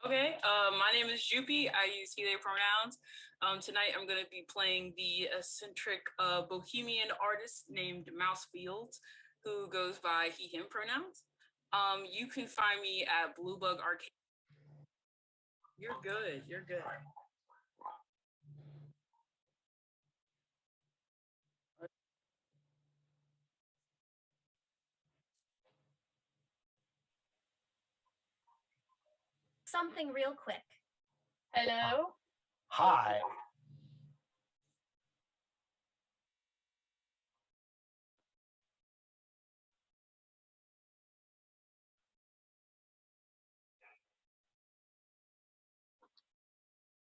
Okay, my name is Jupi. I use he, they pronouns. Tonight I'm going to be playing the eccentric Bohemian artist named Mouse Fields, who goes by he, him pronouns. You can find me at Bluebug Arcade. You're good. You're good. Something real quick. Hello? Hi.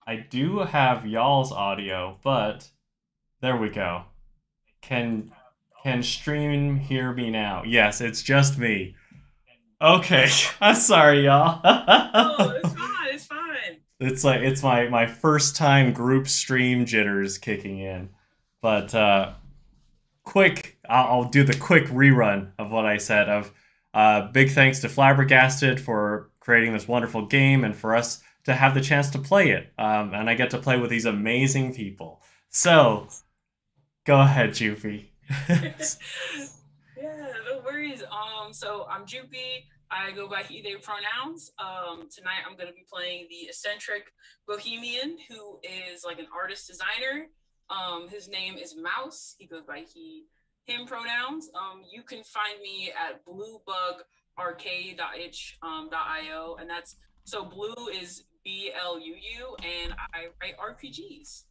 I do have y'all's audio, but there we go. Can can stream hear me now? Yes, it's just me. Okay, I'm sorry, y'all. Oh, it's fine. It's fine. It's my first time group stream jitters kicking in, but quick. I'll do the quick rerun of what I said. Of big thanks to Flabbergasted for creating this wonderful game and for us to have the chance to play it. And I get to play with these amazing people. So go ahead, Jufy. Yeah, no worries. So I'm Jupi. I go by he, they pronouns. Tonight I'm gonna be playing the eccentric Bohemian, who is like an artist designer. His name is Mouse. He goes by he, him pronouns. You can find me at bluebugarcade.itch.io, and that's so blue is BLUU, and I write RPGs.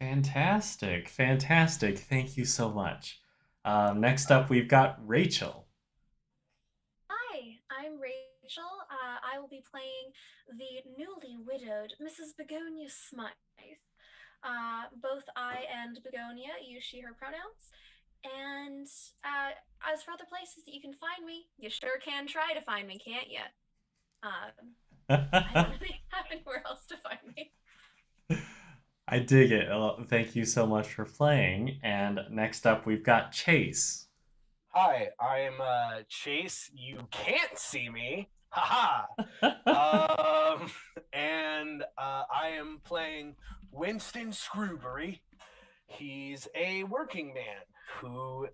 Fantastic, fantastic. Thank you so much. Next up, we've got Rachel. Hi, I'm Rachel. I will be playing the newly widowed Mrs. Begonia Smythe. Both I and Begonia use she, her pronouns. And as for other places that you can find me, you sure can try to find me, can't you? I don't really have anywhere else to find me. I dig it. Thank you so much for playing. And next up, we've got Chase. Hi, I'm Chase. You can't see me. Haha. And I am playing Winston Scrubury. He's a working man who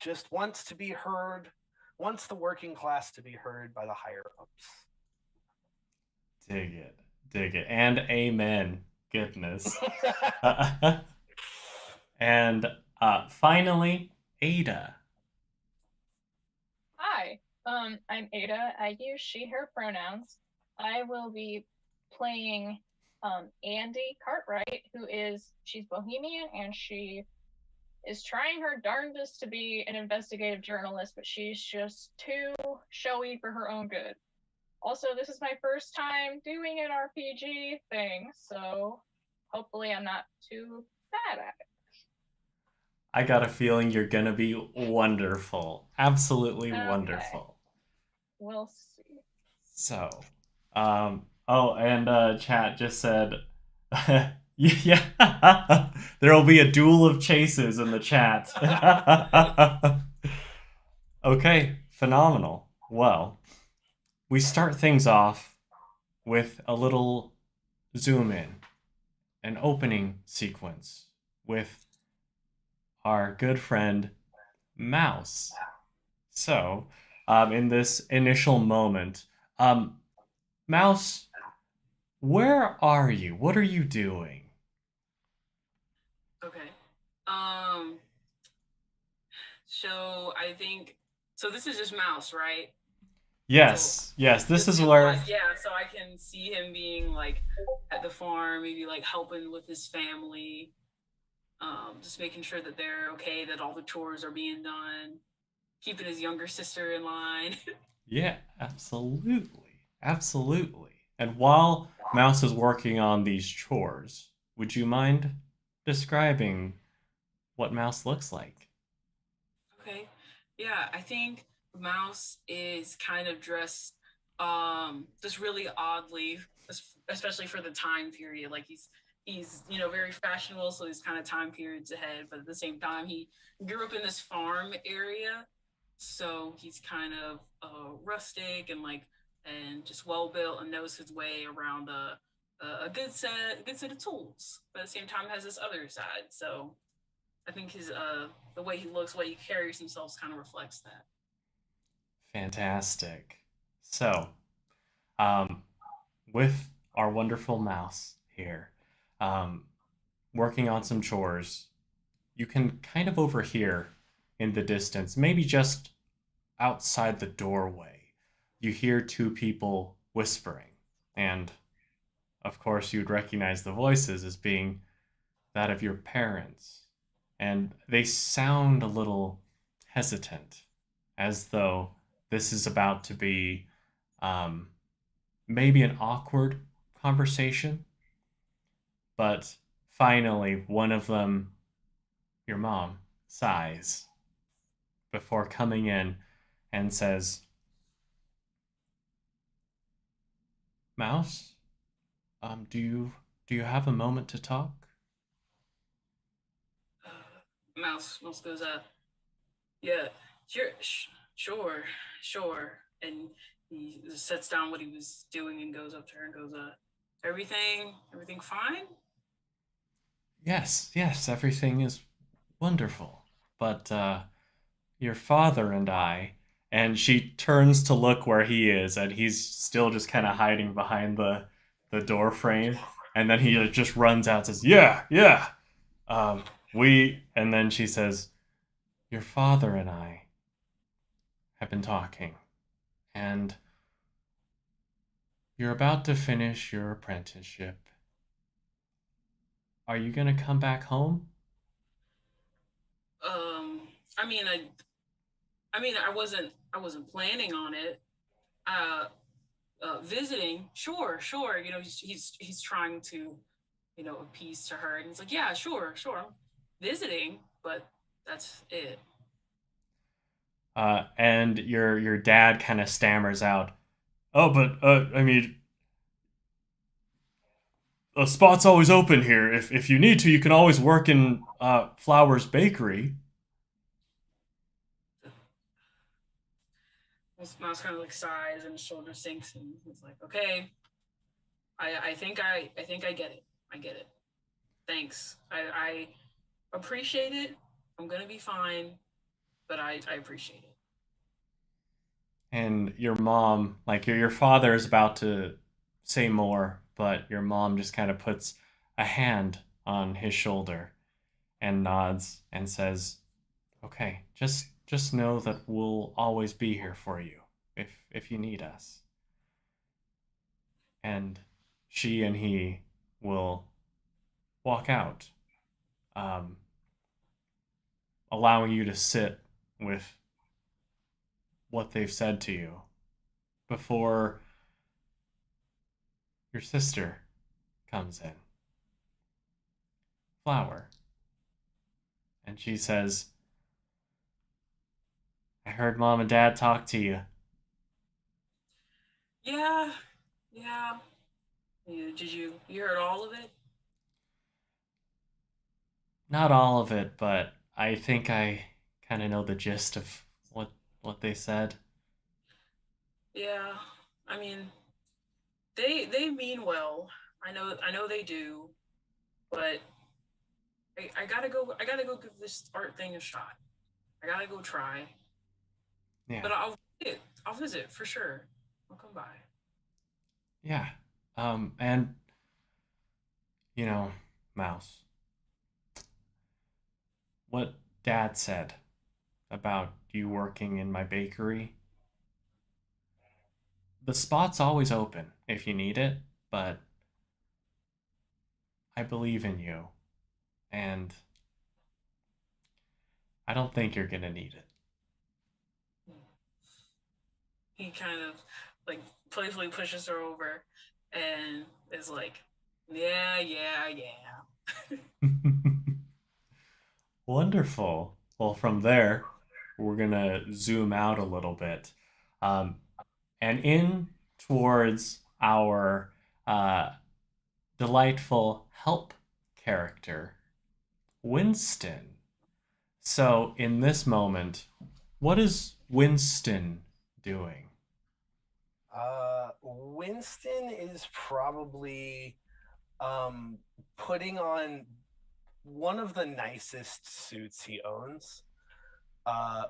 just wants to be heard, wants the working class to be heard by the higher ups. Dig it. Dig it. And amen. Goodness. And finally, Adah. Hi. I'm Adah. I use she, her pronouns. I will be playing Andie Cartwright, she's Bohemian and she is trying her darndest to be an investigative journalist, but she's just too showy for her own good. Also, this is my first time doing an RPG thing, so hopefully I'm not too bad at it. I got a feeling you're gonna be wonderful. Absolutely Okay. wonderful. We'll see. So, oh, and chat just said, yeah, there will be a duel of chases in the chat. Okay, phenomenal. Well, we start things off with a little zoom in, an opening sequence with our good friend Mouse. So, in this initial moment, Mouse, where are you? What are you doing? Okay. So I think so. This is just Mouse, right? Yes, So yes. This just is him, where. like, yeah. So I can see him being like at the farm, maybe like helping with his family, just making sure that they're okay, that all the chores are being done, keeping his younger sister in line. Yeah, absolutely, absolutely. And while Mouse is working on these chores, would you mind describing what Mouse looks like? Okay. Yeah, I think Mouse is kind of dressed just really oddly, especially for the time period. Like he's very fashionable, so he's kind of time periods ahead, but at the same time he grew up in this farm area, so he's kind of rustic and like and just well built and knows his way around a good set of tools. But at the same time, has this other side. So I think his the way he looks, the way he carries himself, kind of reflects that. Fantastic. So, with our wonderful mouse here, working on some chores, you can kind of overhear in the distance, maybe just outside the doorway, you hear two people whispering. And of course, you'd recognize the voices as being that of your parents. And they sound a little hesitant, as though this is about to be maybe an awkward conversation. But finally, one of them, your mom, sighs before coming in and says, Mouse, do you have a moment to talk? Mouse goes, yeah, sure. And he sets down what he was doing and goes up to her and goes, everything fine? Yes, everything is wonderful. But your father and I, and she turns to look where he is, and he's still just kind of hiding behind the door frame, and then he just runs out and says, yeah. And then she says, your father and I have been talking, and you're about to finish your apprenticeship. Are you gonna come back home? I wasn't planning on it. Visiting, sure. You know, he's trying to, you know, appease to her, and he's like, yeah, sure. I'm visiting, but that's it. And your dad kind of stammers out, oh, but I mean, a spot's always open here. If you need to, you can always work in Flowers Bakery. Mouse kind of like sighs and his shoulder sinks, and he's like, okay, I think I get it. I get it. Thanks. I appreciate it. I'm gonna be fine, but I appreciate it. And your mom, like your father is about to say more, but your mom just kind of puts a hand on his shoulder and nods and says, okay, just know that we'll always be here for you if you need us. And she and he will walk out, allowing you to sit with what they've said to you before your sister comes in, Flower. And she says, I heard Mom and Dad talk to you. Yeah. You heard all of it? Not all of it, but I think I kind of know the gist of what they said. Yeah. I mean, they mean well. I know they do, but I gotta go give this art thing a shot. I gotta go try. Yeah. But I'll visit for sure. I'll come by. Yeah. And you know, Mouse, what Dad said about you working in my bakery, the spot's always open if you need it, but I believe in you, and I don't think you're gonna need it. He kind of like playfully pushes her over and is like, yeah. Wonderful. Well, from there, we're gonna zoom out a little bit, and in towards our delightful help character, Winston. So, in this moment, what is Winston doing? Winston is probably putting on one of the nicest suits he owns,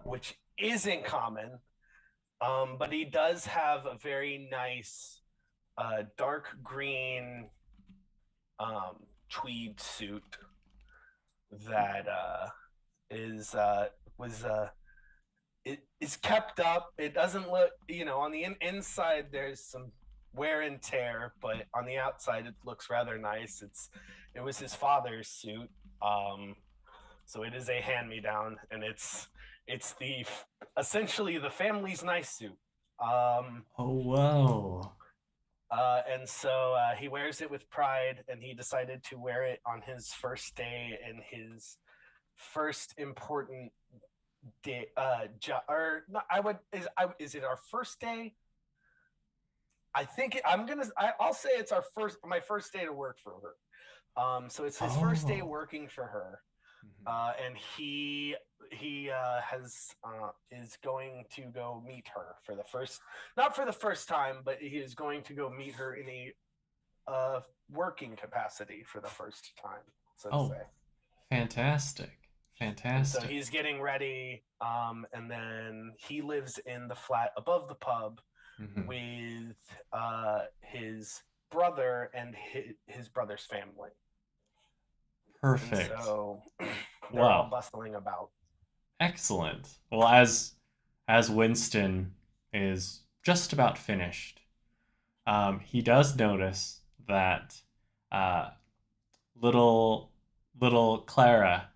which isn't common. But he does have a very nice dark green tweed suit that it is kept up. It doesn't look, on the inside there's some wear and tear, but on the outside it looks rather nice. It was his father's suit, so it is a hand-me-down, and it's essentially the family's nice suit. Oh, wow. And so he wears it with pride, and he decided to wear it on his first day in his first important day. Is it our first day? I think I'll say it's my first day to work for her. So it's his first day working for her. And he is going to go meet her not for the first time, but he is going to go meet her in a working capacity for the first time, so to say. Fantastic. And so he's getting ready, and then he lives in the flat above the pub with his brother and his brother's family. Perfect. And so they're all bustling about. Excellent. Well, as Winston is just about finished, he does notice that little Clara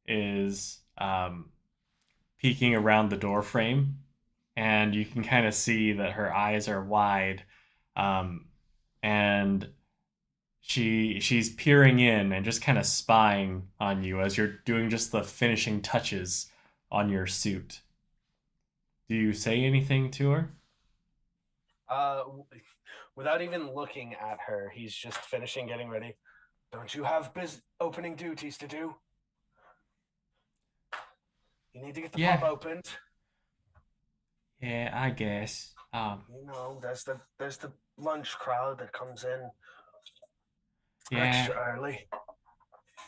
is peeking around the door frame, and you can kind of see that her eyes are wide, and she's peering in and just kind of spying on you as you're doing just the finishing touches on your suit. Do you say anything to her? Without even looking at her, he's just finishing getting ready. Don't you have opening duties to do? You need to get the pub opened. Yeah, I guess. There's the lunch crowd that comes in extra early.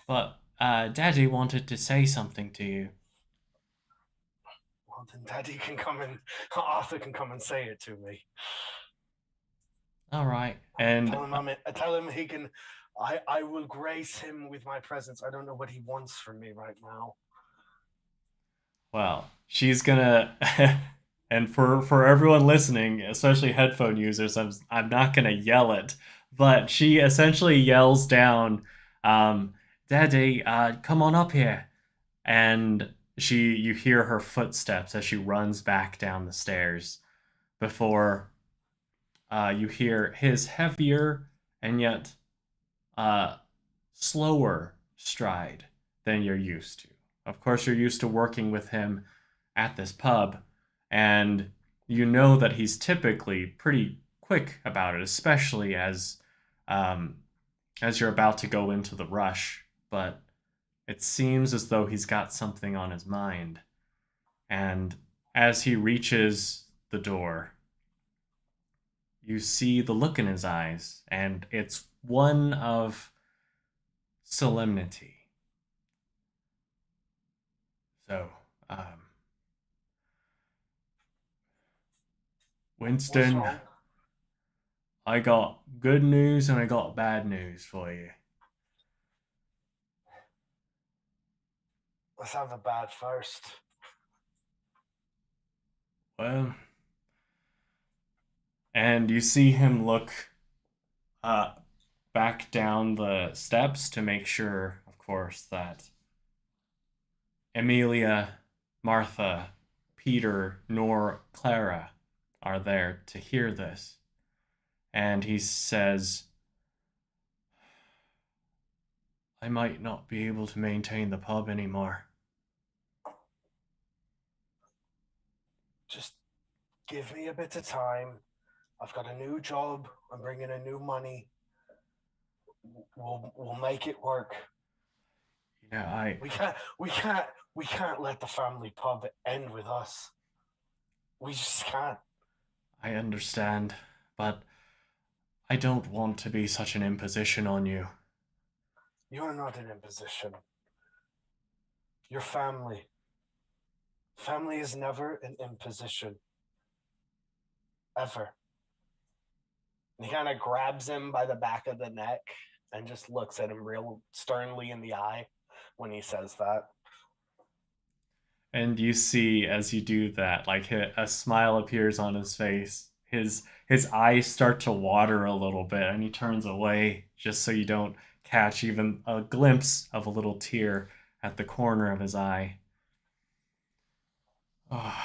But Daddy wanted to say something to you. Well, then Arthur can come and say it to me. All right. And tell him he can. I will grace him with my presence. I don't know what he wants from me right now. Well, she's gonna, and for everyone listening, especially headphone users, I'm not gonna yell it, but she essentially yells down, "Daddy, come on up here," and you hear her footsteps as she runs back down the stairs, before you hear his heavier and yet slower stride than you're used to. Of course, you're used to working with him at this pub, and you know that he's typically pretty quick about it, especially as you're about to go into the rush. But it seems as though he's got something on his mind. And as he reaches the door, you see the look in his eyes, and it's one of solemnity. So, Winston, I got good news and I got bad news for you. Let's have the bad first. Well, and you see him look back down the steps to make sure, of course, that Amelia, Martha, Peter, nor Clara are there to hear this. And he says, I might not be able to maintain the pub anymore. Just give me a bit of time. I've got a new job. I'm bringing in new money. We'll make it work. We can't let the family pub end with us. We just can't. I understand. but I don't want to be such an imposition on you. You're not an imposition. You're family. Family is never an imposition. Ever. And he kind of grabs him by the back of the neck and just looks at him real sternly in the eye when he says that. And you see, as you do that, like a smile appears on his face. His eyes start to water a little bit, and he turns away just so you don't catch even a glimpse of a little tear at the corner of his eye. Oh,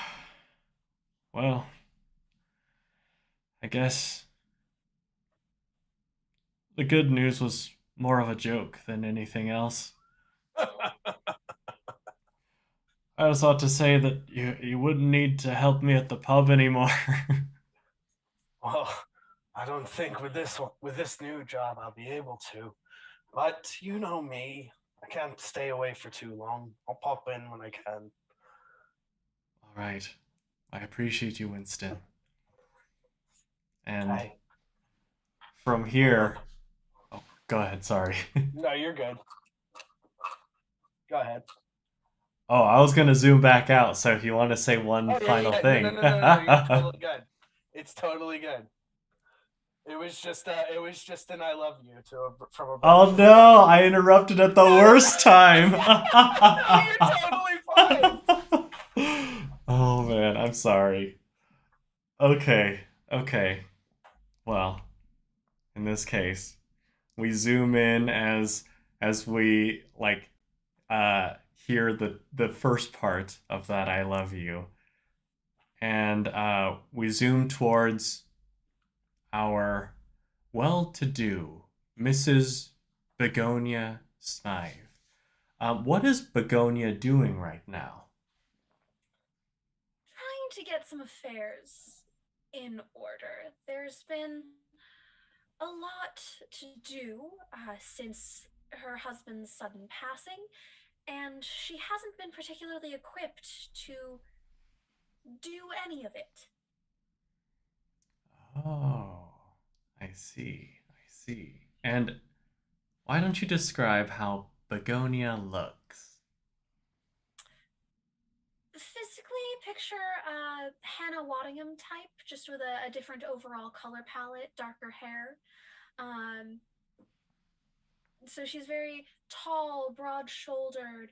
well, I guess the good news was more of a joke than anything else. I was about to say that you wouldn't need to help me at the pub anymore. Well, I don't think with this new job I'll be able to. But you know me. I can't stay away for too long. I'll pop in when I can. All right. I appreciate you, Winston. And Hey. from here... Oh, go ahead, sorry. No, you're good. Go ahead. Oh, I was going to zoom back out, so if you want to say one final thing. No, you're totally good. It's totally good. It was just an I love you from a Oh no, I interrupted at the worst time. No, you're totally fine. Oh man, I'm sorry. Okay. Well, in this case, we zoom in as we hear the first part of that I love you. And we zoom towards our well-to-do Mrs. Begonia Smythe. What is Begonia doing right now? Trying to get some affairs in order. There's been a lot to do since her husband's sudden passing, and she hasn't been particularly equipped to do any of it. Oh, I see. And why don't you describe how Begonia looks? Physically, picture a Hannah Waddingham type, just with a different overall color palette, darker hair. So she's very tall, broad-shouldered.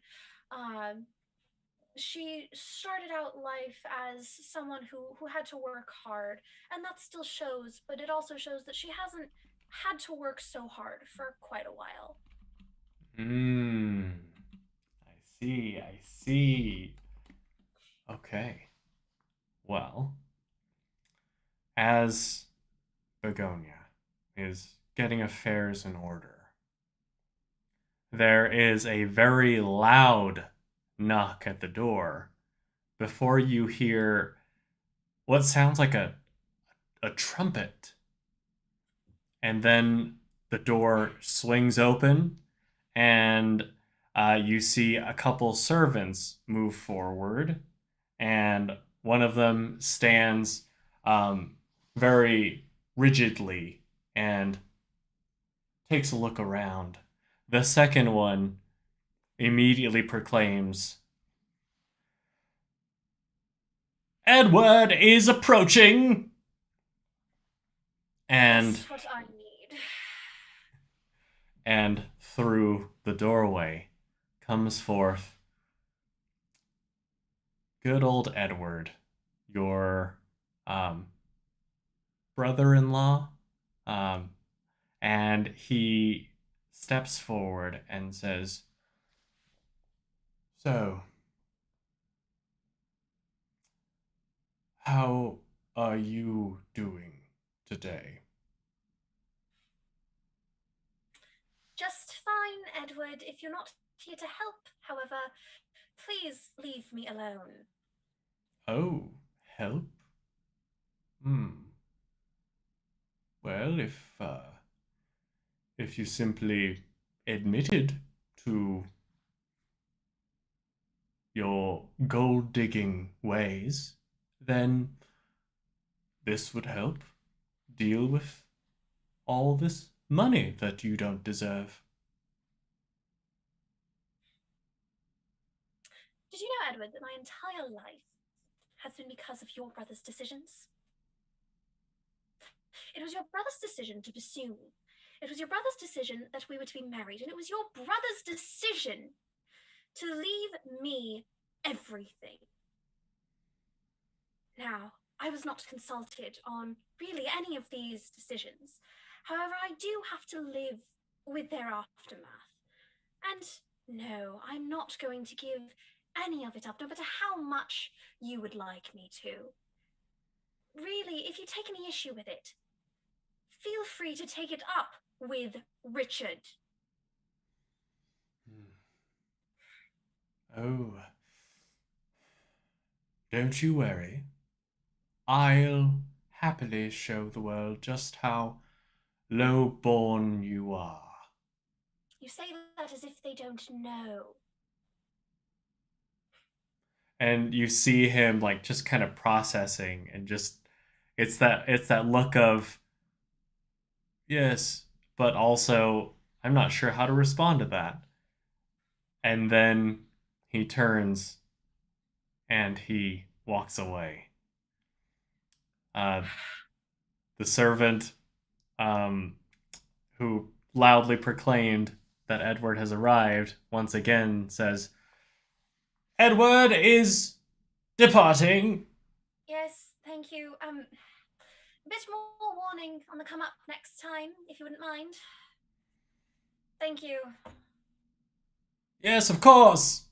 She started out life as someone who had to work hard, and that still shows, but it also shows that she hasn't had to work so hard for quite a while. I see. Okay. Well, as Begonia is getting affairs in order, there is a very loud knock at the door before you hear what sounds like a trumpet. And then the door swings open, and you see a couple servants move forward, and one of them stands very rigidly and takes a look around. The second one immediately proclaims, "Edward is approaching!" And That's what I need. And through the doorway comes forth good old Edward, your brother-in-law, and he steps forward and says, "So, how are you doing today?" Just fine, Edward. If you're not here to help, however, please leave me alone. Oh, help? Well, if you simply admitted to your gold-digging ways, then this would help. deal with all this money that you don't deserve. Did you know, Edward, that my entire life has been because of your brother's decisions? It was your brother's decision to pursue me. It was your brother's decision that we were to be married, and it was your brother's decision to leave me everything. Now, I was not consulted on really any of these decisions. However, I do have to live with their aftermath. And no, I'm not going to give any of it up, no matter how much you would like me to. Really, if you take any issue with it, feel free to take it up with Richard. Oh, don't you worry. I'll happily show the world just how low-born you are. You say that as if they don't know. And you see him like just kind of processing, and just it's that look of yes, but also I'm not sure how to respond to that. And then he turns and he walks away. The servant, who loudly proclaimed that Edward has arrived, once again says, "Edward is departing." Yes, thank you. A bit more warning on the come up next time, if you wouldn't mind. Thank you. Yes, of course.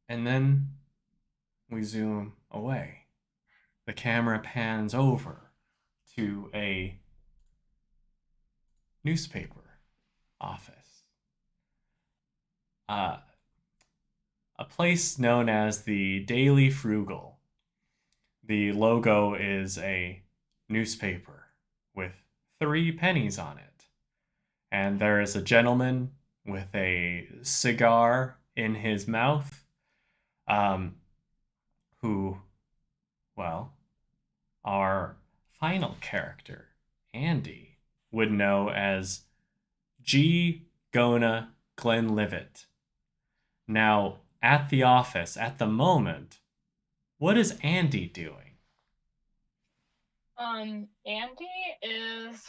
And then we zoom away. The camera pans over to a newspaper office. A place known as the Daily Frugal. The logo is a newspaper with 3 pennies on it. And there is a gentleman with a cigar in his mouth, who, well, our final character, Andie, would know as G. Gona Glenlivet. Now, at the office, at the moment, what is Andie doing? Andie is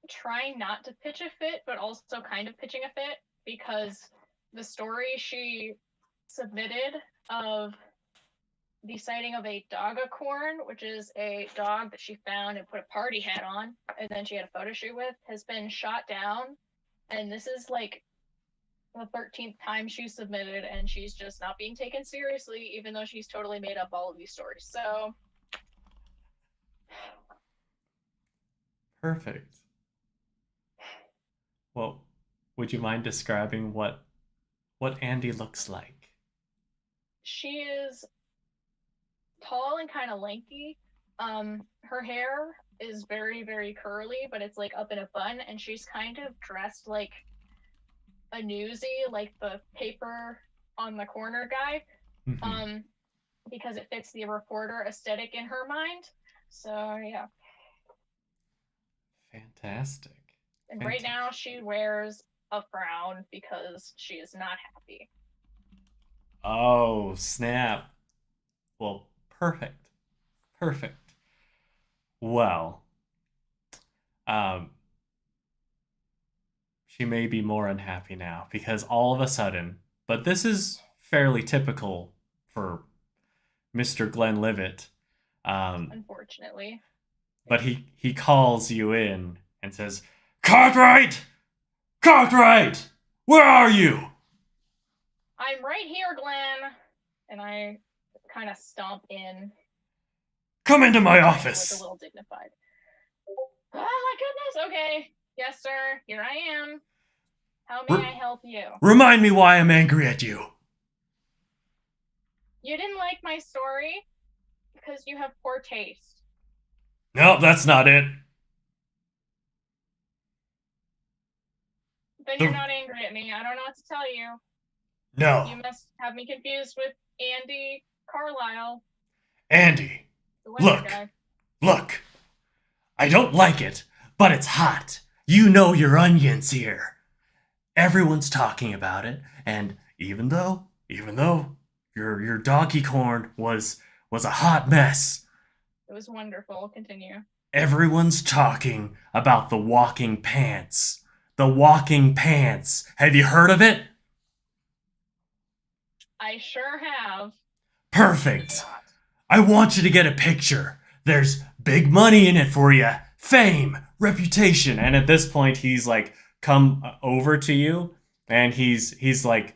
trying not to pitch a fit, but also kind of pitching a fit, because the story she submitted of the sighting of a dogacorn, which is a dog that she found and put a party hat on, and then she had a photo shoot with, has been shot down. And this is like the 13th time she submitted, and she's just not being taken seriously, even though she's totally made up all of these stories. So Perfect. Well, would you mind describing what Andie looks like? she is tall and kind of lanky. Her hair is very, very curly, but it's like up in a bun, and she's kind of dressed like a newsie, like the paper on the corner guy, because it fits the reporter aesthetic in her mind. So yeah. Fantastic. And right now she wears a frown because she is not happy. Oh, snap. Well, perfect. Perfect. Well, she may be more unhappy now because all of a sudden, but this is fairly typical for Mr. Glenlivet. Unfortunately. But he calls you in and says, "Cartwright! Cartwright! Where are you?" "I'm right here, Glenn." And I kind of stomp in. "Come into my office." Look a little dignified. Oh my goodness, okay. Yes, sir, here I am. How may I help you? Remind me why I'm angry at you. You didn't like my story because you have poor taste. No, that's not it. Then you're not angry at me. I don't know what to tell you. No. You must have me confused with Andie Carlisle. Andie. The winter Look. guy. Look. I don't like it, but it's hot. You know your onions here. Everyone's talking about it, and even though your doggy corn was a hot mess, It was wonderful. Continue. everyone's talking about the walking pants. The walking pants. Have you heard of it? I sure have. Perfect. I want you to get a picture. There's big money in it for you. Fame, reputation. And at this point, he's like come over to you, and he's like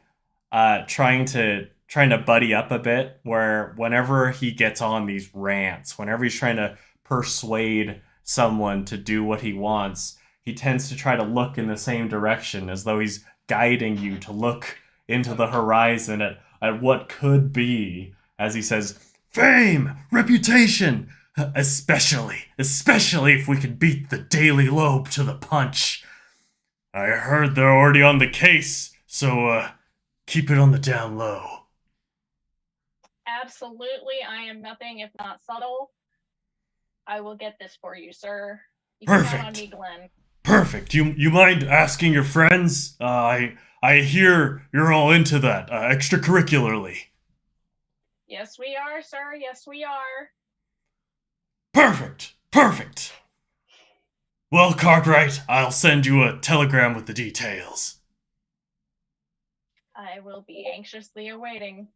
trying to buddy up a bit. Where whenever he gets on these rants, whenever he's trying to persuade someone to do what he wants, he tends to try to look in the same direction, as though he's guiding you to look into the horizon at what could be, as he says, fame, reputation, especially if we could beat the Daily Lobe to the punch. I heard they're already on the case, so keep it on the down low. Absolutely, I am nothing if not subtle. I will get this for you, sir. You Perfect. can count on me, Glenn. Perfect. You mind asking your friends? I hear you're all into that extracurricularly. Yes, we are, sir. Yes, we are. Perfect. Well, Cartwright, I'll send you a telegram with the details. I will be anxiously awaiting.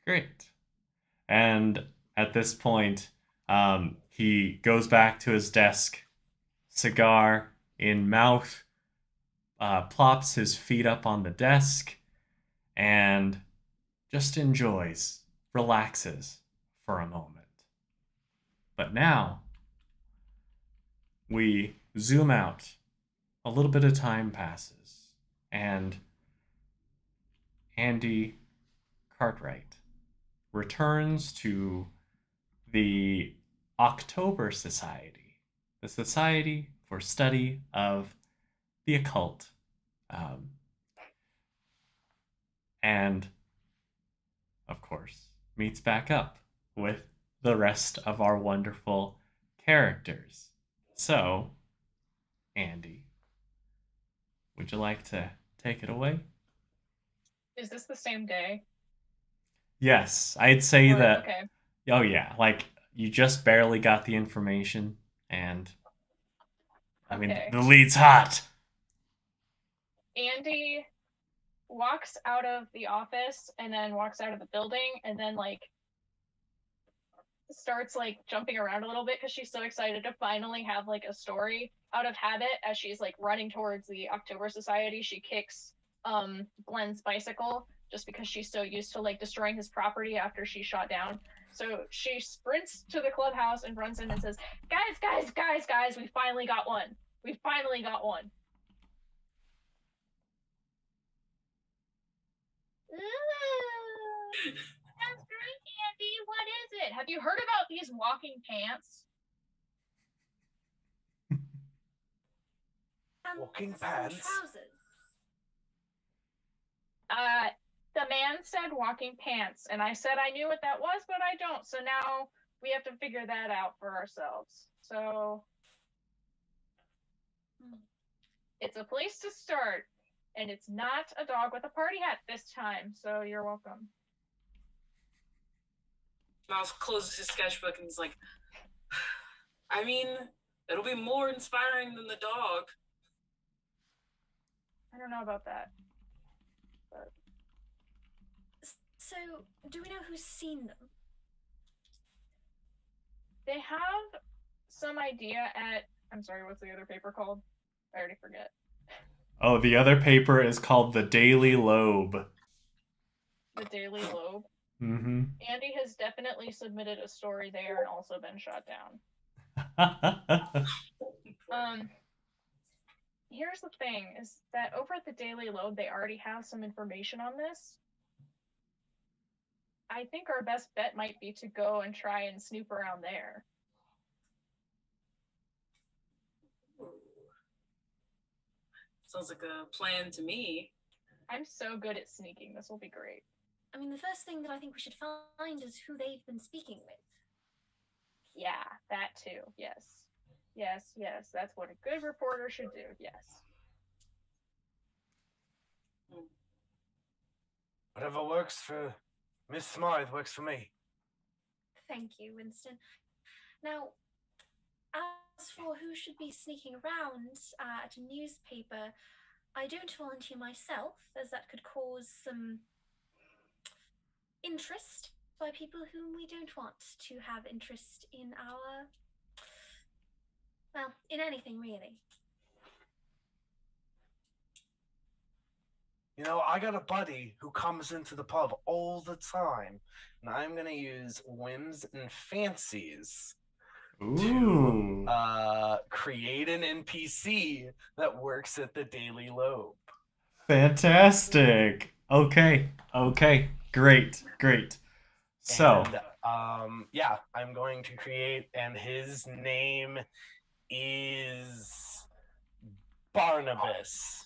Great. And at this point, he goes back to his desk, cigar in mouth, plops his feet up on the desk, and just enjoys, relaxes for a moment. But now, we zoom out. A little bit of time passes, and Andie Cartwright returns to the October Society, the Society for Study of the Occult. And, of course, meets back up with the rest of our wonderful characters. So, Andie, would you like to take it away? Is this the same day? Yes, I'd say that. Okay. Oh yeah, like you just barely got the information, and I mean Okay. the lead's hot. Andie walks out of the office and then walks out of the building and then like starts like jumping around a little bit because she's so excited to finally have like a story. Out of habit, as she's like running towards the October Society, she kicks Glenn's bicycle just because she's so used to like destroying his property after she's shot down. So she sprints to the clubhouse and runs in and says, guys, we finally got one. That's great, Andie. What is it? Have you heard about these walking pants? Walking pants? Trousers. The man said walking pants, and I said I knew what that was, but I don't. So now we have to figure that out for ourselves. So it's a place to start, and it's not a dog with a party hat this time. So you're welcome. Mouse closes his sketchbook and he's like, I mean, it'll be more inspiring than the dog. I don't know about that. But... So, do we know who's seen them? They have some idea at... I'm sorry, what's the other paper called? I already forget. Oh, the other paper is called The Daily Lobe. The Daily Lobe. Mm-hmm. Andie has definitely submitted a story there and also been shot down. Here's the thing, is that over at the Daily Lobe, they already have some information on this. I think our best bet might be to go and try and snoop around there. Sounds like a plan to me. I'm so good at sneaking. This will be great. I mean, the first thing that I think we should find is who they've been speaking with. Yeah, that too. Yes. Yes, yes. That's what a good reporter should do. Yes. Whatever works for Miss Smythe works for me. Thank you, Winston. Now, as for who should be sneaking around at a newspaper, I don't volunteer myself, as that could cause some interest by people whom we don't want to have interest in our, well, in anything really. You know, I got a buddy who comes into the pub all the time, and I'm going to use whims and fancies Ooh. to create an NPC that works at the Daily Lobe. Fantastic. Okay. Great. So, And, yeah, I'm going to create, and his name is Barnabas.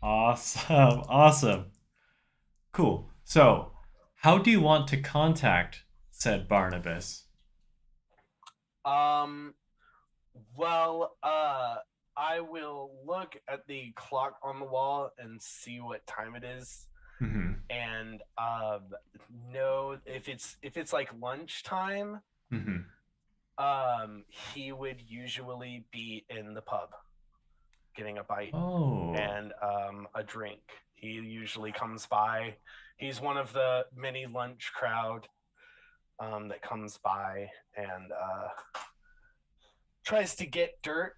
Awesome. Cool. So, how do you want to contact said Barnabas? Well, I will look at the clock on the wall and see what time it is, Mm-hmm. and know if it's like lunchtime. Mm-hmm. He would usually be in the pub, getting a bite Oh. and a drink. He usually comes by. He's one of the many lunch crowd that comes by and tries to get dirt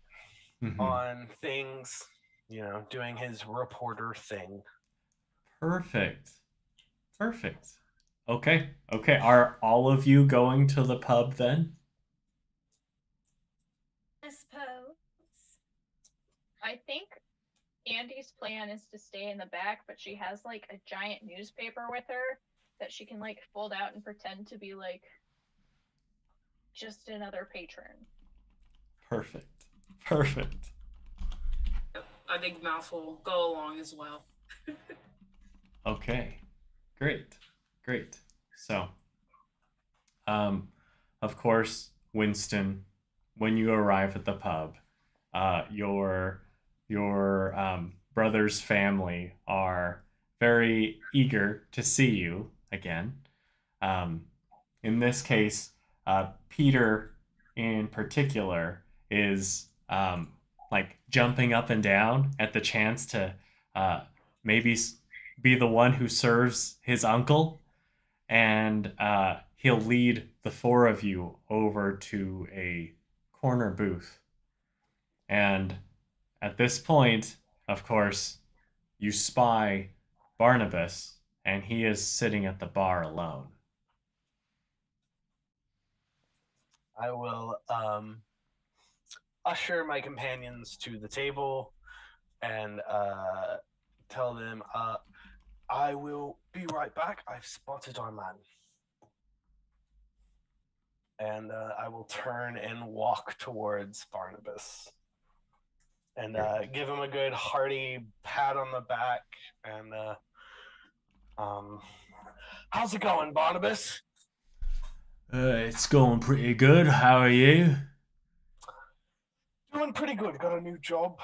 on things, you know, doing his reporter thing. Perfect. Okay. Are all of you going to the pub then? I suppose. I think Andie's plan is to stay in the back, but she has like a giant newspaper with her that she can like fold out and pretend to be like just another patron. Perfect. I think Mouse will go along as well. Okay. Great. So, of course, Winston, when you arrive at the pub, your brother's family are very eager to see you again. In this case, Peter in particular is like jumping up and down at the chance to maybe be the one who serves his uncle, and he'll lead the four of you over to a corner booth. And at this point, of course, you spy Barnabas, and he is sitting at the bar alone. I will usher my companions to the table and tell them, I will be right back. I've spotted our man. And I will turn and walk towards Barnabas and give him a good hearty pat on the back. And how's it going, Barnabas? It's going pretty good. How are you? Doing pretty good. Got a new job.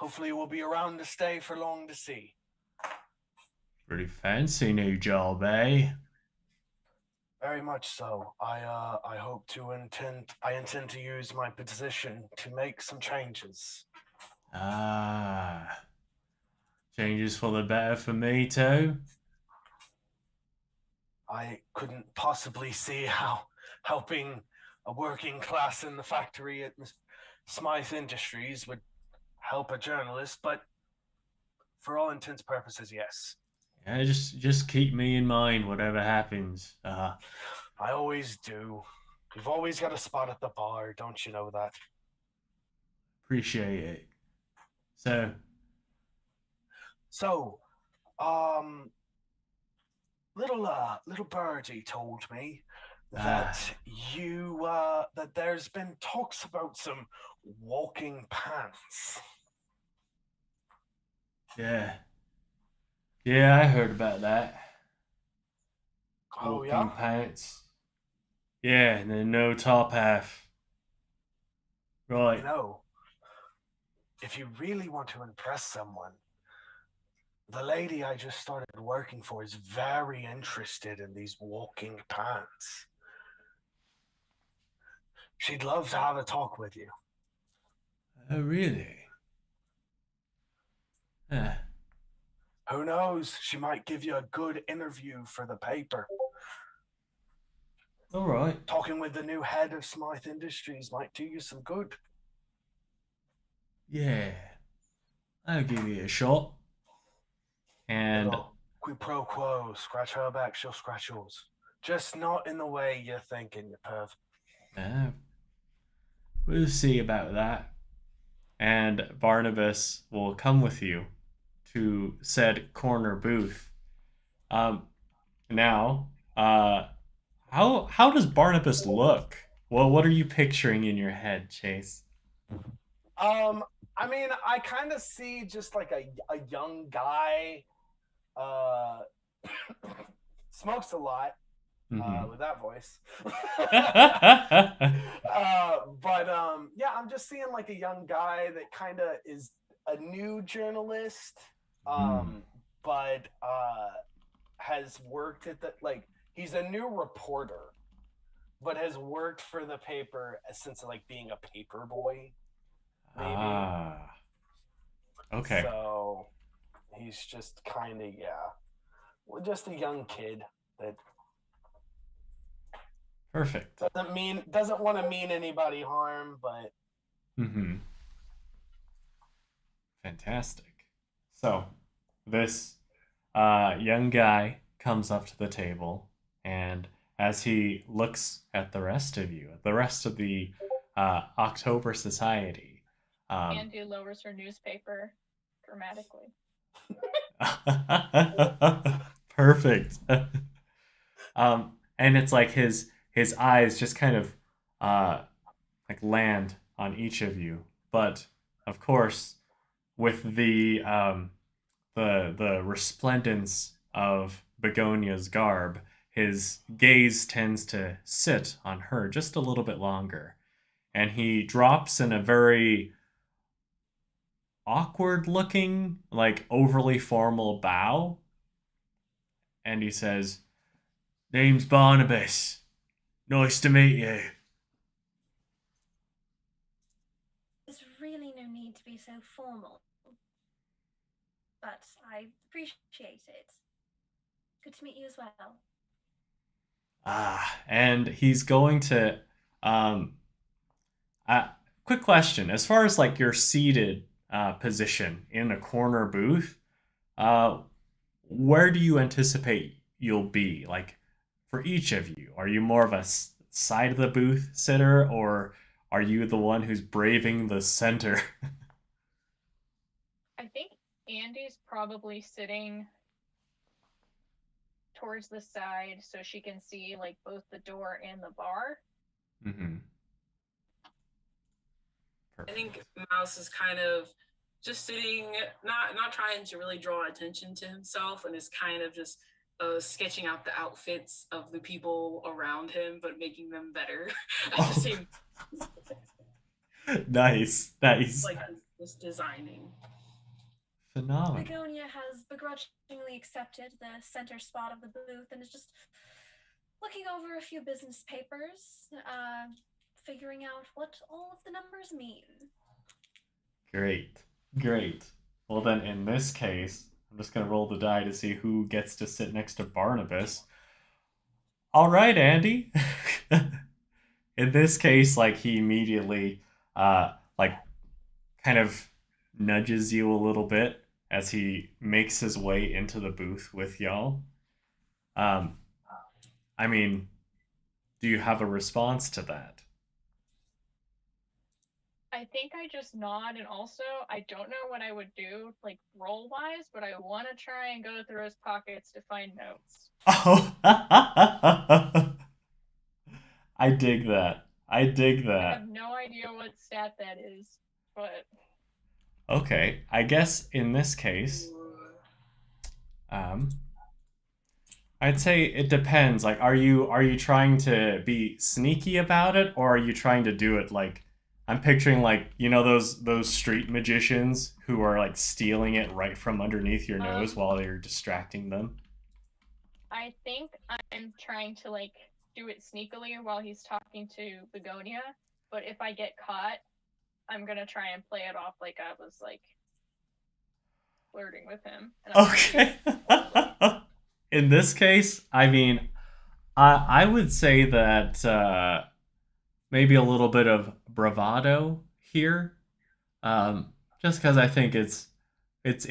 Hopefully we'll be around to stay for long to see. Pretty fancy new job, eh? Very much so. I intend to use my position to make some changes. Changes for the better for me too? I couldn't possibly see how helping a working class in the factory at Smythe Industries would help a journalist, but for all intents and purposes, yes. Yeah, just keep me in mind, whatever happens. I always do. You've always got a spot at the bar, don't you know that? Appreciate it. So, little birdie told me that that there's been talks about some walking pants. Yeah. Yeah, I heard about that. Oh, Walking yeah? pants. Yeah, and then no top half. Right. You know, if you really want to impress someone, the lady I just started working for is very interested in these walking pants. She'd love to have a talk with you. Oh, really? Huh. Who knows? She might give you a good interview for the paper. All right. Talking with the new head of Smythe Industries might do you some good. Yeah. I'll give you a shot. And Little quid pro quo. Scratch her back, she'll scratch yours. Just not in the way you're thinking, you perv. we'll see about that. And Barnabas will come with you to said corner booth. Now, how does Barnabas look? Well, what are you picturing in your head, Chase? I mean, I kind of see just like a young guy, smokes a lot, with that voice. Yeah, I'm just seeing like a young guy that kind of is a new journalist, but has worked at the, like, he's a new reporter, but has worked for the paper since like being a paper boy. Maybe. Ah. Okay. So he's just kind of, just a young kid that Perfect. doesn't want to mean anybody harm, but Fantastic. So this young guy comes up to the table, and as he looks at the rest of you, the rest of the October Society, Andie lowers her newspaper dramatically. Perfect. And it's like his eyes just kind of like land on each of you, but of course, with the resplendence of Begonia's garb, his gaze tends to sit on her just a little bit longer, and he drops in a very awkward looking, like overly formal bow, and he says, "Name's Barnabas. Nice to meet you." There's really no need to be so formal, but I appreciate it. Good to meet you as well. And he's going to quick question. As far as like your seated position in a corner booth, where do you anticipate you'll be? Like for each of you, are you more of a side of the booth sitter, or are you the one who's braving the center? I think Andie's probably sitting towards the side so she can see like both the door and the bar. I think Mouse is kind of just sitting, not trying to really draw attention to himself, and is kind of just sketching out the outfits of the people around him, but making them better at the same. Nice. Like just designing. Phenomenal. Begonia has begrudgingly accepted the center spot of the booth and is just looking over a few business papers, figuring out what all of the numbers mean. Great. Well then, in this case, I'm just gonna roll the die to see who gets to sit next to Barnabas. All right, Andie. In this case, like he immediately, like, kind of nudges you a little bit as he makes his way into the booth with y'all. I mean, do you have a response to that? I think I just nod, and also I don't know what I would do, like roll-wise, but I want to try and go through his pockets to find notes. Oh, I dig that. I have no idea what stat that is, but... Okay, I guess in this case, I'd say it depends. Like, are you trying to be sneaky about it, or are you trying to do it like I'm picturing like those street magicians who are like stealing it right from underneath your nose while you're distracting them? I think I'm trying to like do it sneakily while he's talking to Begonia, but if I get caught, I'm gonna try and play it off like I was like flirting with him. And Okay. In this case, I mean, I would say that maybe a little bit of bravado here, just because I think it's it's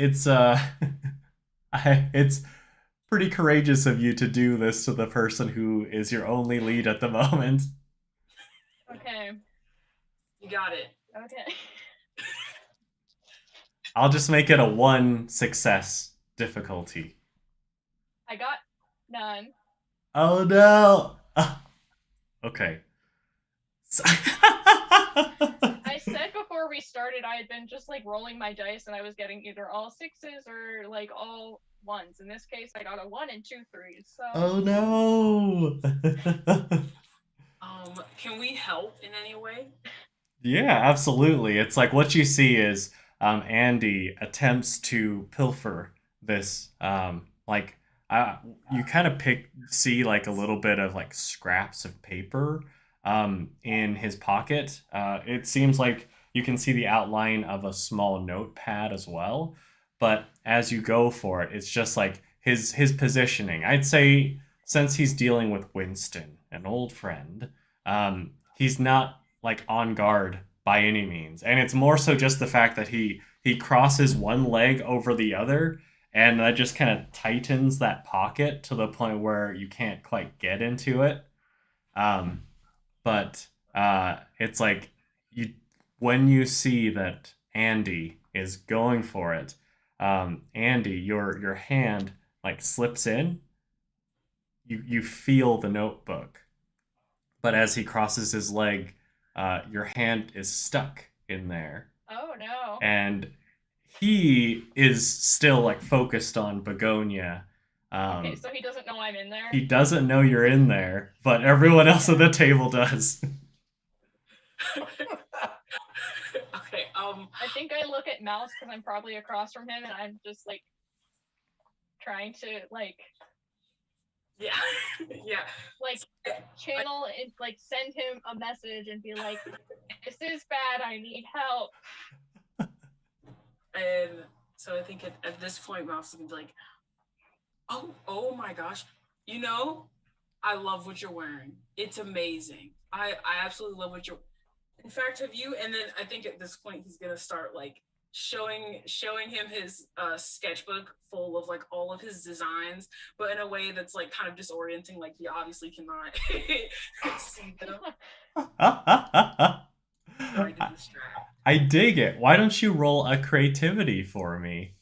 pretty courageous of you to do this to the person who is your only lead at the moment. Okay. You got it. Okay. I'll just make it a 1 success difficulty. I got none. Oh no! Okay. I said before we started I had been just like rolling my dice and I was getting either all 6s or like all 1s. In this case, I got a 1 and 2 3s. So. Oh no! Can we help in any way? Yeah, absolutely. It's like what you see is Andie attempts to pilfer this. You kind of see like a little bit of like scraps of paper in his pocket. It seems like you can see the outline of a small notepad as well. But as you go for it, it's just like his positioning. I'd say since he's dealing with Winston, an old friend, he's not like on guard by any means, and it's more so just the fact that he crosses one leg over the other, and that just kind of tightens that pocket to the point where you can't quite get into it. But it's like you when you see that Andie is going for it, Andie, your hand like slips in. You feel the notebook, but as he crosses his leg, your hand is stuck in there. Oh no. And he is still like focused on Begonia. Okay, so he doesn't know I'm in there? He doesn't know you're in there, but everyone else at the table does. Okay, I think I look at Mouse because I'm probably across from him and I'm just like trying to like yeah. Yeah. Like channel and like send him a message and be like, this is bad, I need help. And so I think at this point Mouse is gonna be like, oh my gosh, I love what you're wearing. It's amazing. I absolutely love what you're. In fact, have you? And then I think at this point he's gonna start like showing him his sketchbook full of like all of his designs, but in a way that's like kind of disorienting. Like he obviously cannot see them. I dig it. Why don't you roll a creativity for me?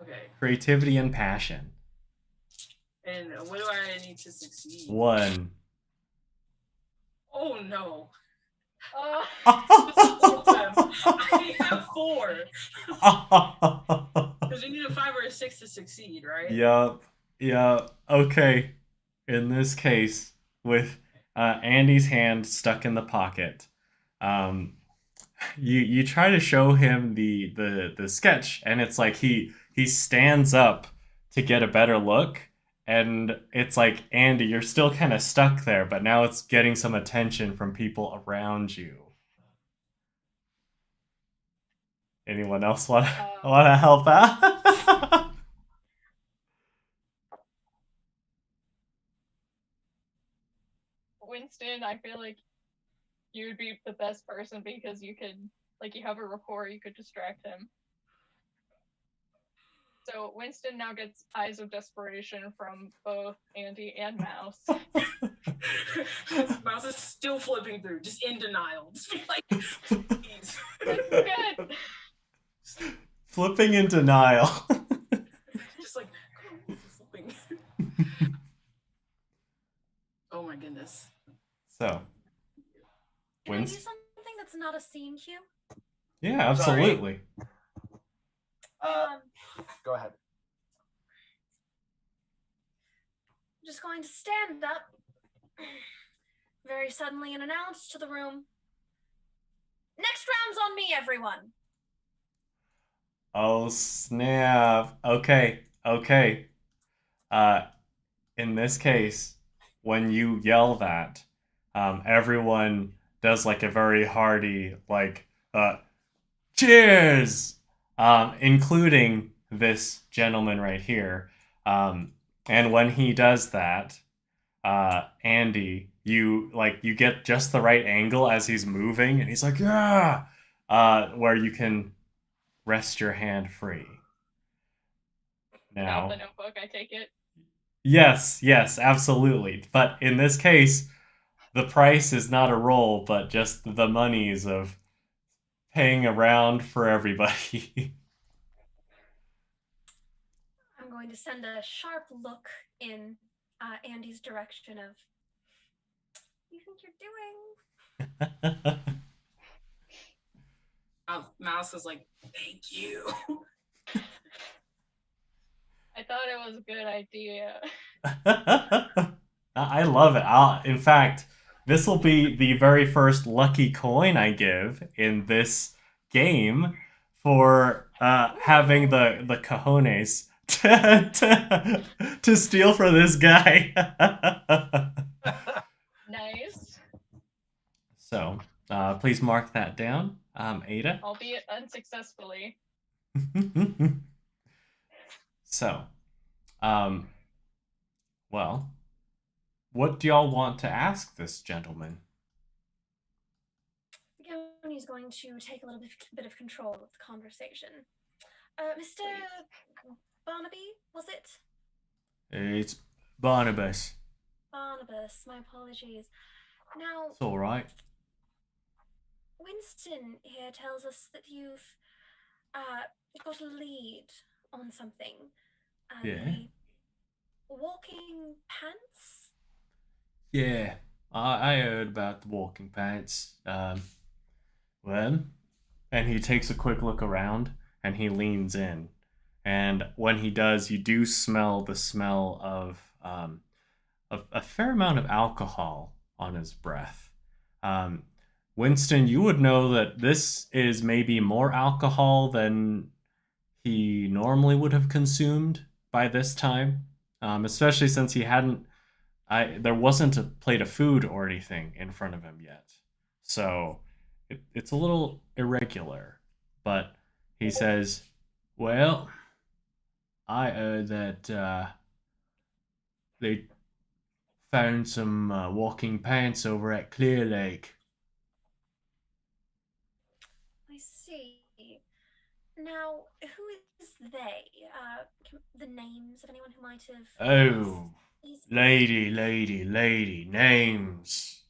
Okay. Creativity and passion. And what do I need to succeed? 1. Oh no. I have 4. Because you need a 5 or a 6 to succeed, right? Yup. Yeah. Okay. In this case, with Andie's hand stuck in the pocket, you try to show him the sketch, and it's like he stands up to get a better look, and it's like, Andie, you're still kind of stuck there, but now it's getting some attention from people around you. Anyone else want to help out? Winston, I feel like you would be the best person because you could, like, you have a rapport, you could distract him. So Winston now gets eyes of desperation from both Andie and Mouse. Mouse is still flipping through, just in denial. Just be like, please. That's good. Flipping in denial. Just like, flipping. Oh my goodness. So, Can I do something that's not a scene cue? Yeah, absolutely. Go ahead. I'm just going to stand up very suddenly and announce to the room, next round's on me, everyone. Oh, snap. Okay. In this case, when you yell that, everyone does like a very hearty, like, cheers! Including this gentleman right here. And when he does that, Andie, you get just the right angle as he's moving, and he's like, yeah! Where you can rest your hand free. Now, Not the notebook, I take it. yes, absolutely. But in this case, the price is not a roll, but just the monies of paying around for everybody. I'm going to send a sharp look in Andie's direction of, what do you think you're doing? Mouse is like, thank you. I thought it was a good idea. I love it. In fact, this will be the very first lucky coin I give in this game for having the cojones to steal from this guy. Nice. So, please mark that down, Adah. Albeit unsuccessfully. So, well, what do y'all want to ask this gentleman? Begonia's going to take a little bit of control of the conversation. Mr. Barnaby, was it? It's Barnabas. Barnabas, my apologies. Now, It's all right. Winston here tells us that you've got a lead on something. Yeah. Walking pants? Yeah, I heard about the walking pants. Well, and he takes a quick look around and he leans in. And when he does, you do smell the smell of a fair amount of alcohol on his breath. Winston, you would know that this is maybe more alcohol than he normally would have consumed by this time, especially since he hadn't. There wasn't a plate of food or anything in front of him yet, so it's a little irregular. But he says, "Well, I heard that they found some walking pants over at Clear Lake." I see. Now, who is they? The names of anyone who might have... Oh, lady, names.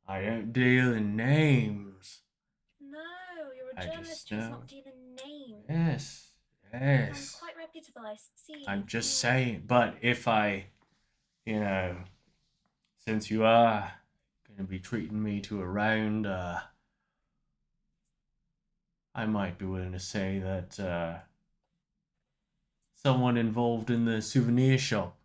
I don't deal in names. No, you're a I journalist just who's know. not dealing names. Yes. Sounds quite reputable, I see. I'm just saying, but if I, since you are going to be treating me to a round, I might be willing to say that someone involved in the souvenir shop.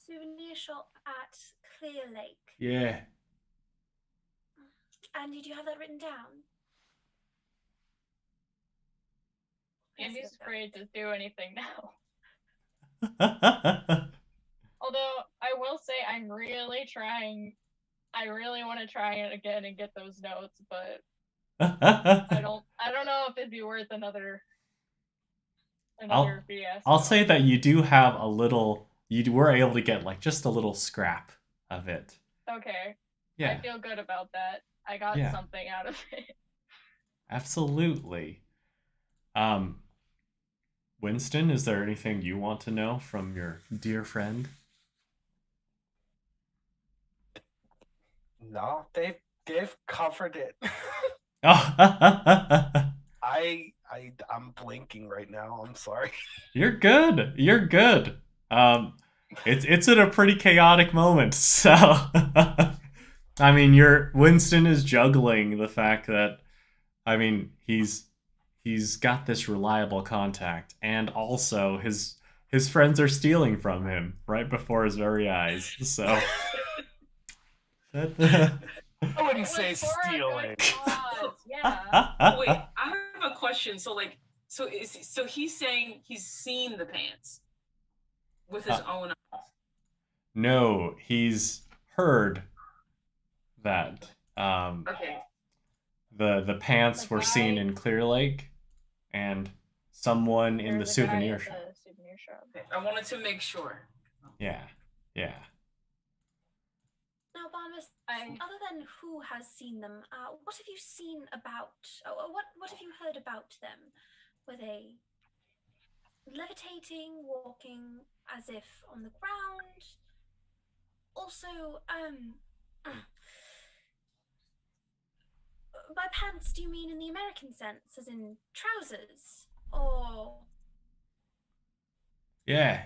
Souvenir shop at Clear Lake. Yeah. Andy, do you have that written down? Andie's afraid to do anything now. Although I will say I'm really trying. I really want to try it again and get those notes, but I don't know if it'd be worth another BS. I'll say that you do have a little. You were able to get like just a little scrap of it. Okay. Yeah. I feel good about that. I got something out of it. Absolutely. Winston, is there anything you want to know from your dear friend? No, they've covered it. Oh, I'm blinking right now. I'm sorry. You're good. It's at a pretty chaotic moment. So, I mean, Winston is juggling the fact that I mean, he's got this reliable contact, and also his friends are stealing from him right before his very eyes. So that. I wouldn't It say was for a stealing. good cause. Yeah. Wait, I have a question. So like, so he's saying he's seen the pants with his own eyes. No, he's heard that Okay. the pants The were seen guy- in Clear Lake, and someone in the There's a guy souvenir at shop. the souvenir shop. Okay, I wanted to make sure. Yeah, yeah. Now, Barnabas, other than who has seen them, what have you seen about? What have you heard about them? Were they levitating, walking as if on the ground? Also, by pants, do you mean in the American sense, as in trousers, or? Yeah.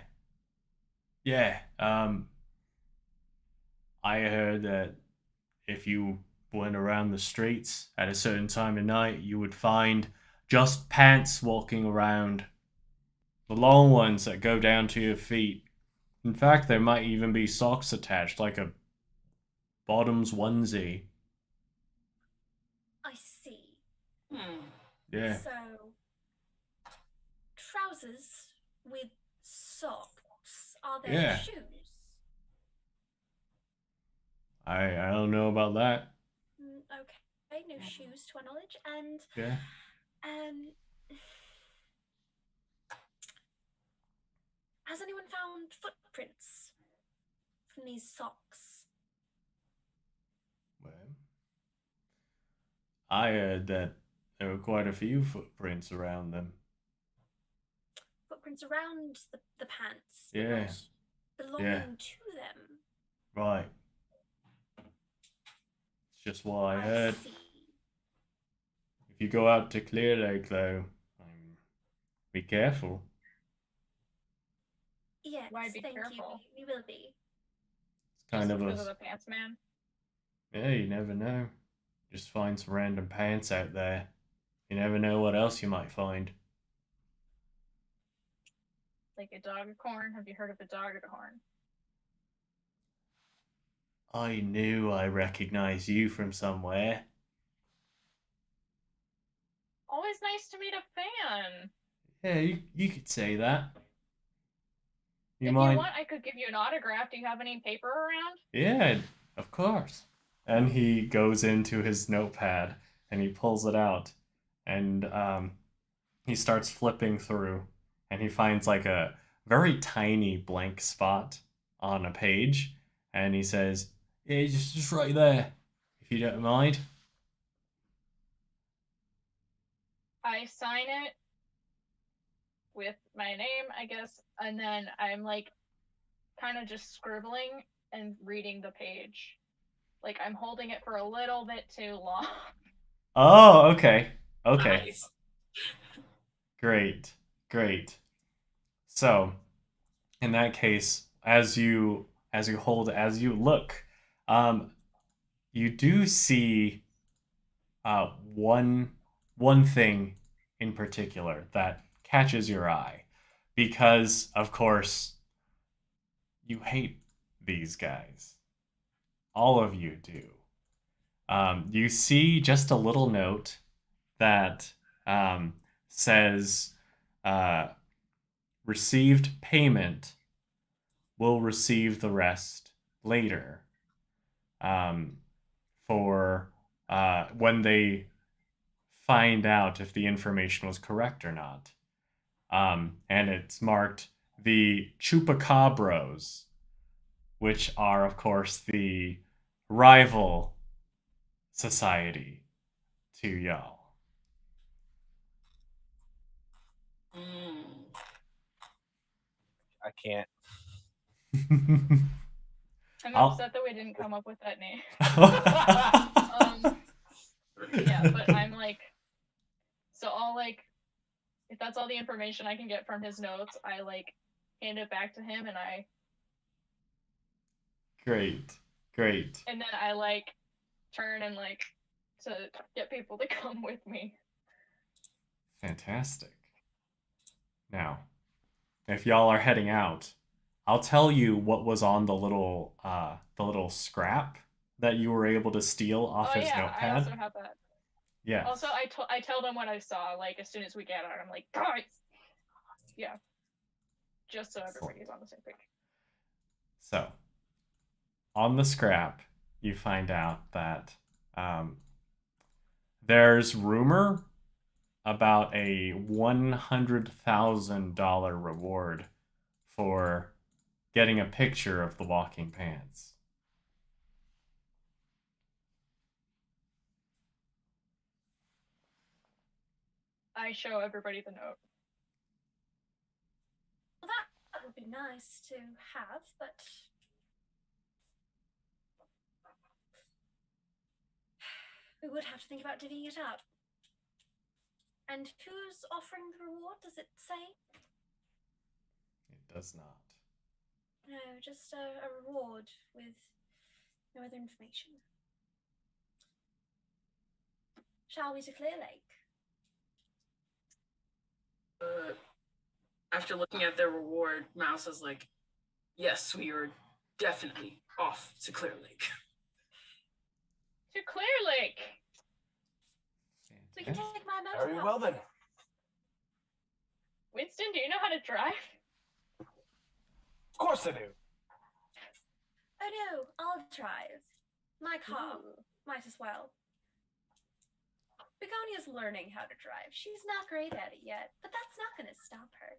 Yeah. I heard that if you went around the streets at a certain time of night, you would find just pants walking around. The long ones that go down to your feet. In fact, there might even be socks attached, like a bottoms onesie. I see. Yeah. So, trousers with socks. Are there Yeah. shoes? I don't know about that. Okay, no shoes to our knowledge. And Yeah. has anyone found footprints from these socks? Well, I heard that there were quite a few footprints around them. Footprints around the pants, Yeah. not belonging to them. Right. It's just what I heard. See. If you go out to Clear Lake, though, be careful. Yes, Why be thank careful? you. We will be. It's kind Just of because of a... the pants man. Yeah, you never know. Just find some random pants out there. You never know what else you might find. Like a dog of corn. Have you heard of a dog of horn? I knew I recognized you from somewhere. Always nice to meet a fan. Yeah, you could say that. If you want, I could give you an autograph. Do you have any paper around? Yeah, of course. And he goes into his notepad and he pulls it out and he starts flipping through and he finds like a very tiny blank spot on a page and he says, "Yeah, just right there, if you don't mind." I sign it with my name, I guess, and then I'm like kind of just scribbling and reading the page. Like I'm holding it for a little bit too long. Oh, okay. Okay. Nice. Great. Great. So, in that case, as you look, you do see one thing in particular that catches your eye, because of course you hate these guys. All of you do. You see just a little note that says, "Received payment. Will receive the rest later." For when they find out if the information was correct or not. And it's marked the Chupacabros, which are, of course, the rival society to y'all. I can't. I'm I'll- upset that we didn't come up with that name. Yeah, but I'm like, so I'll like, if that's all the information I can get from his notes, I like hand it back to him and Great. and then I like turn and like to get people to come with me. Fantastic. Now, if y'all are heading out, I'll tell you what was on the little scrap that you were able to steal off his I notepad. also have that. Yes. Also, I tell them what I saw, like, as soon as we get out. I'm like, guys! Yeah. Just so everybody's on the same page. So, on the scrap, you find out that there's rumor about a $100,000 reward for getting a picture of the walking pants. I show everybody the note. Well, that would be nice to have, but we would have to think about divvying it up. And who's offering the reward? Does it say? It does not. No, just a reward with no other information. Shall we to Clear Lake? After looking at their reward, Mouse is like, yes, we are definitely off to Clear Lake. To Clear Lake! We can take my motor. Very well then. Winston, do you know how to drive? Of course I do. Oh no, I'll drive. My car. Ooh. Might as well. Begonia's learning how to drive. She's not great at it yet, but that's not going to stop her.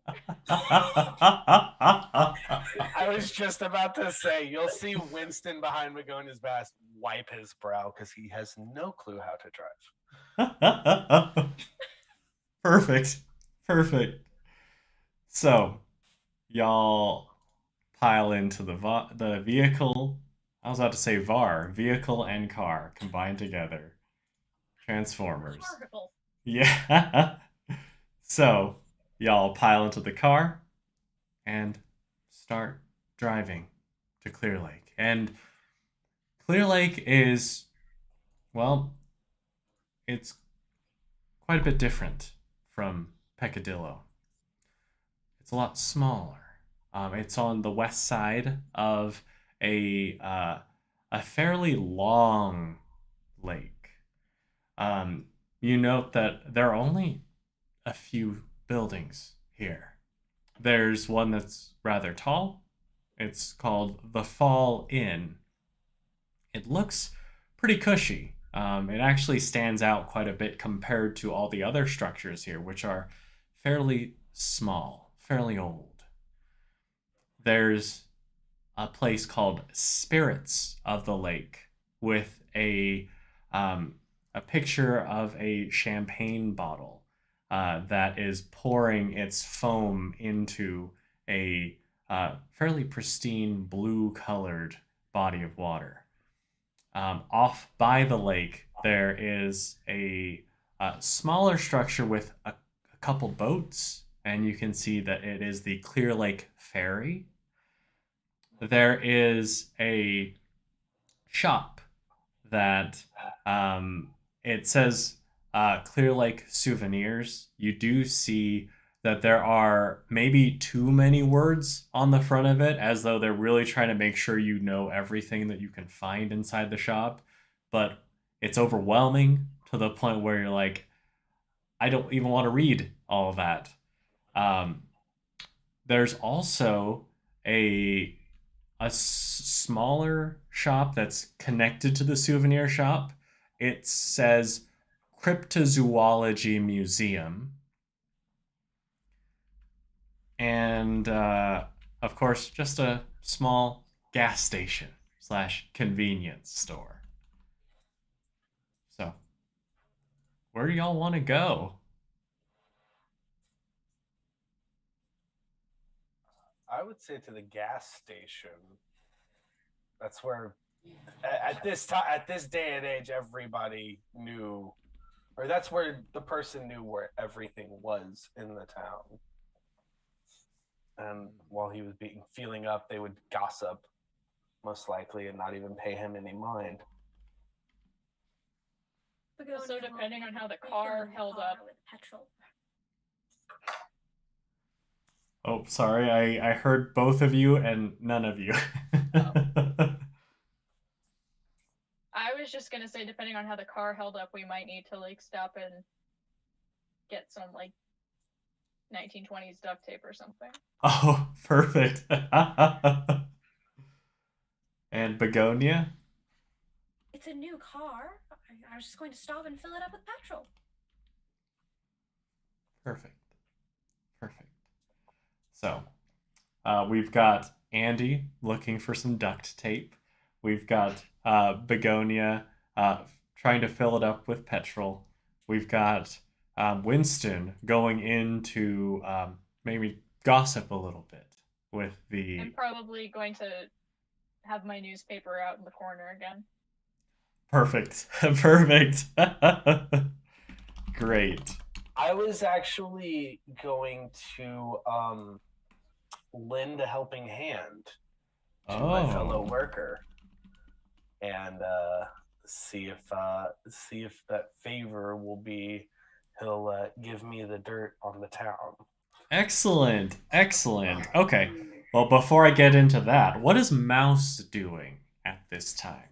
I was just about to say, you'll see Winston behind Begonia's back wipe his brow because he has no clue how to drive. Perfect. So, y'all pile into the vehicle. I was about to say VAR, vehicle and car combined together. Transformers. Horrible. Yeah. So, y'all pile into the car and start driving to Clear Lake. And Clear Lake is, well, it's quite a bit different from Peccadillo. It's a lot smaller. It's on the west side of a fairly long lake. You note that there are only a few buildings here. There's one that's rather tall. It's called the Fall Inn. It looks pretty cushy. It actually stands out quite a bit compared to all the other structures here, which are fairly small, fairly old. There's a place called Spirits of the Lake with a picture of a champagne bottle that is pouring its foam into a fairly pristine blue-colored body of water. Off by the lake, there is a smaller structure with a couple boats, and you can see that it is the Clear Lake Ferry. There is a shop that it says Clear Lake Souvenirs. You do see that there are maybe too many words on the front of it, as though they're really trying to make sure you know everything that you can find inside the shop. But it's overwhelming to the point where you're like, I don't even want to read all of that. There's also a smaller shop that's connected to the souvenir shop. It says Cryptozoology Museum. And, of course, just a small gas station / convenience store. So, where do y'all want to go? I would say to the gas station. That's where, at this time, at this day and age, everybody knew, or that's where the person knew where everything was in the town. And while he was feeling up, they would gossip, most likely, and not even pay him any mind. Begonia Also, will depending on how the refill car the held car up. with petrol. Oh, sorry, I heard both of you and none of you. I was just gonna say, depending on how the car held up, we might need to like stop and get some like 1920s duct tape or something. Oh, perfect. And Begonia? It's a new car. I was just going to stop and fill it up with petrol. Perfect. Perfect. So, we've got Andie looking for some duct tape. We've got Begonia trying to fill it up with petrol. We've got Winston going in to maybe gossip a little bit with the... I'm probably going to have my newspaper out in the corner again. Perfect. Perfect. Great. I was actually going to lend a helping hand to my fellow worker and see if that favor will be he'll give me the dirt on the town. Excellent. Excellent. Okay. Well, before I get into that, what is Mouse doing at this time?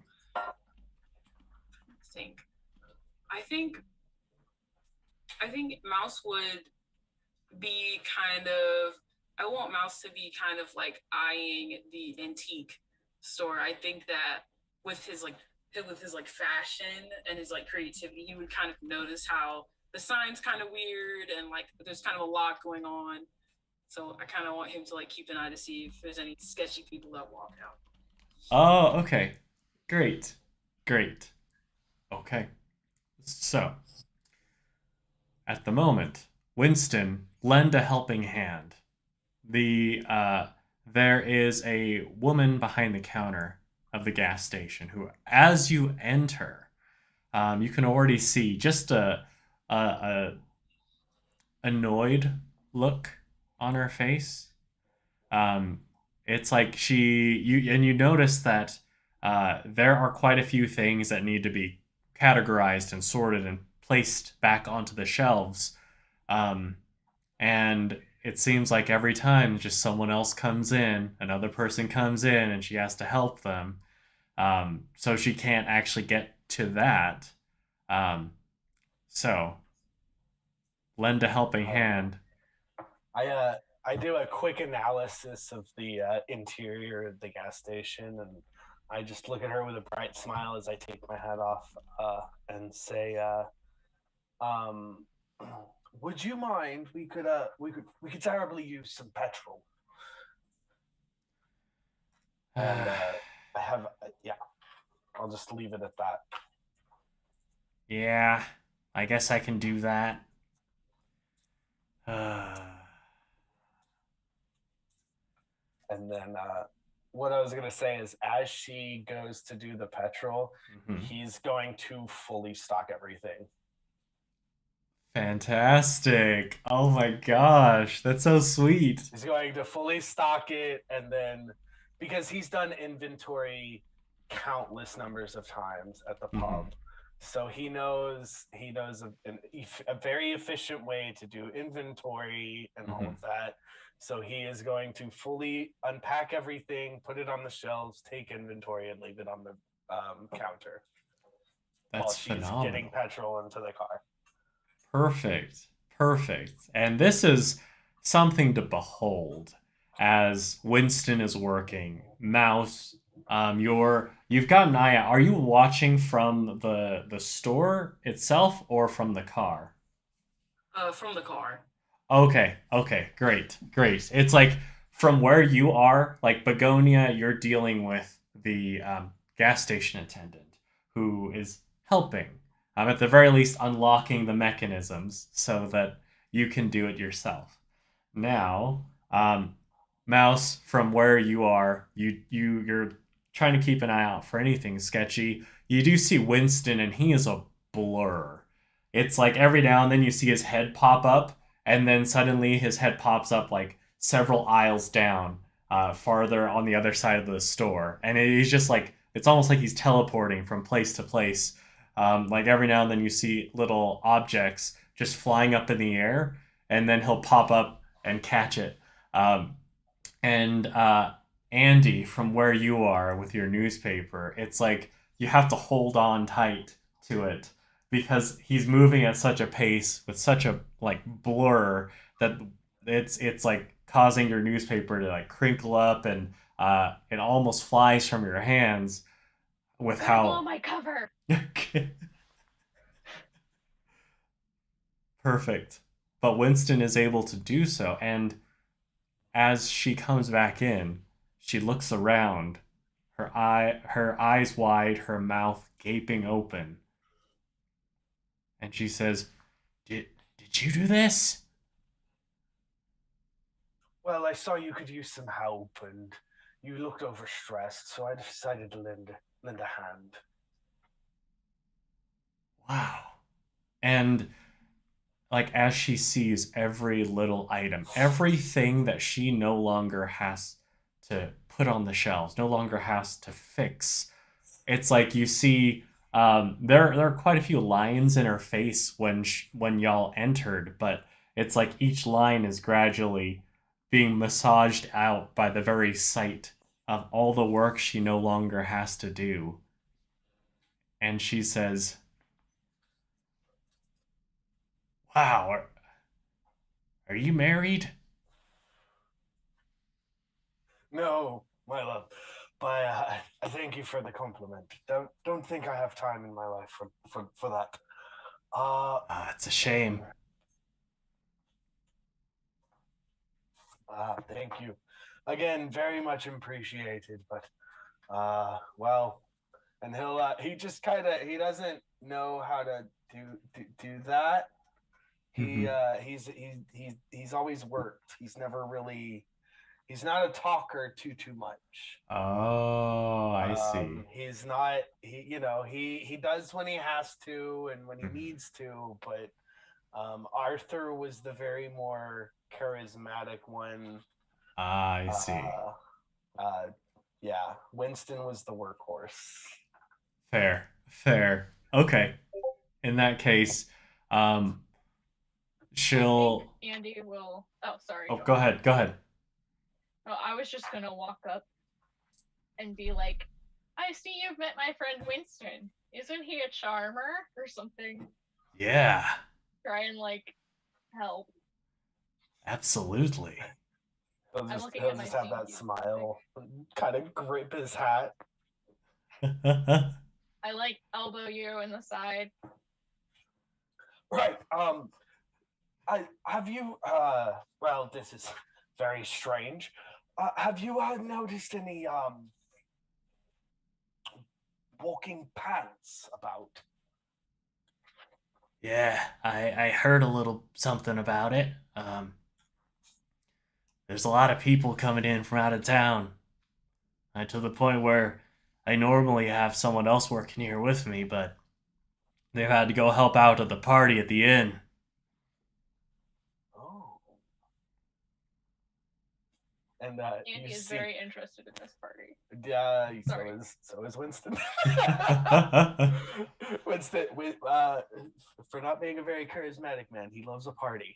I think Mouse would be kind of, I want Mouse to be kind of like eyeing the antique store. I think that with his fashion and his like creativity, he would kind of notice how the sign's kind of weird and like there's kind of a lot going on. So I kind of want him to like keep an eye to see if there's any sketchy people that walk out. Oh, okay. Great. Great. Okay. So, at the moment, Winston, lend a helping hand. There is a woman behind the counter of the gas station who, as you enter, you can already see just a annoyed look on her face. It's like you notice that there are quite a few things that need to be categorized and sorted and placed back onto the shelves. And it seems like every time just someone else comes in, another person comes in and she has to help them. So she can't actually get to that. So lend a helping hand. I do a quick analysis of the interior of the gas station, and I just look at her with a bright smile as I take my hat off and say, "Would you mind? We could terribly use some petrol." And I have, I'll just leave it at that. Yeah, I guess I can do that. And then what I was going to say is as she goes to do the petrol, he's going to fully stock everything. Fantastic. Oh my gosh, that's so sweet. He's going to fully stock it, and then because he's done inventory countless numbers of times at the pub, so he knows a very efficient way to do inventory and all of that. So he is going to fully unpack everything, put it on the shelves, take inventory, and leave it on the counter. That's while she's phenomenal. Getting petrol into the car. Perfect. Perfect. And this is something to behold as Winston is working. Mouse, you've got an eye out. Are you watching from the store itself or from the car? From the car. Okay, great. It's like from where you are, like Begonia, you're dealing with the gas station attendant who is helping. At the very least, unlocking the mechanisms so that you can do it yourself. Now, Mouse, from where you are, you're trying to keep an eye out for anything sketchy. You do see Winston, and he is a blur. It's like every now and then you see his head pop up, and then suddenly his head pops up like several aisles down, farther on the other side of the store. And he's just like, it's almost like he's teleporting from place to place. Like every now and then you see little objects just flying up in the air, and then he'll pop up and catch it. And Andie, from where you are with your newspaper, it's like you have to hold on tight to it because he's moving at such a pace with such a like blur that it's like causing your newspaper to like crinkle up, and it almost flies from your hands with Blow how my cover. perfect. But Winston is able to do so, and as she comes back in, she looks around, her eyes wide, her mouth gaping open, and she says, "Did you do this?" Well, I saw you could use some help, and you looked overstressed, so I decided to lend a hand. Wow. And like as she sees every little item, everything that she no longer has to put on the shelves, no longer has to fix. It's like you see there are quite a few lines in her face when y'all entered, but it's like each line is gradually being massaged out by the very sight of all the work she no longer has to do. And she says, "Wow, are you married?" No, my love, but I thank you for the compliment. Don't think I have time in my life for that. It's a shame. Thank you. Again, very much appreciated, but well, and he just he doesn't know how to do that. He's always worked. He's not a talker too much. Oh, I see. He's not he does when he has to and when he needs to, but Arthur was the very more charismatic one. I see. Yeah, Winston was the workhorse. Fair. Okay. In that case, she'll. Andie will. Oh, sorry. Oh, go ahead. Oh, I was just gonna walk up and be like, "I see you've met my friend Winston. Isn't he a charmer or something?" Yeah. Try and like help. Absolutely. He'll just have that smile, kind of grip his hat. I like elbow you in the side. Right. Have you? Well, this is very strange. Have you noticed any walking pants about? Yeah, I heard a little something about it. There's a lot of people coming in from out of town. To the point where I normally have someone else working here with me, but they've had to go help out at the party at the inn. Oh. And Andie is very interested in this party. Yeah, Sorry. so is Winston. Winston, for not being a very charismatic man, he loves a party.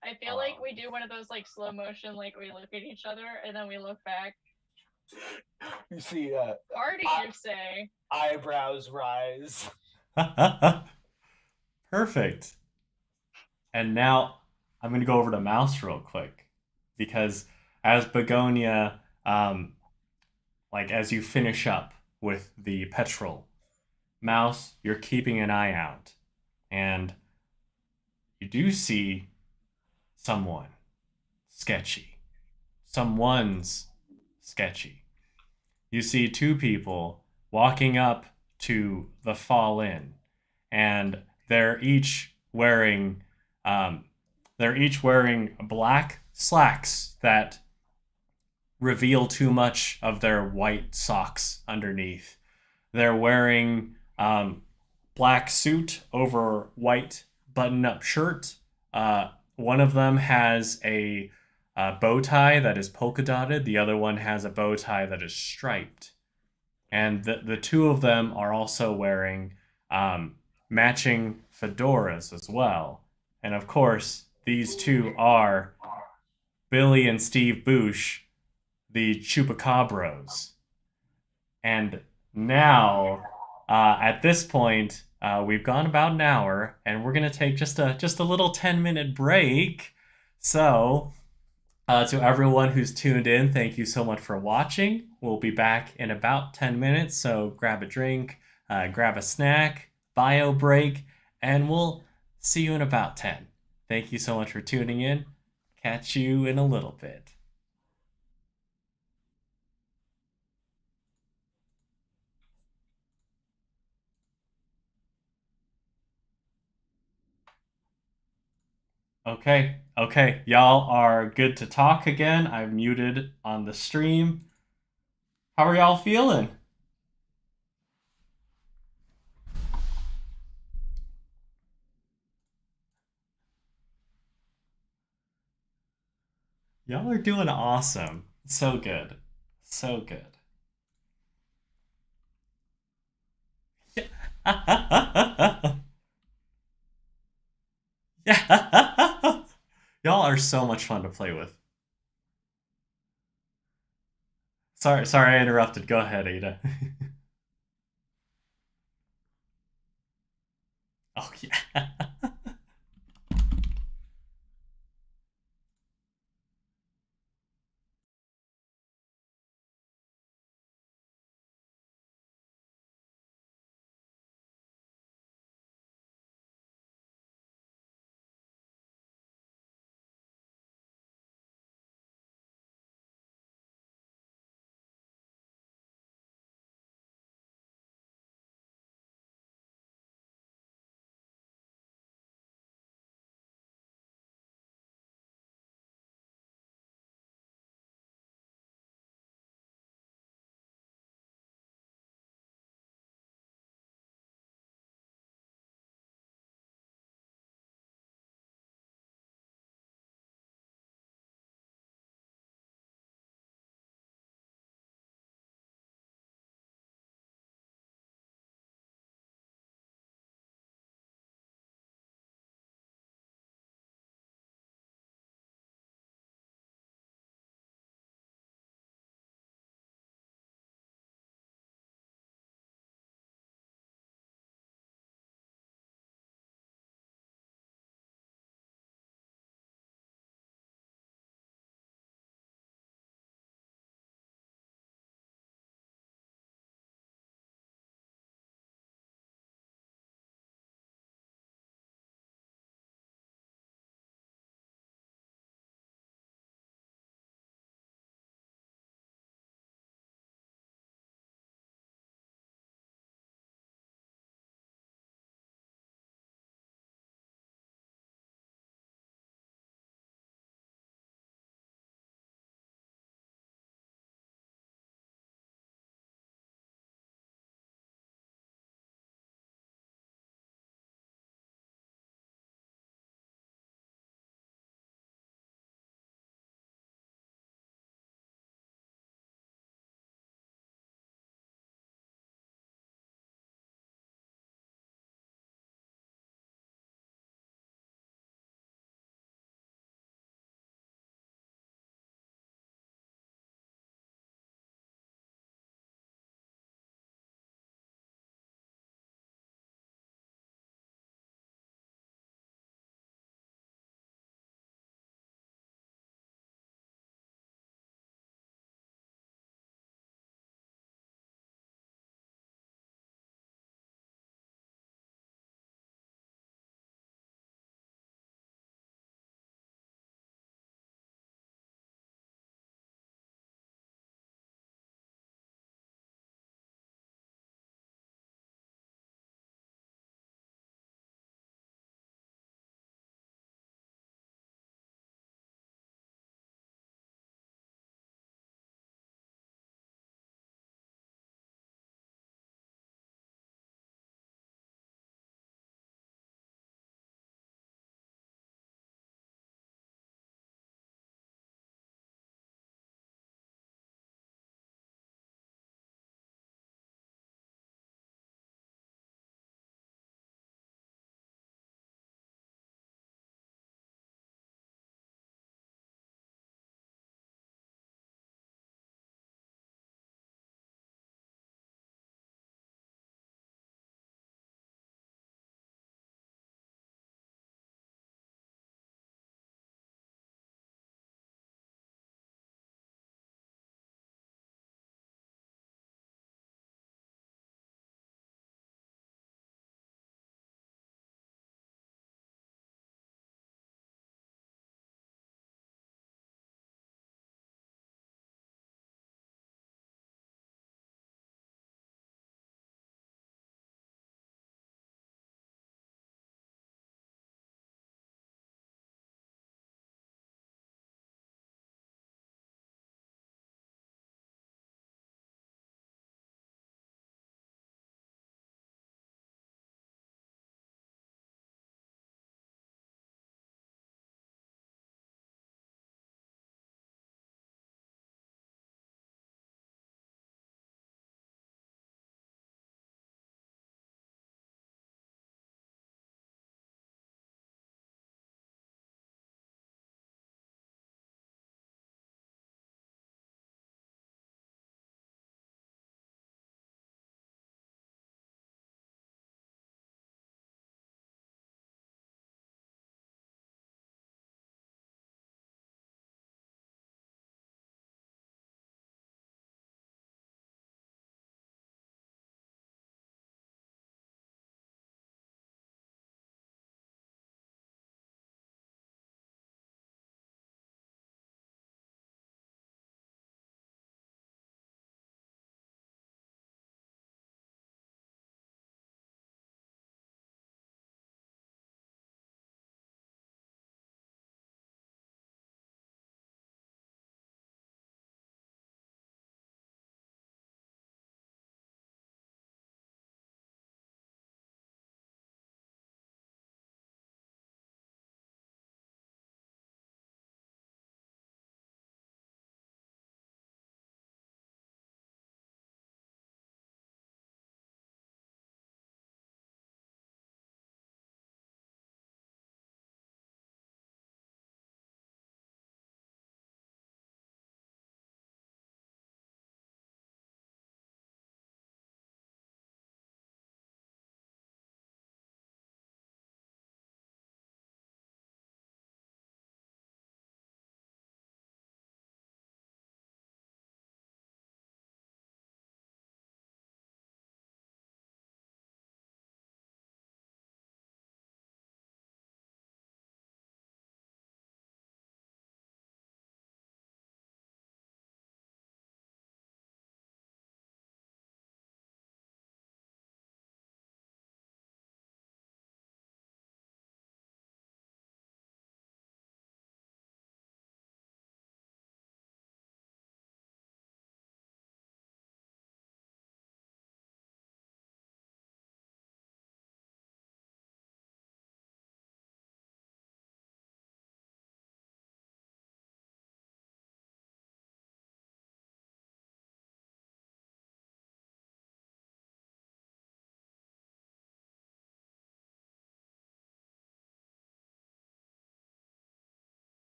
I feel like we do one of those like slow motion, like we look at each other and then we look back. You see, Party, you say? Eyebrows rise. Perfect. And now I'm going to go over to Mouse real quick, because as Begonia, like as you finish up with the petrol, Mouse, you're keeping an eye out, and you do see someone's sketchy. You see two people walking up to the Fall Inn, and they're each wearing black slacks that reveal too much of their white socks underneath. They're wearing black suit over white button-up shirt. One of them has a bow tie that is polka dotted. The other one has a bow tie that is striped. And the two of them are also wearing matching fedoras as well. And of course, these two are Billy and Steve Boosh, the Chupacabros. And now, at this point, we've gone about an hour, and we're gonna take just a little 10-minute break. So, to everyone who's tuned in, thank you so much for watching. We'll be back in about 10 minutes, so grab a drink, grab a snack, bio break, and we'll see you in about 10. Thank you so much for tuning in. Catch you in a little bit. Okay, y'all are good to talk again. I've muted on the stream. How are y'all feeling? Y'all are doing awesome. So good. So good. Yeah. Yeah. Y'all are so much fun to play with. Sorry I interrupted. Go ahead, Adah. Oh yeah.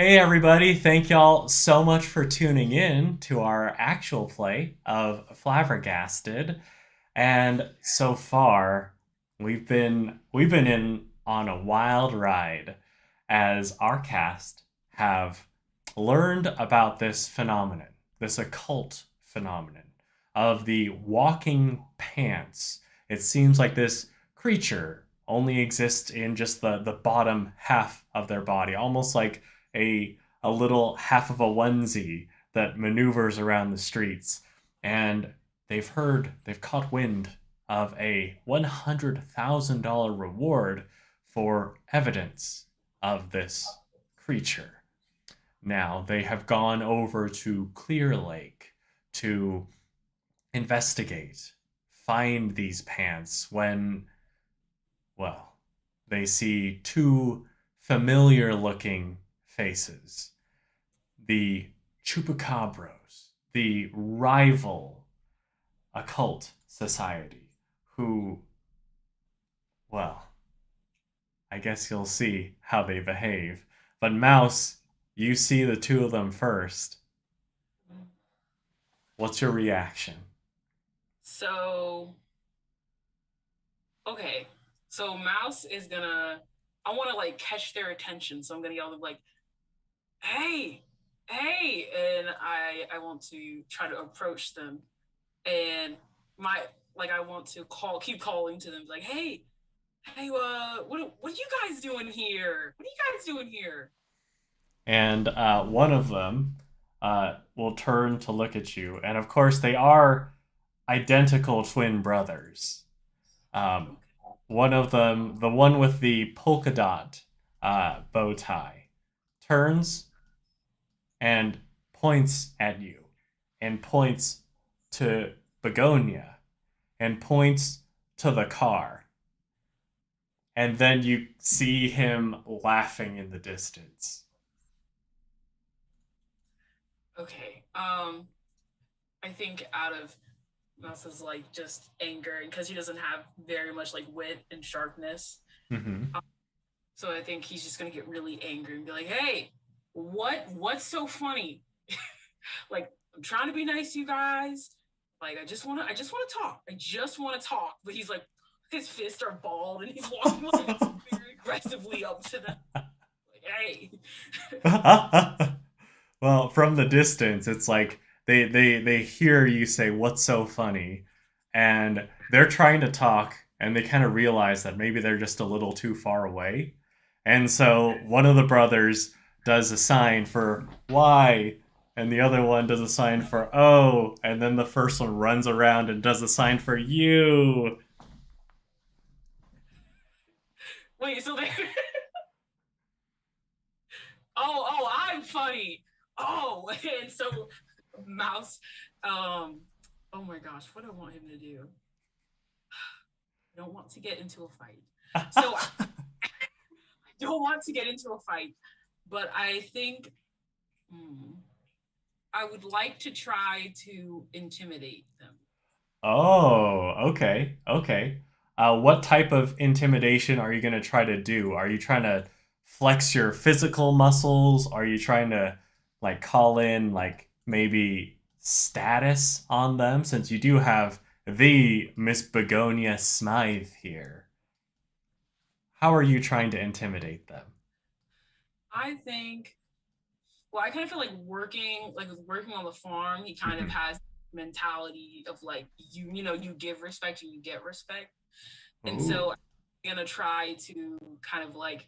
Hey everybody, thank y'all so much for tuning in to our actual play of Flabbergasted. And so far, we've been in on a wild ride as our cast have learned about this phenomenon, this occult phenomenon of the walking pants. It seems like this creature only exists in just the bottom half of their body, almost like a little half of a onesie that maneuvers around the streets. And they've caught wind of a $100,000 reward for evidence of this creature. Now they have gone over to Clear Lake to investigate, find these pants when, well, they see two familiar looking faces. The Chupacabros, the rival occult society, who, well, I guess you'll see how they behave. But Mouse, you see the two of them first. What's your reaction? So, okay. So Mouse is gonna, I want to like catch their attention. So I'm gonna yell them like, hey, hey. And I want to try to approach them. And I want to keep calling to them like, hey, what are you guys doing here? What are you guys doing here? And one of them will turn to look at you. And of course, they are identical twin brothers. One of them, the one with the polka dot bow tie, turns and points at you, and points to Begonia, and points to the car. And then you see him laughing in the distance. Okay. I think out of Mouse's like just anger, because he doesn't have very much like wit and sharpness. Mm-hmm. So I think he's just gonna get really angry and be like, "Hey, what's so funny? Like, I'm trying to be nice to you guys. Like, I just wanna talk. I just wanna talk." But he's like, his fists are balled and he's walking like very aggressively up to them. Like, hey. Well, from the distance, it's like they hear you say, "What's so funny?" And they're trying to talk, and they kind of realize that maybe they're just a little too far away. And so one of the brothers does a sign for Y, and the other one does a sign for O, and then the first one runs around and does a sign for U. Wait, so they oh, I'm funny. Oh, and so Mouse, oh my gosh, what do I want him to do? I don't want to get into a fight. So I don't want to get into a fight, but I think I would like to try to intimidate them. Oh, okay, okay. What type of intimidation are you going to try to do? Are you trying to flex your physical muscles? Are you trying to like call in like maybe status on them, since you do have the Miss Begonia Smythe here? How are you trying to intimidate them? I think, well, I kind of feel like working on the farm, he kind of has mentality of like, you give respect and you get respect. And so I'm gonna try to kind of like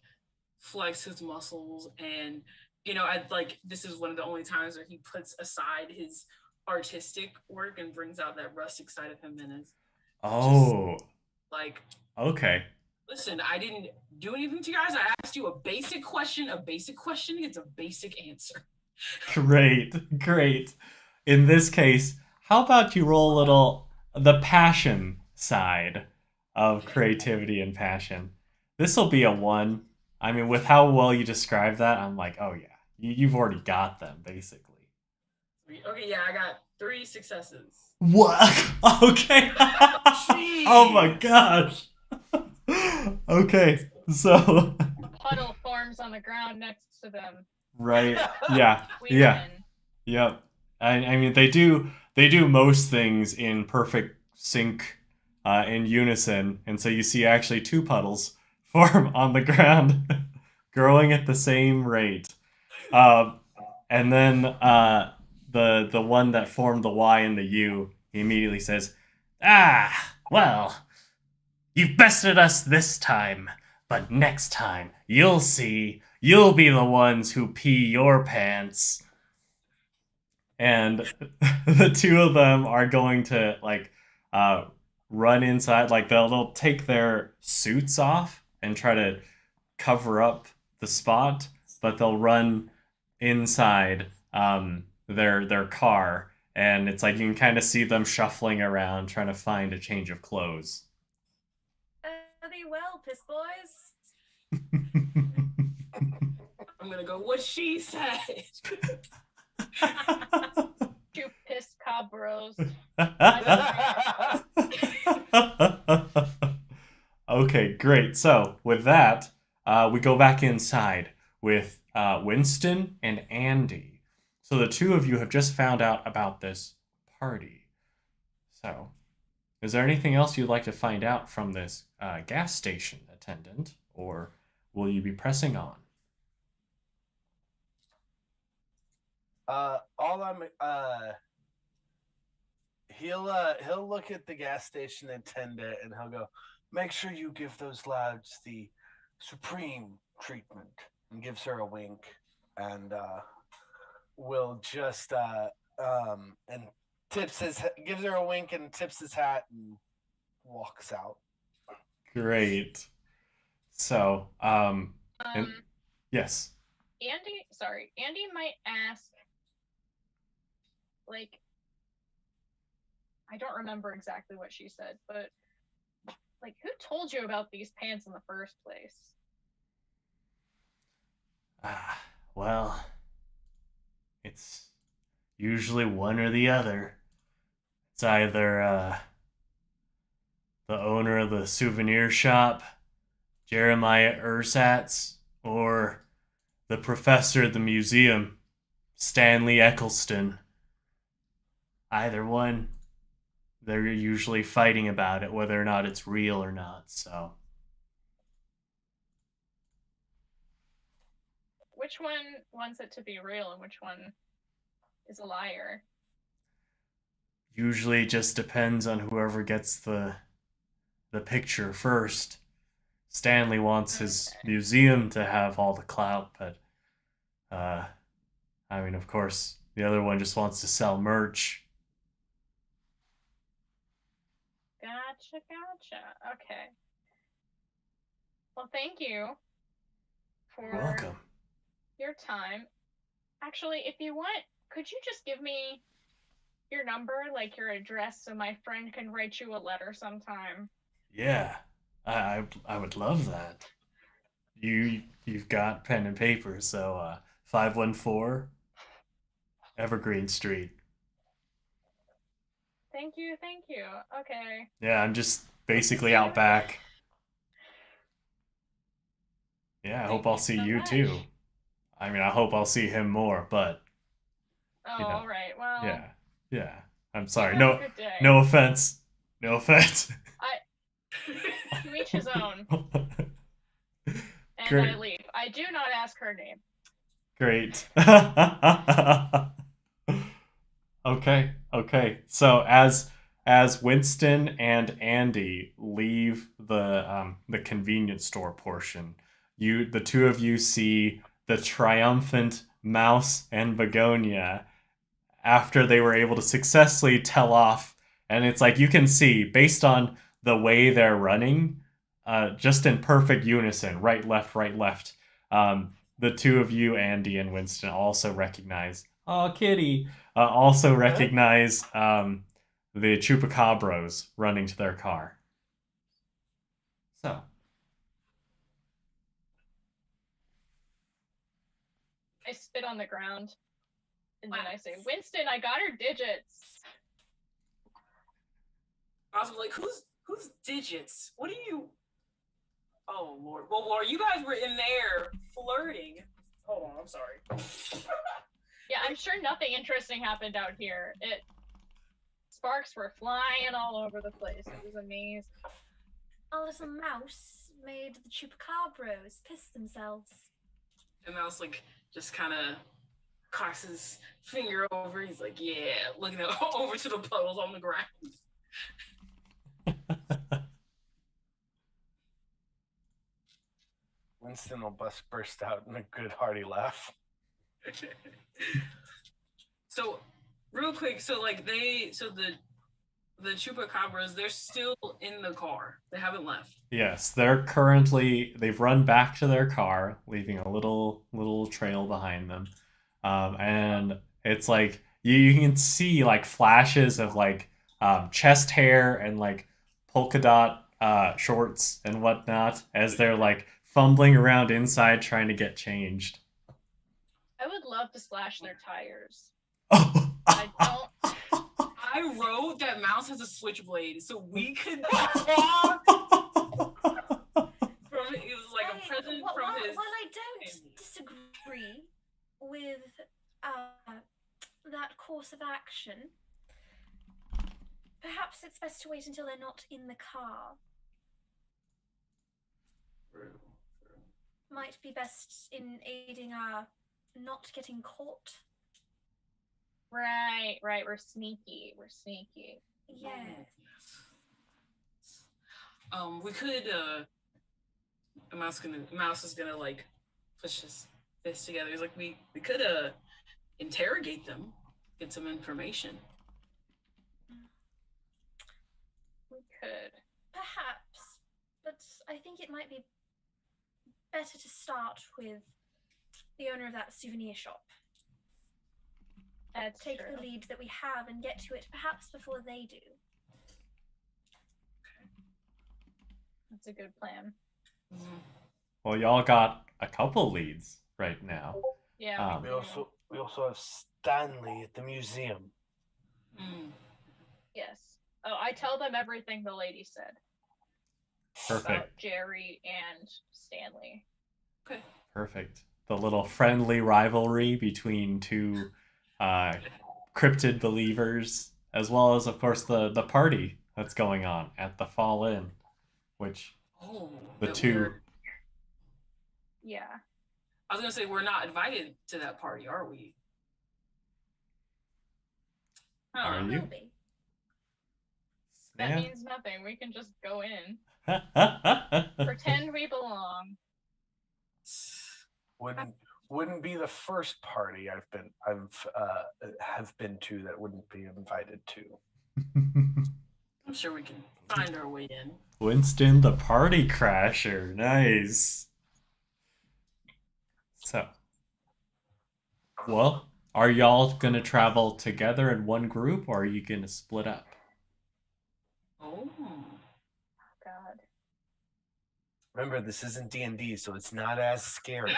flex his muscles, and I'd like, this is one of the only times where he puts aside his artistic work and brings out that rustic side of him, and is just like, okay. Listen, I didn't do anything to you guys. I asked you a basic question. A basic question gets a basic answer. Great. In this case, how about you roll a little the passion side of creativity and passion? This will be a 1. I mean, with how well you describe that, I'm like, oh yeah, you've already got them, basically. Okay, yeah, I got 3 successes. What? Okay. Oh my gosh. Okay, so Puddle forms on the ground next to them. Right. Yeah. We Yeah. win. Yep. I mean they do most things in perfect sync, in unison, and so you see actually two puddles form on the ground, growing at the same rate. Um, and then the one that formed the Y and the U, he immediately says, "Ah, well, you've bested us this time, but next time you'll see. You'll be the ones who pee your pants." And the two of them are going to uh, run inside. Like they'll take their suits off and try to cover up the spot, but they'll run inside their car, and it's like you can kind of see them shuffling around trying to find a change of clothes. Thee well, piss boys. I'm gonna go, what she said. Two piss cabros. Okay, great. So with that, we go back inside with Winston and Andie. So the two of you have just found out about this party. So, is there anything else you'd like to find out from this gas station attendant, or will you be pressing on? He'll look at the gas station attendant and he'll go, "Make sure you give those lads the supreme treatment," and gives her a wink, and will just and gives her a wink and tips his hat and walks out. Great. So, and, yes. Andie might ask, like, I don't remember exactly what she said, but like, who told you about these pants in the first place? Well, it's usually one or the other. It's either the owner of the souvenir shop, Jeremiah Ersatz, or the professor at the museum, Stanley Eccleston. Either one, they're usually fighting about it, whether or not it's real or not, so. Which one wants it to be real and which one is a liar? Usually it just depends on whoever gets the picture first. Stanley wants his museum to have all the clout, but I mean, of course, the other one just wants to sell merch. Gotcha. Okay. Well, thank you for You're welcome. your time. Actually, if you want, could you just give me your number, like your address, so my friend can write you a letter sometime? Yeah, I would love that. You've got pen and paper, so 514 Evergreen Street. Thank you. Okay. Yeah, I'm just basically out back. Yeah, I hope I'll see you too. I mean, I hope I'll see him more, but Oh, all right. Well. Yeah. I'm sorry. Have a good day. No offense. No offense. To each his own. And Great. I leave. I do not ask her name. Great. Okay. So as Winston and Andie leave the convenience store portion, the two of you see the triumphant Mouse and Begonia after they were able to successfully tell off, and it's like you can see based on the way they're running, just in perfect unison, right, left. The two of you, Andie and Winston, also recognize. Oh, Kitty! Also recognize the Chupacabros running to their car. So. I spit on the ground. And then I say, "Winston, I got her digits." I was like, who's digits? What are you? Oh Lord. Well, you guys were in there flirting. Hold on, I'm sorry. Yeah, I'm sure nothing interesting happened out here. Sparks were flying all over the place. It was amazing. A little mouse made the chupacabras piss themselves. And Mouse like just kind of cocks his finger over. He's like, yeah, looking over to the puddles on the ground. Winston will burst out in a good hearty laugh. So, real quick, so like the chupacabras, they're still in the car. They haven't left. Yes, they've run back to their car, leaving a little trail behind them. And it's like you can see like flashes of like chest hair and like polka dot shorts and whatnot as they're like fumbling around inside trying to get changed. I would love to slash their tires. Oh. I don't. I wrote that Mouse has a switchblade, so we could. It was like a present from his. While I don't disagree with that course of action, perhaps it's best to wait until they're not in the car. Might be best in aiding our not getting caught. Right. We're sneaky. Yes. We could. Mouse is gonna like push his fist together. He's like, we could interrogate them, get some information. We could. Perhaps, but I think it might be better to start with the owner of that souvenir shop. Take true. the lead that we have and get to it perhaps before they do. That's a good plan. Well, y'all got a couple leads right now. Yeah. We also have Stanley at the museum. Yes. Oh, I tell them everything the lady said. Perfect. About Jerry and Stanley. Okay. Perfect. The little friendly rivalry between two cryptid believers, as well as, of course, the party that's going on at the Fall Inn, which the two. Yeah. I was gonna say we're not invited to that party, are we? Are you? Maybe. That means nothing. We can just go in. Yeah. Pretend we belong. Wouldn't be the first party I've been to that wouldn't be invited to. I'm sure we can find our way in. Winston the party crasher. Nice. So, well, are y'all gonna travel together in one group, or are you gonna split up? Oh. God. Remember, this isn't D&D, so it's not as scary.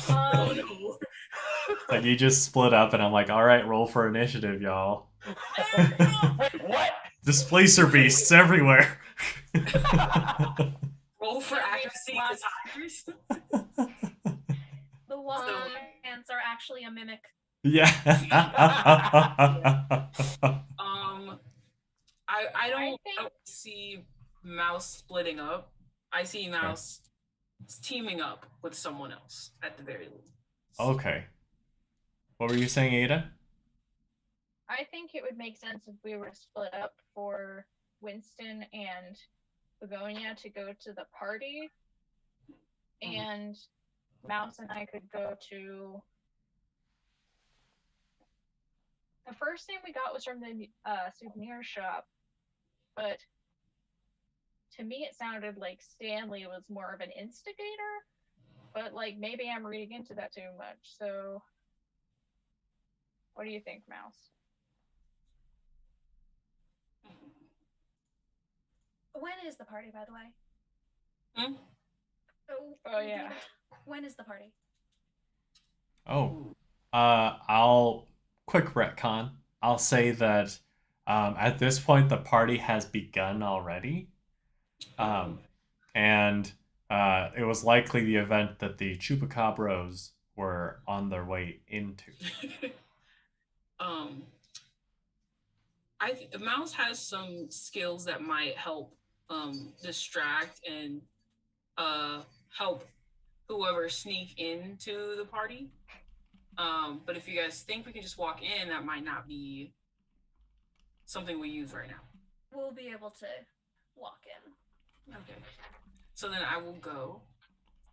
Oh no. Like you just split up, and I'm like, all right, roll for initiative, y'all. Wait, what? Displacer beasts everywhere. Roll for accuracy to tigers. The one ants are actually a mimic. Yeah. I don't see Mouse splitting up. I see Mouse teaming up with someone else at the very least. Okay. What were you saying, Adah? I think it would make sense if we were split up for Winston and Begonia to go to the party, and Mouse and I could go to. The first thing we got was from the souvenir shop, but to me it sounded like Stanley was more of an instigator, but like maybe I'm reading into that too much. So, what do you think, Mouse? When is the party, by the way? Oh yeah. When is the party? Oh, I'll quick retcon. I'll say that at this point the party has begun already, and it was likely the event that the Chupacabras were on their way into. Mouse has some skills that might help distract and help whoever sneak into the party. But if you guys think we can just walk in, that might not be something we use right now. We'll be able to walk in. Okay. So then I will go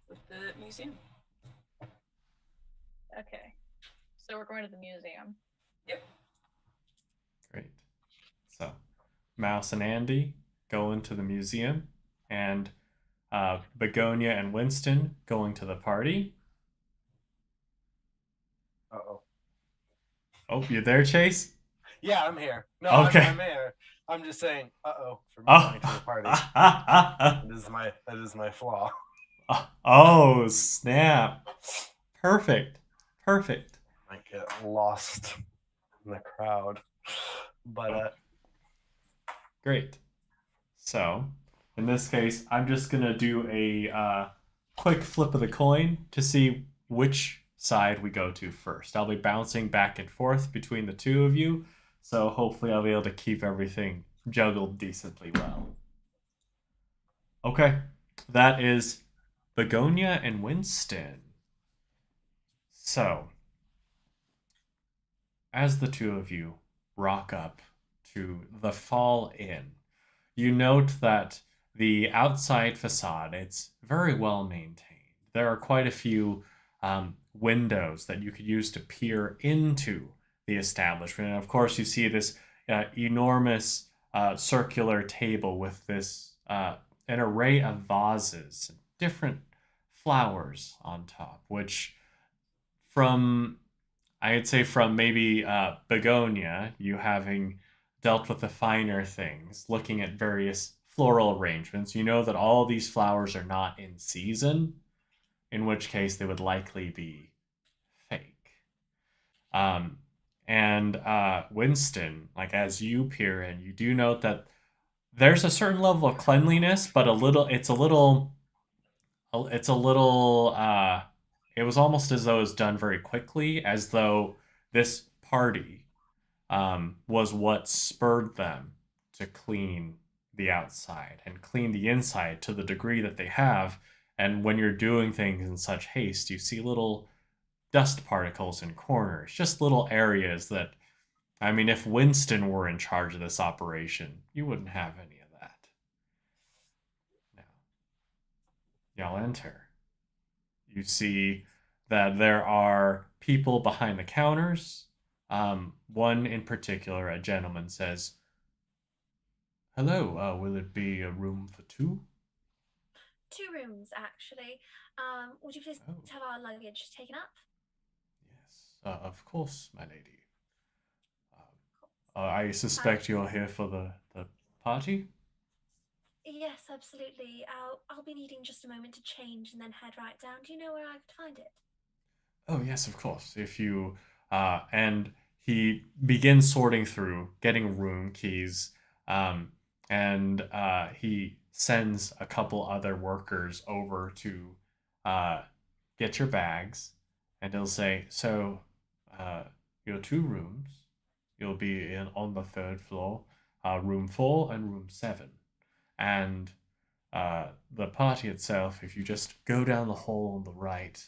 with the museum. Okay. So we're going to the museum. Yep. Great. So, Mouse and Andie go into the museum, and Begonia and Winston going to the party. Uh-oh. Oh, you there, Chase? Yeah, I'm here. No, Okay. I'm here. I'm just saying, for me going to the party. That is my flaw. Oh, snap. Perfect. I get lost in the crowd. But Great. So, in this case, I'm just going to do a quick flip of the coin to see which side we go to first. I'll be bouncing back and forth between the two of you, so hopefully I'll be able to keep everything juggled decently well. Okay, that is Begonia and Winston. So, as the two of you rock up to the Fall Inn, you note that the outside facade, it's very well maintained. There are quite a few windows that you could use to peer into the establishment. And of course, you see this enormous circular table with this an array of vases, different flowers on top, which I'd say from maybe Begonia, you having dealt with the finer things, looking at various floral arrangements, you know that all these flowers are not in season, in which case they would likely be fake. And Winston, like as you peer in, you do note that there's a certain level of cleanliness, but it was almost as though it was done very quickly, as though this party was what spurred them to clean the outside and clean the inside to the degree that they have. And when you're doing things in such haste, you see little dust particles in corners, just little areas that, I mean, if Winston were in charge of this operation, you wouldn't have any of that. Now, y'all enter. You see that there are people behind the counters. One in particular, a gentleman, says, "Hello, will it be a room for two?" 2 rooms, actually. Would you please have our luggage taken up? Yes, of course, my lady. I suspect you're here for the party? Yes, absolutely. I'll be needing just a moment to change and then head right down. Do you know where I could find it? Oh, yes, of course. If you, and he begins sorting through, getting room keys, and he sends a couple other workers over to get your bags, and he'll say, so, your 2 rooms, you'll be on the 3rd floor, room 4 and room 7. And the party itself, if you just go down the hall on the right,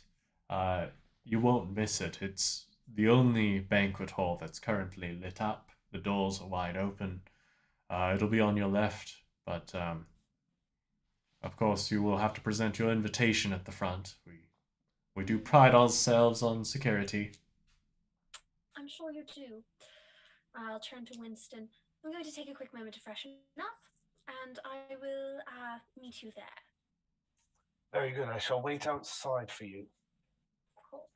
you won't miss it. It's the only banquet hall that's currently lit up. The doors are wide open. It'll be on your left, but of course you will have to present your invitation at the front. We do pride ourselves on security. I'm sure you do. I'll turn to Winston. I'm going to take a quick moment to freshen up, and I will meet you there. very good. I shall wait outside for you. Of course.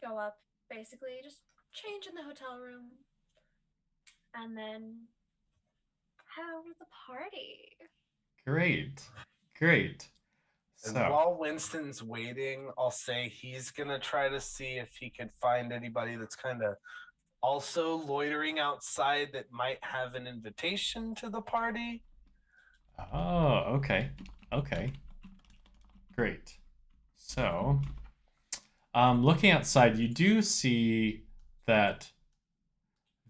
Go up, basically, just change in the hotel room, and then head over to the party. Great. And So, while Winston's waiting, I'll say he's gonna try to see if he could find anybody that's kind of also loitering outside that might have an invitation to the party. Oh, okay. Okay. Great. So, looking outside, you do see that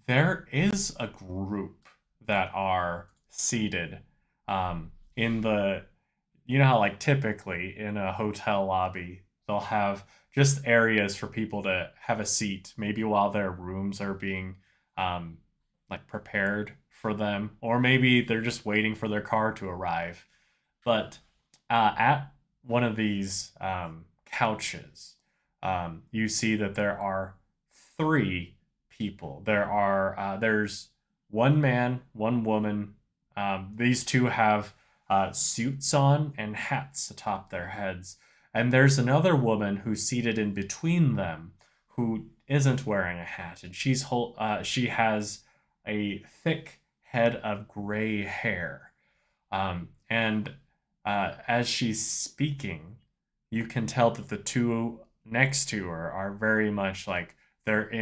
there is a group that are seated in the, you know how like typically in a hotel lobby they'll have just areas for people to have a seat, maybe while their rooms are being um, like prepared for them, or maybe they're just waiting for their car to arrive. But at one of these couches, you see that there are three people. There's one man, one woman. These two have suits on and hats atop their heads, and there's another woman who's seated in between them who isn't wearing a hat, and she has a thick head of gray hair. And as she's speaking, you can tell that the two next to her are very much like they're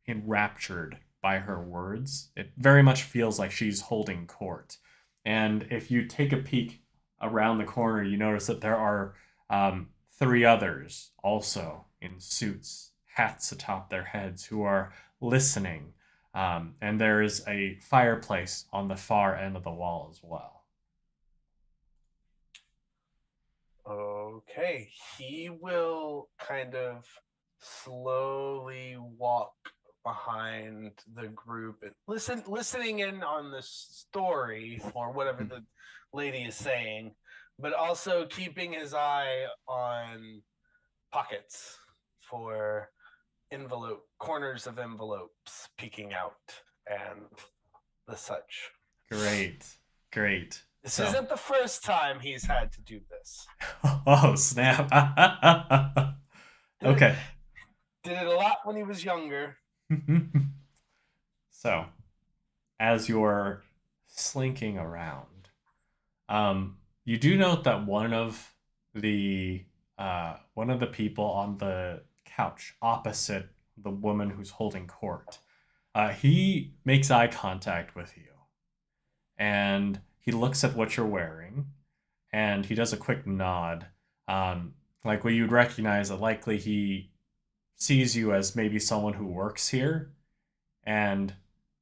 enraptured by her words. It very much feels like she's holding court. And if you take a peek around the corner, you notice that there are three others also in suits, hats atop their heads, who are listening. And there is a fireplace on the far end of the wall as well. Okay, he will kind of slowly walk behind the group and listening in on the story or whatever the lady is saying, but also keeping his eye on pockets for corners of envelopes peeking out and the such. Great. This isn't the first time he's had to do this. Oh, snap. Okay. Did it a lot when he was younger. So, as you're slinking around, you do note that one of the people on the couch opposite the woman who's holding court, he makes eye contact with you, and he looks at what you're wearing, and he does a quick nod, like what you'd recognize that likely he sees you as maybe someone who works here and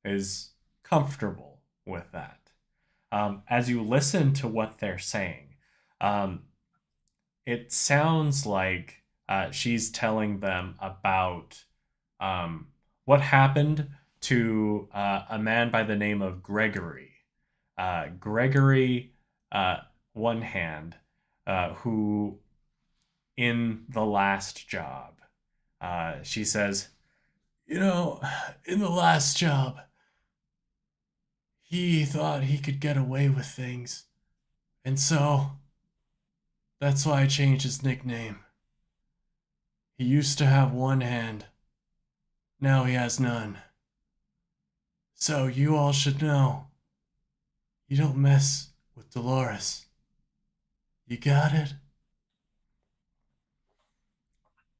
is comfortable with that. As you listen to what they're saying, it sounds like she's telling them about what happened to a man by the name of Gregory. Gregory One Hand, who in the last job, she says, in the last job, he thought he could get away with things. And so, that's why I changed his nickname. He used to have one hand. Now he has none. So you all should know, you don't mess with Dolores. You got it?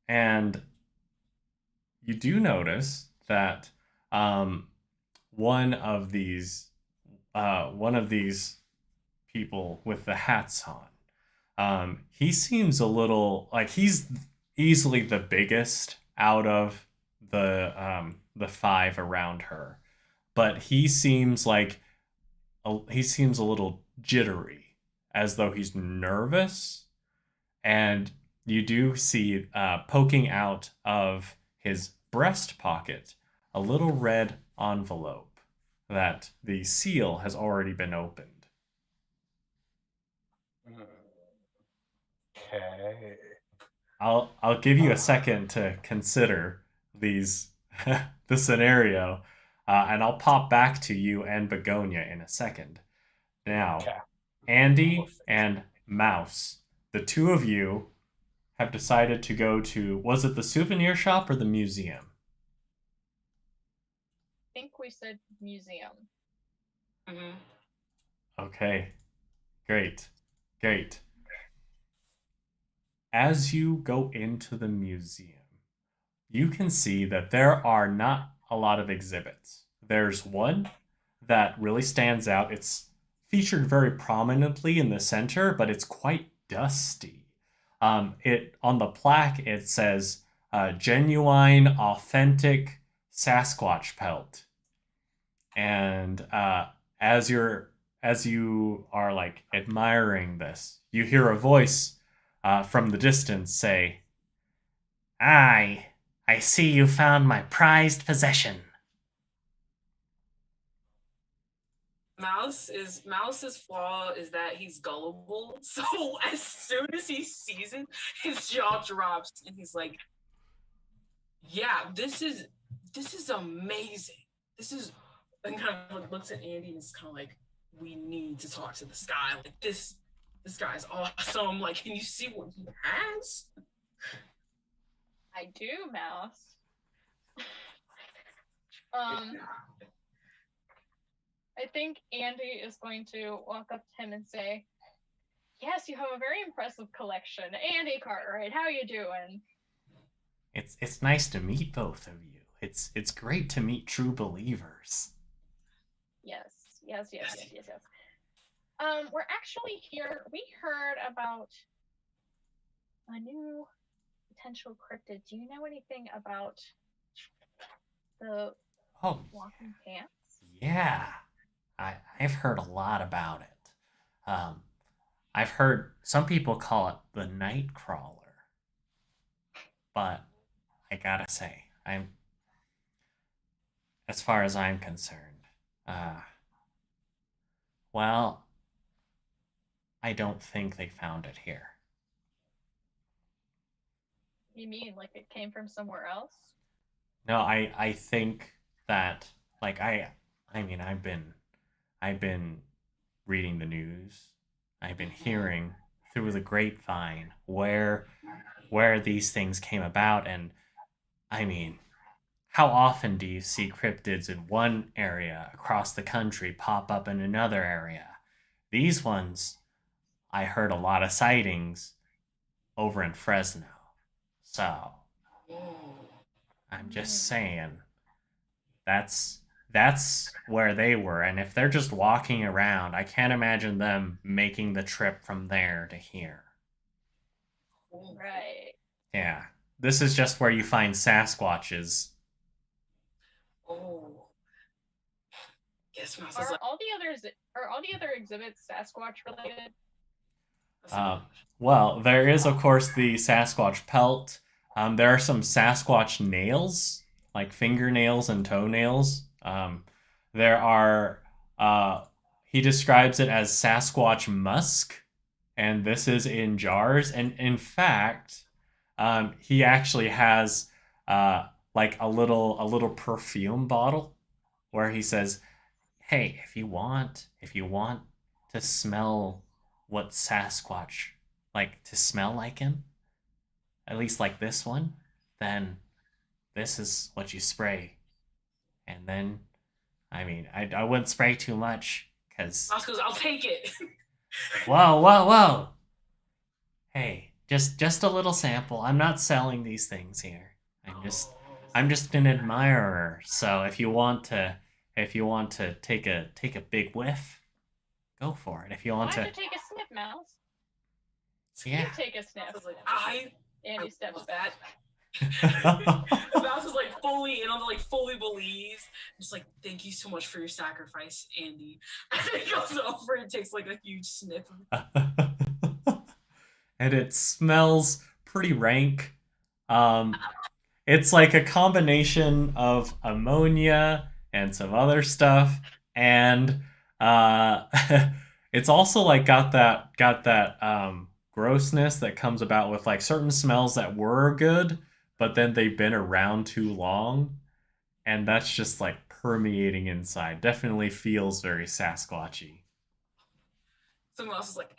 And you do notice that one of these people with the hats on, he seems a little like he's easily the biggest out of the five around her, but he seems a little jittery, as though he's nervous. And you do see poking out of his breast pocket a little red envelope that the seal has already been opened. Okay. I'll give you a second to consider these the scenario, and I'll pop back to you and Begonia in a second. Now, Okay. Andie and Mouse, the two of you have decided to go to, was it the souvenir shop or the museum? I think we said museum. Mm-hmm. Okay, great. As you go into the museum, you can see that there are not a lot of exhibits. There's one that really stands out. It featured very prominently in the center, but it's quite dusty. It on the plaque it says genuine, authentic Sasquatch pelt. And as you are like admiring this, you hear a voice from the distance say, "I see you found my prized possession." Mouse's flaw is that he's gullible. So as soon as he sees it, his jaw drops and he's like, "Yeah, this is amazing. This is," and kind of looks at Andie and is kind of like, "We need to talk to the sky. Like this guy's awesome. Like, can you see what he has?" I do, Mouse. I think Andie is going to walk up to him and say, "Yes, you have a very impressive collection. Andie Cartwright, how you doing?" It's nice to meet both of you. It's great to meet true believers. Yes. We're actually here. We heard about a new potential cryptid. Do you know anything about the walking pants? Yeah. I've heard a lot about it. I've heard some people call it the Nightcrawler. But I gotta say, as far as I'm concerned, well, I don't think they found it here. You mean like it came from somewhere else? No, I think that like I mean I've been reading the news. I've been hearing through the grapevine where these things came about, and I mean, how often do you see cryptids in one area across the country pop up in another area? These ones, I heard a lot of sightings over in Fresno. So, I'm just saying, that's where they were, and if they're just walking around, I can't imagine them making the trip from there to here. Right. Yeah. This is just where you find Sasquatches. Oh. Yes, Mouse is Are like, all the other exhibits Sasquatch related? Well, there is of course the Sasquatch pelt. There are some Sasquatch nails, like fingernails and toenails. There are he describes it as Sasquatch musk, and this is in jars. And in fact, he actually has like a little perfume bottle where he says, "Hey, if you want to smell what Sasquatch like to smell like him, at least like this one, then this is what you spray." And then, I mean, I wouldn't spray too much because. Mouse goes, "I'll take it." Whoa! Hey, just a little sample. I'm not selling these things here. I'm just an admirer. So if you want to take a big whiff, go for it. If you want Why to. don't you take a sniff, Mouse? Yeah. You take a sniff. Mouse is like, Andie steps back. The Mouse is like fully in on the, like fully believes. Just like, "Thank you so much for your sacrifice, Andie." And he goes over and takes like a huge sniff. And it smells pretty rank. It's like a combination of ammonia and some other stuff, and it's also like got that grossness that comes about with like certain smells that were good, but then they've been around too long, and that's just like permeating inside. Definitely feels very Sasquatchy. Someone else is like,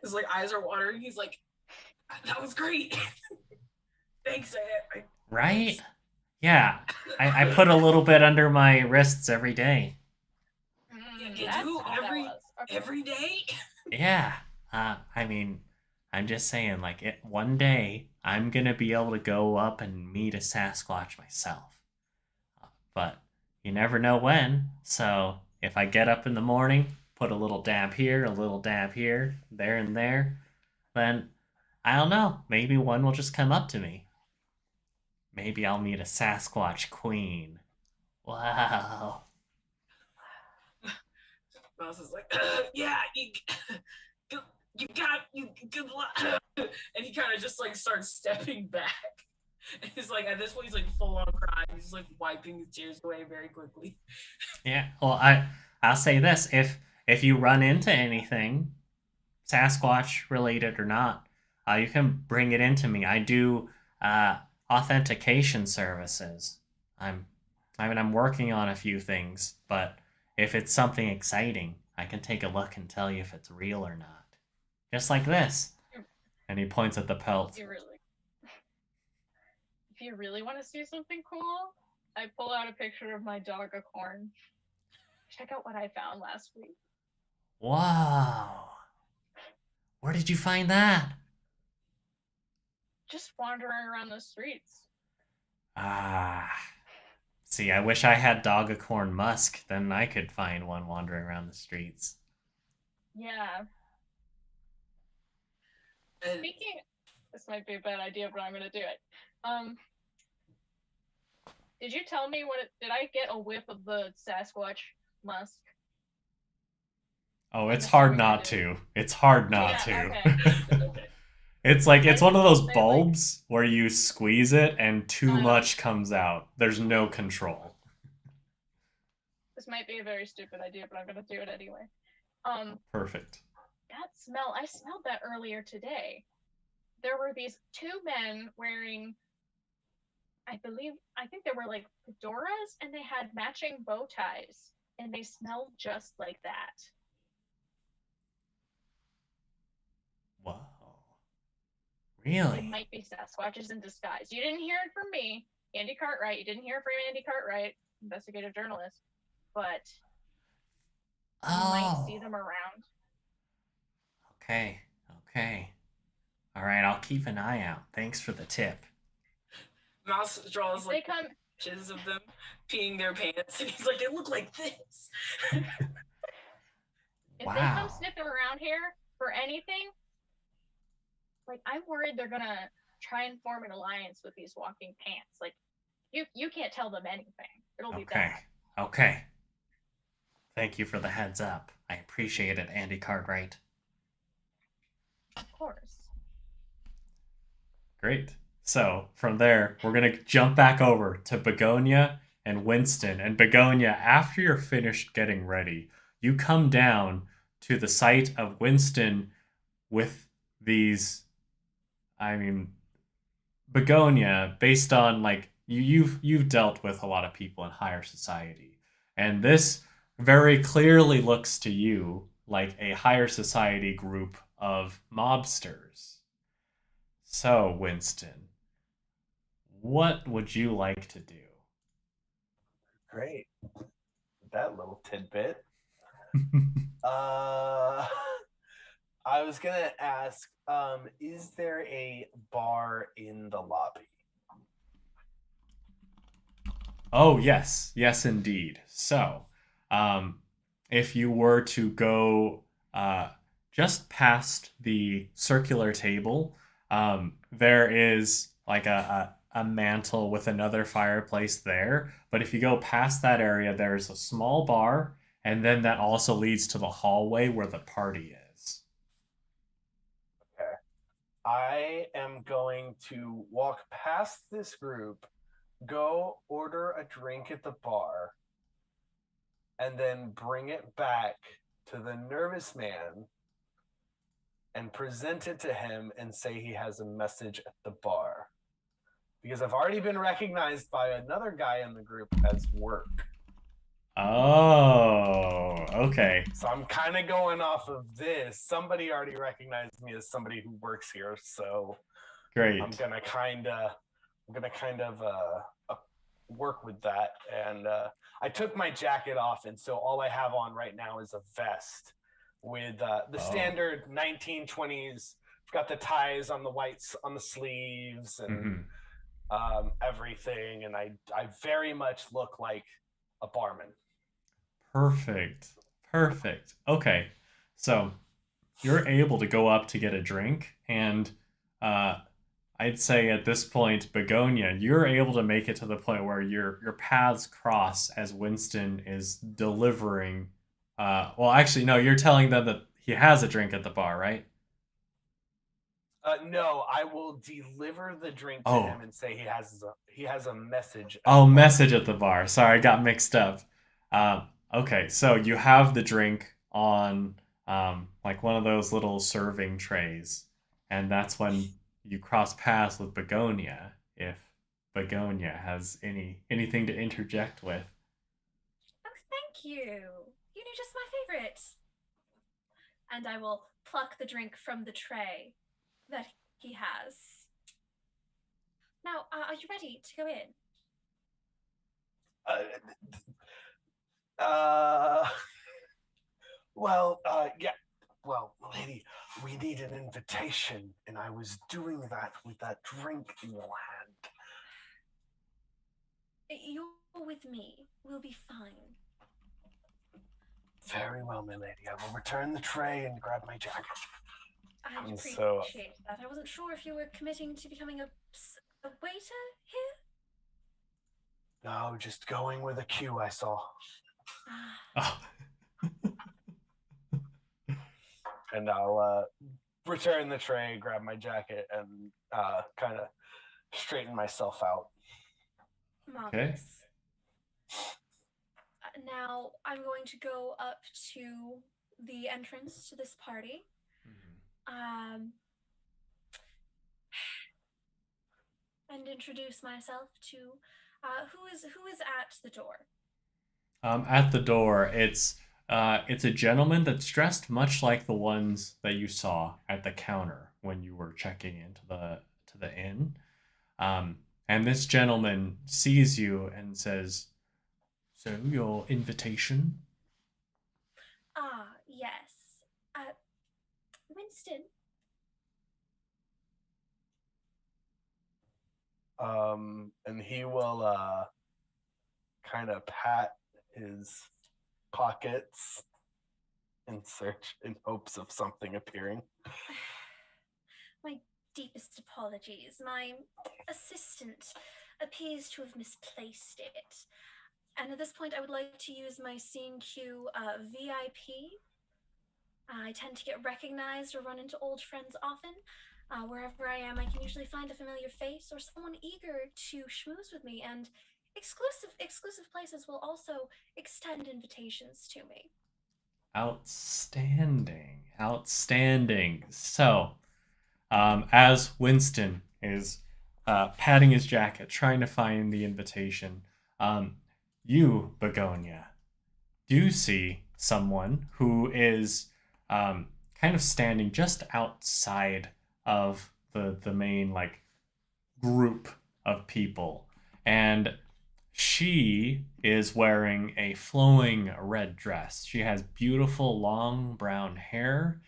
his like eyes are watering. He's like, "That was great." Thanks, Right? Yeah. I put a little bit under my wrists every day. You do every day? Yeah. I mean, I'm just saying, like, one day I'm gonna be able to go up and meet a Sasquatch myself. But you never know when. So if I get up in the morning, put a little dab here, a little dab here, there and there, then I don't know, maybe one will just come up to me. Maybe I'll meet a Sasquatch queen. Wow. Mouse is like, yeah, you got you good luck, and he kind of just like starts stepping back. And he's like, at this point, he's like full on crying. He's like wiping his tears away very quickly. Yeah, well, I'll say this: if you run into anything, Sasquatch related or not, you can bring it into me. I do authentication services. I'm working on a few things, but if it's something exciting, I can take a look and tell you if it's real or not. Just like this. And he points at the pelt. If you really want to see something cool, I pull out a picture of my dog Acorn. Check out what I found last week. Wow. Where did you find that? Just wandering around the streets. Ah. See, I wish I had Dogacorn Musk, then I could find one wandering around the streets. Yeah. Speaking, this might be a bad idea, but I'm gonna do it. Did you tell me did I get a whiff of the Sasquatch musk? Oh, it's hard not to. It's hard not to. Okay. It's like, it's one of those bulbs where you squeeze it and too much comes out. There's no control. This might be a very stupid idea, but I'm gonna do it anyway. Perfect. That smell, I smelled that earlier today. There were these two men wearing, I think they were like fedoras, and they had matching bow ties, and they smelled just like that. Whoa. Really? It might be Sasquatches in disguise. You didn't hear it from me, Andie Cartwright. You didn't hear it from Andie Cartwright, investigative journalist. But you might see them around. Okay. All right, I'll keep an eye out. Thanks for the tip. Mouse draws like pictures of them peeing their pants, and he's like, they look like this. If they come sniffing around here for anything, like, I'm worried they're gonna try and form an alliance with these walking pants. Like, you can't tell them anything. It'll be bad. Okay. Thank you for the heads up. I appreciate it, Andie Cartwright. Of course. Great. So from there, we're going to jump back over to Begonia and Winston. And Begonia, after you're finished getting ready, you come down to the site of Winston with these, Begonia, based on, like, you've dealt with a lot of people in higher society. And this very clearly looks to you like a higher society group of mobsters. So, Winston, what would you like to do? Great. That little tidbit. I was gonna ask, is there a bar in the lobby? Oh, yes. Yes, indeed. So, if you were to go just past the circular table, there is like a mantle with another fireplace there. But if you go past that area, there's a small bar, and then that also leads to the hallway where the party is. Okay. I am going to walk past this group, go order a drink at the bar, and then bring it back to the nervous man and present it to him and say he has a message at the bar. Because I've already been recognized by another guy in the group as work. Oh, okay. So I'm kind of going off of this. Somebody already recognized me as somebody who works here, so great. I'm gonna kind of work with that. And I took my jacket off, and so all I have on right now is a vest with the standard 1920s. I've got the ties on the whites on the sleeves and everything, and I very much look like a barman. Perfect. Perfect. Okay. So you're able to go up to get a drink, and I'd say at this point, Begonia, you're able to make it to the point where your paths cross as Winston is delivering. Well, actually, no, you're telling them that he has a drink at the bar, right? No, I will deliver the drink to Oh. him and say he has a message. Oh, message at the bar. Sorry, I got mixed up. Okay, so you have the drink on like one of those little serving trays, and that's when you cross paths with Begonia. If Begonia has anything to interject with. Oh, thank you. You knew just my favorite. And I will pluck the drink from the tray that he has. Now, are you ready to go in? Yeah. Well, lady, we need an invitation, and I was doing that with that drink in your hand. You're with me. We'll be fine. Very well, my lady. I will return the tray and grab my jacket. I'd And appreciate so- that. I wasn't sure if you were committing to becoming a waiter here. No, just going with a cue I saw. Oh. And I'll return the tray, grab my jacket, and kind of straighten myself out. Marvelous. Now I'm going to go up to the entrance to this party. And introduce myself to who is at the door. At the door, it's a gentleman that's dressed much like the ones that you saw at the counter when you were checking into the inn. And this gentleman sees you and says, "So, your invitation?" Ah, yes. Winston. And he will kind of pat his pockets in hopes of something appearing. My deepest apologies. My assistant appears to have misplaced it. And at this point, I would like to use my scene Q VIP. I tend to get recognized or run into old friends often. Wherever I am, I can usually find a familiar face or someone eager to schmooze with me, and exclusive places will also extend invitations to me. Outstanding. So, as Winston is patting his jacket, trying to find the invitation, you, Begonia, do see someone who is kind of standing just outside of the main like group of people, and she is wearing a flowing red dress. She has beautiful long brown hair,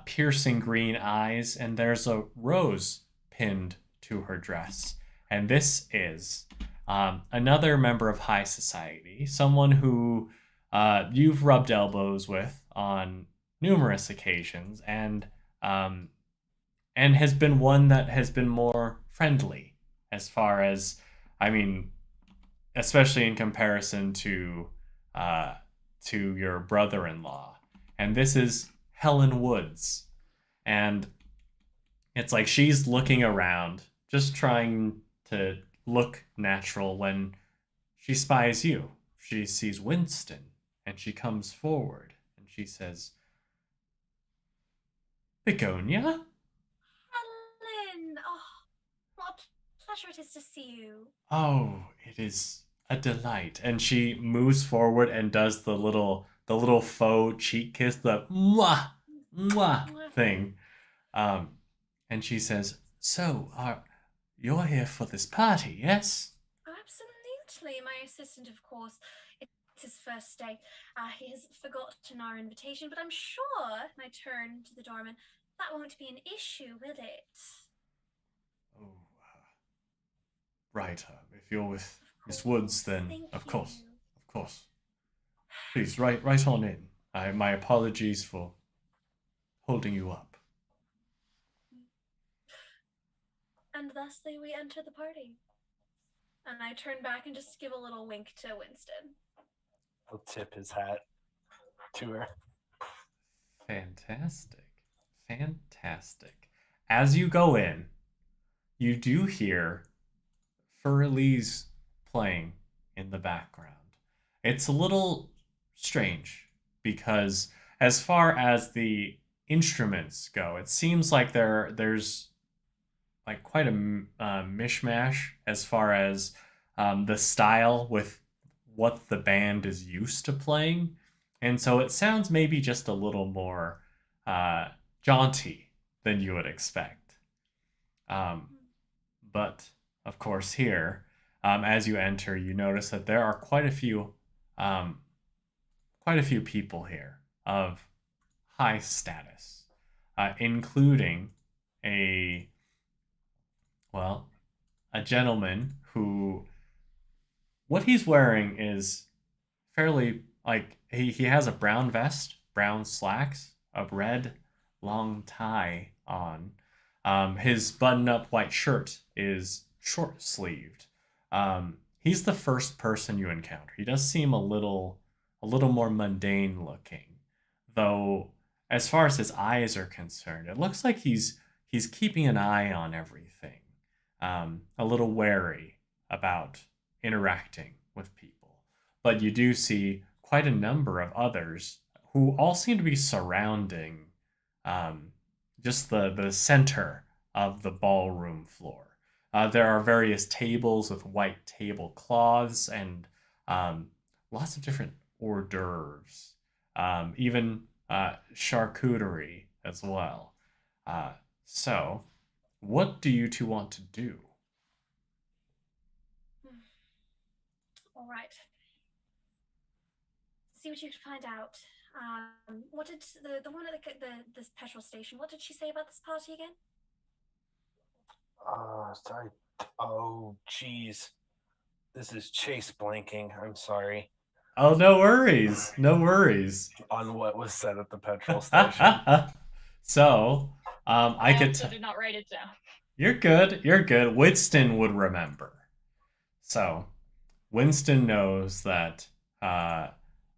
piercing green eyes, and there's a rose pinned to her dress. And this is another member of high society, someone who you've rubbed elbows with on numerous occasions, and has been one that has been more friendly as far as, I mean, especially in comparison to your brother-in-law. And this is Helen Woods. And it's like she's looking around, just trying to look natural when she spies you. She sees Winston, and she comes forward, and she says, "Begonia?" Helen! Oh, what a pleasure it is to see you. "Oh, it is a delight." And she moves forward and does the little faux cheek kiss, the mwah, mwah thing. And she says, "So, you're here for this party, yes?" Oh, absolutely. My assistant, of course. It's his first day. He has forgotten our invitation, but I'm sure, and I turn to the doorman, that won't be an issue, will it? "Oh, right. If you're with Miss Woods, then Thank of course, you. of course. Please, right on in. My apologies for holding you up. And thusly we enter the party. And I turn back and just give a little wink to Winston. He'll tip his hat to her. Fantastic. Fantastic. As you go in, you do hear Furley's playing in the background. It's a little strange because as far as the instruments go, it seems like there's like quite a mishmash as far as the style with what the band is used to playing. And so it sounds maybe just a little more jaunty than you would expect. But of course here, as you enter, you notice that there are quite a few people here of high status, including a gentleman who, what he's wearing is fairly, like, he has a brown vest, brown slacks, a red long tie on. His button-up white shirt is short-sleeved. He's the first person you encounter. He does seem a little more mundane looking, though as far as his eyes are concerned, it looks like he's keeping an eye on everything. A little wary about interacting with people. But you do see quite a number of others who all seem to be surrounding just the center of the ballroom floor. There are various tables with white tablecloths and lots of different hors d'oeuvres, even charcuterie as well. So, what do you two want to do? All right. See what you can find out. What did the one at this petrol station? What did she say about this party again? Sorry. Oh, jeez. This is Chase blanking. I'm sorry. Oh, no worries. No worries. On what was said at the petrol station. So, I did not write it down. You're good. You're good. Winston would remember. So, Winston knows that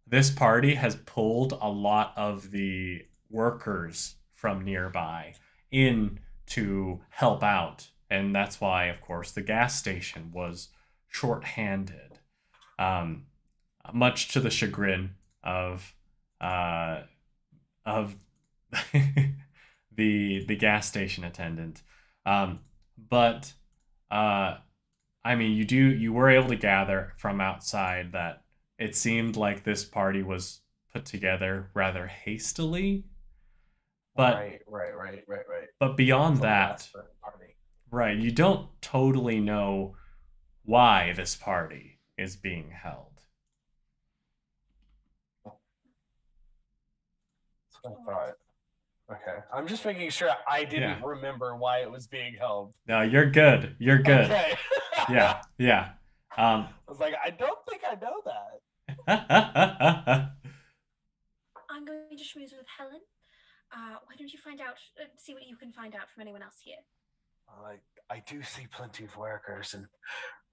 this party has pulled a lot of the workers from nearby in to help out. And that's why, of course, the gas station was short-handed. Much to the chagrin of the gas station attendant. But I mean, you were able to gather from outside that it seemed like this party was put together rather hastily. But right. But beyond that, right, you don't totally know why this party is being held. That's what I thought. Okay. I'm just making sure I didn't remember why it was being held. No, you're good. You're good. Okay. Yeah. I was like, I don't think I know that. I'm going to schmooze with Helen. Why don't you see what you can find out from anyone else here? I do see plenty of workers, and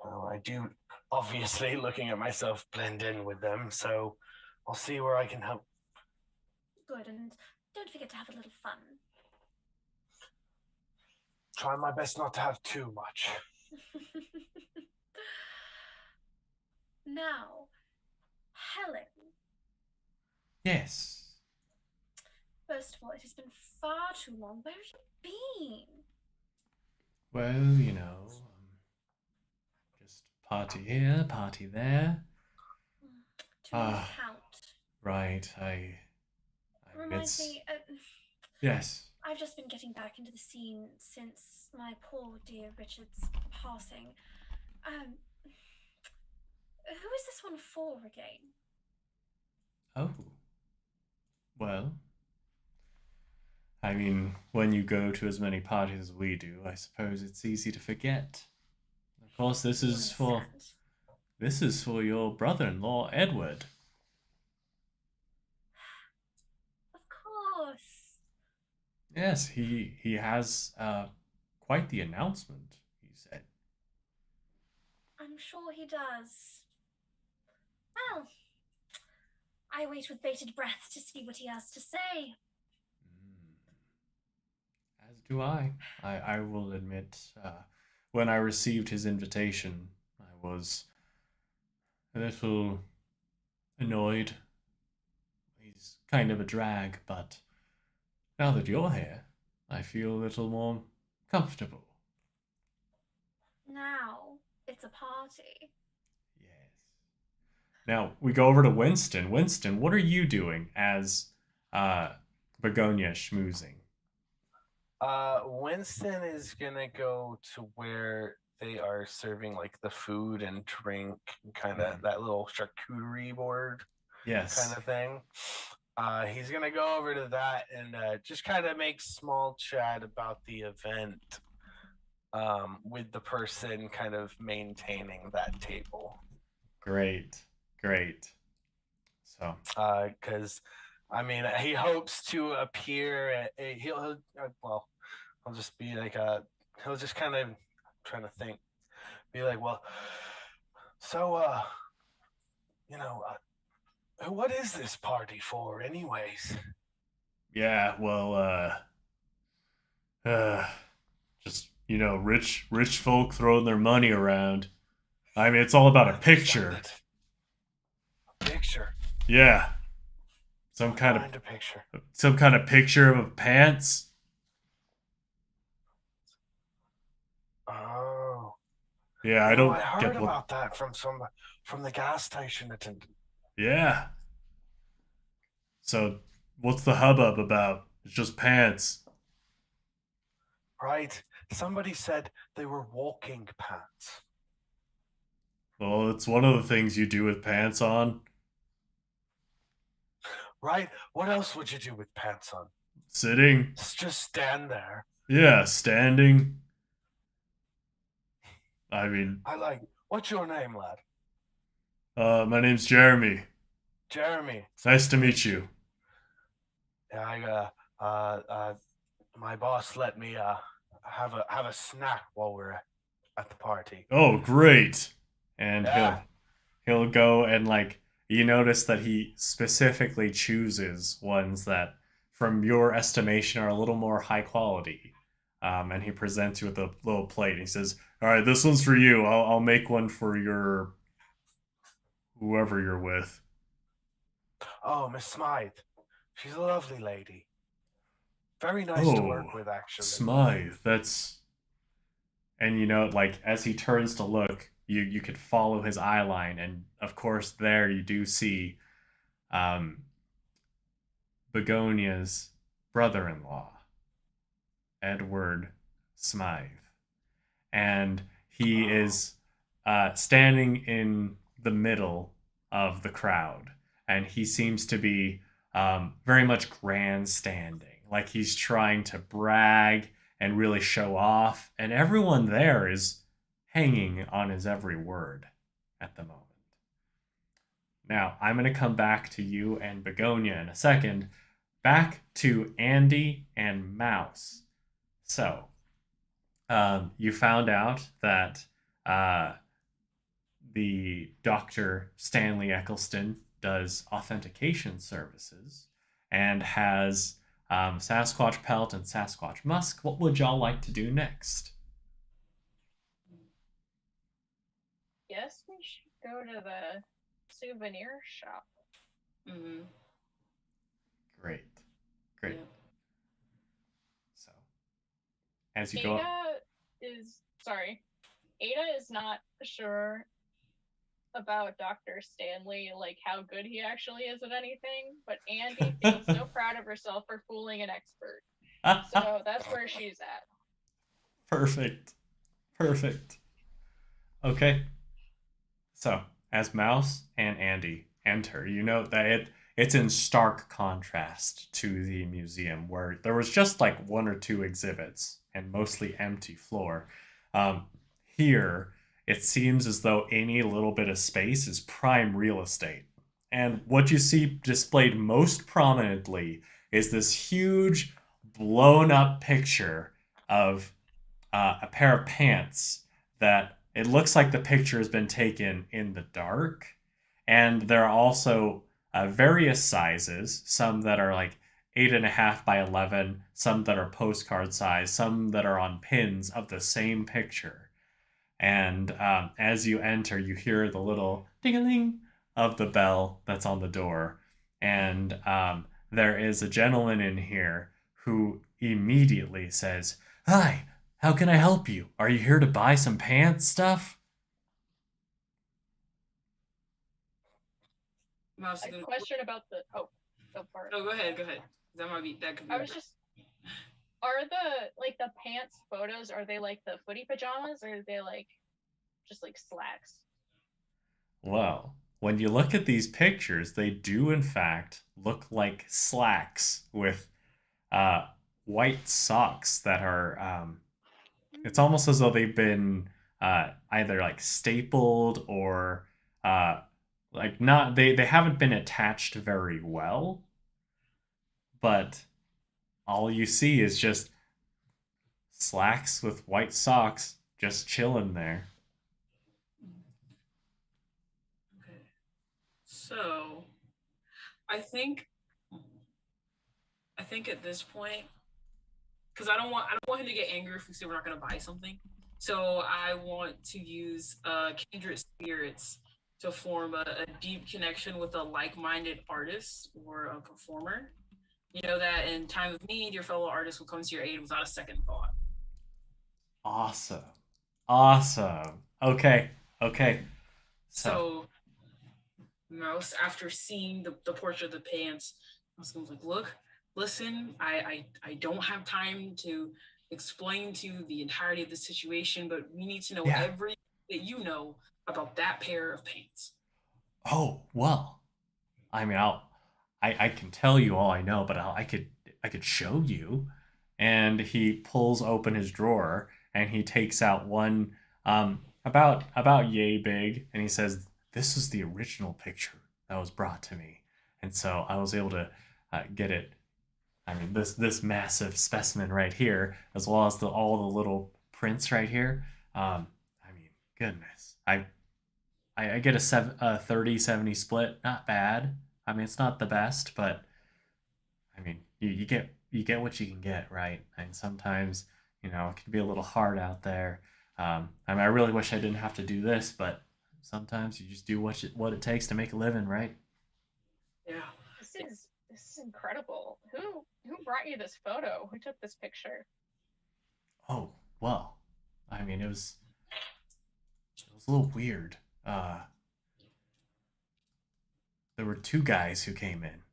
I do, obviously, looking at myself, blend in with them, so I'll see where I can help. Good, and don't forget to have a little fun. Try my best not to have too much. Now, Helen. Yes. First of all, it has been far too long. Where have you been? Well, just party here, party there. Too many to count. Right, Reminds me. Yes. I've just been getting back into the scene since my poor dear Richard's passing. Who is this one for again? Oh. Well, I mean, when you go to as many parties as we do, I suppose it's easy to forget. Of course, this is for your brother-in-law, Edward. Yes, he has quite the announcement, he said. I'm sure he does. Well, I wait with bated breath to see what he has to say. As do I. I will admit, when I received his invitation, I was a little annoyed. He's kind of a drag, but now that you're here, I feel a little more comfortable. Now, it's a party. Yes. Now we go over to Winston. Winston, what are you doing as Begonia schmoozing? Winston is gonna go to where they are serving like the food and drink, kind of that little charcuterie board Yes. kind of thing. He's gonna go over to that and just kind of make small chat about the event with the person kind of maintaining that table. Great. So, because I mean, he hopes to appear. Well, I'll just be like, he'll just kind of trying to think, be like, well, so, what is this party for, anyways? yeah, well, just rich folk throwing their money around. I mean, it's all about a picture. A picture. Yeah. Some kind of picture. Some kind of picture of pants. Oh. Yeah, I don't I heard get about that from the gas station attendant. Yeah. So, what's the hubbub about? It's just pants. Right. Somebody said they were walking pants. Well, it's one of the things you do with pants on. Right? What else would you do with pants on? Sitting. Just stand there. Yeah, standing. I mean... What's your name, lad? My name's Jeremy. Jeremy. Nice to meet you. Yeah, my boss let me have a snack while we're at the party. Oh, great. And yeah. he'll go and you notice that he specifically chooses ones that from your estimation are a little more high quality. And he presents you with a little plate. And he says, "All right, this one's for you. I'll make one for your whoever you're with." Oh, Miss Smythe. She's a lovely lady. Very nice to work with, actually. Smythe, that's... And as he turns to look, you could follow his eye line, and of course there you do see Begonia's brother-in-law, Edward Smythe. And he is standing in the middle of the crowd, and he seems to be very much grandstanding, like he's trying to brag and really show off, and everyone there is hanging on his every word at the moment. Now, I'm going to come back to you and Begonia in a second. Back to Andie and Mouse. So, you found out that the Dr. Stanley Eccleston does authentication services and has Sasquatch Pelt and Sasquatch Musk. What would y'all like to do next? Yes, we should go to the souvenir shop. Mm-hmm. Great. Yeah. So, as you go... Adah is not sure about Dr. Stanley, how good he actually is at anything, but Andie feels so proud of herself for fooling an expert. So that's where she's at. Perfect. Okay. So, as Mouse and Andie enter, you note that it's in stark contrast to the museum, where there was just one or two exhibits and mostly empty floor. Here, it seems as though any little bit of space is prime real estate. And what you see displayed most prominently is this huge blown up picture of a pair of pants that it looks like the picture has been taken in the dark. And there are also various sizes, some that are like 8.5 by 11, some that are postcard size, some that are on pins of the same picture. And as you enter, you hear the little ding-a-ling of the bell that's on the door. And there is a gentleman in here who immediately says, "Hi, how can I help you? Are you here to buy some pants stuff?" Mouse is A gonna. question about the sorry. No, go ahead. That could be. I was just are the pants photos, are they like the footy pajamas or are they like just like slacks? Well, when you look at these pictures, they do in fact look like slacks with uh, white socks that are. It's almost as though they've been either like stapled or like not. They haven't been attached very well, but all you see is just slacks with white socks just chilling there. Okay. So, I think at this point, because I don't want him to get angry if we say we're not gonna buy something. So I want to use kindred spirits to form a deep connection with a like-minded artist or a performer. You know that in time of need, your fellow artist will come to your aid without a second thought. Awesome. Awesome. Okay. Okay. So Mouse, after seeing the portrait of the pants, I was like, look, listen, I don't have time to explain to you the entirety of the situation, but we need to know Yeah. everything that you know about that pair of pants. Oh, well. I mean, I can tell you all I know, but I could show you. And he pulls open his drawer and he takes out one about yay big, and he says, "This is the original picture that was brought to me." And so I was able to get it. I mean, this massive specimen right here, as well as all the little prints right here. I mean, goodness, I get a 30-70 split. Not bad. I mean, it's not the best, but I mean, you get what you can get, right? And sometimes, it can be a little hard out there. I mean, I really wish I didn't have to do this, but sometimes you just do what it takes to make a living, right? Yeah. This is incredible. Who brought you this photo? Who took this picture? Oh, well, I mean, it was a little weird. There were two guys who came in.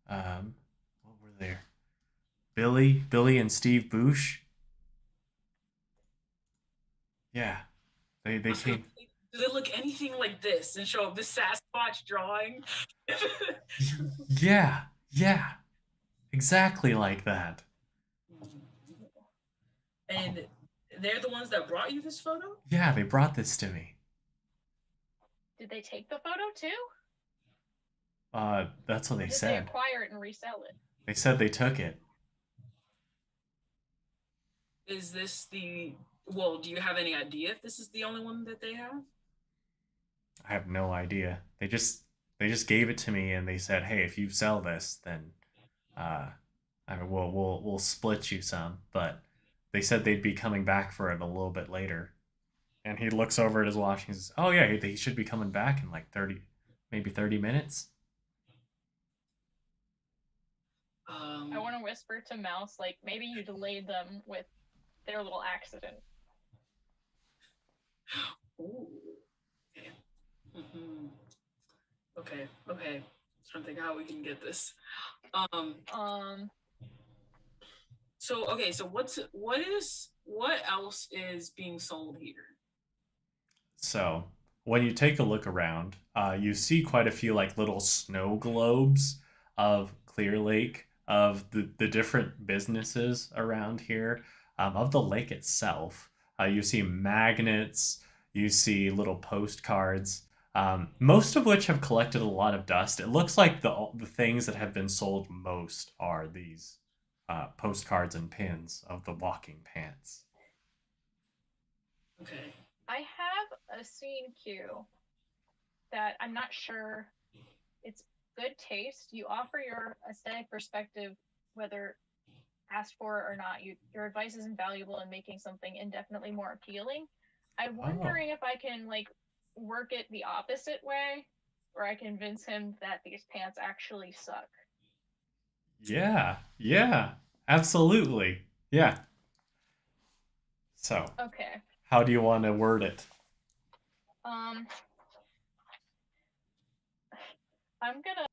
What were there? Billy and Steve Boosh. Yeah, they came. Do they look anything like this and show up this Sasquatch drawing? Yeah, exactly like that. And they're the ones that brought you this photo? Yeah, they brought this to me. Did they take the photo too? That's what they Did said. they acquire it and resell it? They said they took it. Is this do you have any idea if this is the only one that they have? I have no idea. They just gave it to me and they said, "Hey, if you sell this, then I mean, we'll split you some." But they said they'd be coming back for it a little bit later. And he looks over at his watch and he says, "Oh yeah, he should be coming back in like 30 minutes." I want to whisper to Mouse, like, maybe you delayed them with their little accident. Ooh. Mm-hmm. Okay. Trying to think how we can get this. So what else is being sold here? So when you take a look around, you see quite a few like little snow globes of Clear Lake, of the different businesses around here, of the lake itself. You see magnets, you see little postcards, most of which have collected a lot of dust. It looks like the things that have been sold most are these postcards and pins of the walking pants. Okay. I have a scene cue that I'm not sure it's good taste. You offer your aesthetic perspective, whether asked for or not. Your advice is invaluable in making something indefinitely more appealing. I'm wondering if I can like work it the opposite way, where I convince him that these pants actually suck. Yeah, absolutely. Yeah. So, Okay. how do you want to word it? I'm gonna.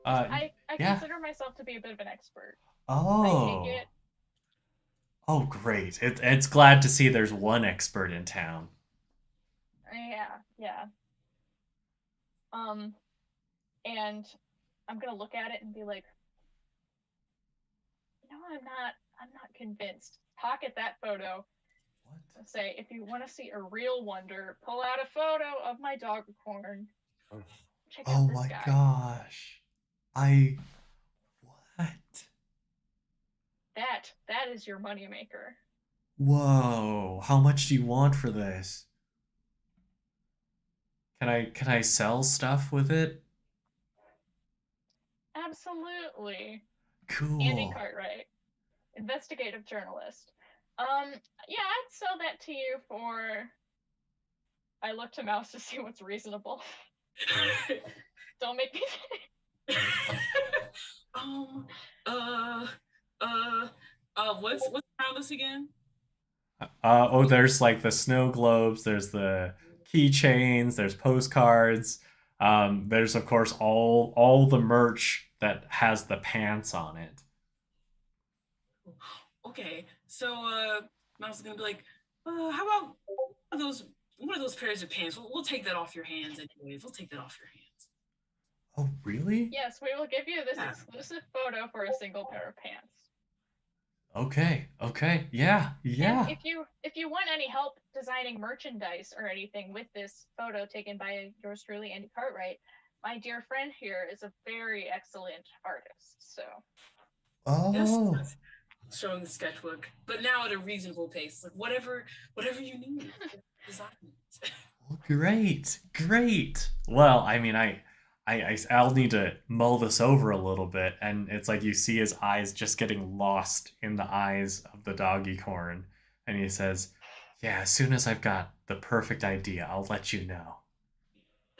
I Yeah. consider myself to be a bit of an expert. Oh. I take it. Oh, great. It's glad to see there's one expert in town. Yeah. And I'm gonna look at it and be like, no, I'm not convinced. Pocket that photo. What? Say, if you want to see a real wonder, pull out a photo of my dog corn. Check out Oh this my guy. gosh. What? That is your moneymaker. Whoa. How much do you want for this? Can I sell stuff with it? Absolutely. Cool. Andie Cartwright, investigative journalist. Yeah, I'd sell that to you for. I look to Mouse to see what's reasonable. Don't make me. What's around this again? There's like the snow globes, there's the keychains, there's postcards. There's of course all the merch that has the pants on it. Okay, so Mouse is gonna be like, how about one of those pairs of pants? We'll take that off your hands anyways. We'll take that off your hands. Oh, really? Yes, we will give you this exclusive photo for a single pair of pants. Okay. Yeah. And if you want any help designing merchandise or anything with this photo taken by yours truly, Andie Cartwright, my dear friend here is a very excellent artist. So. Oh. Yes. Showing the sketchbook, but now at a reasonable pace, like whatever you need. Design it. Great. Well, I mean, I'll need to mull this over a little bit, and it's like you see his eyes just getting lost in the eyes of the doggy corn, and he says, "Yeah, as soon as I've got the perfect idea, I'll let you know."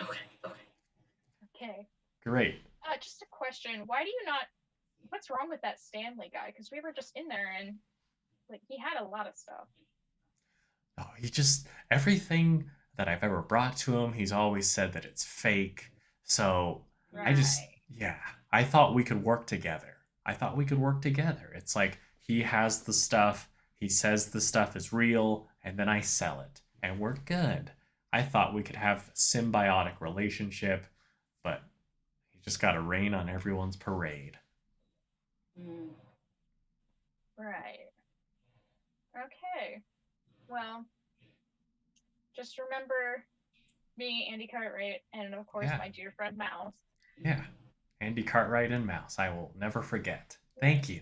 Okay. Great. Just a question: why do you not? What's wrong with that Stanley guy? Because we were just in there and like he had a lot of stuff. Oh, he just everything that I've ever brought to him, he's always said that it's fake. So Right. I thought we could work together. It's like he has the stuff, he says the stuff is real, and then I sell it, and we're good. I thought we could have a symbiotic relationship, but he just got to rain on everyone's parade. Right. Okay. Well, just remember me, Andie Cartwright, and of course my dear friend Mouse. Yeah. Andie Cartwright and Mouse. I will never forget. Thank you.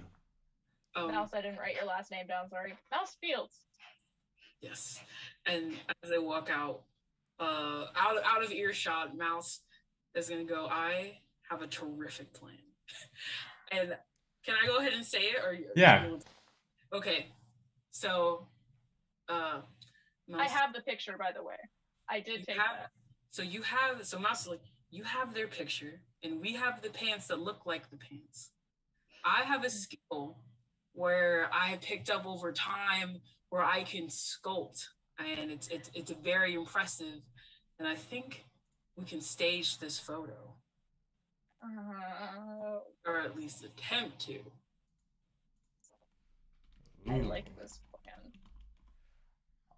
Mouse, I didn't write your last name down, sorry. Mouse Fields. Yes. And as they walk out of earshot, Mouse is gonna go, I have a terrific plan. And can I go ahead and say it? Yeah. Okay. So Mouse, I have the picture, by the way. I did take that. So Mouse is like, you have their picture, and we have the pants that look like the pants. I have a skill where I picked up over time where I can sculpt, and it's very impressive. And I think we can stage this photo, or at least attempt to. I like this plan.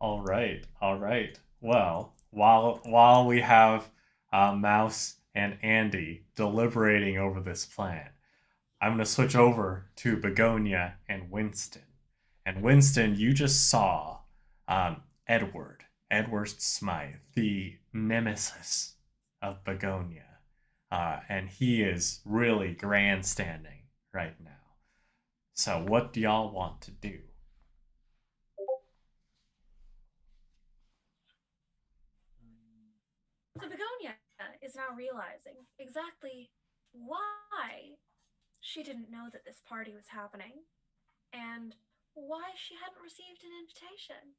All right. Well, while we have Mouse and Andie deliberating over this plan, I'm going to switch over to Begonia and Winston. And Winston, you just saw Edward Smythe, the nemesis of Begonia. And he is really grandstanding right now. So what do y'all want to do? So Begonia is now realizing exactly why she didn't know that this party was happening and why she hadn't received an invitation.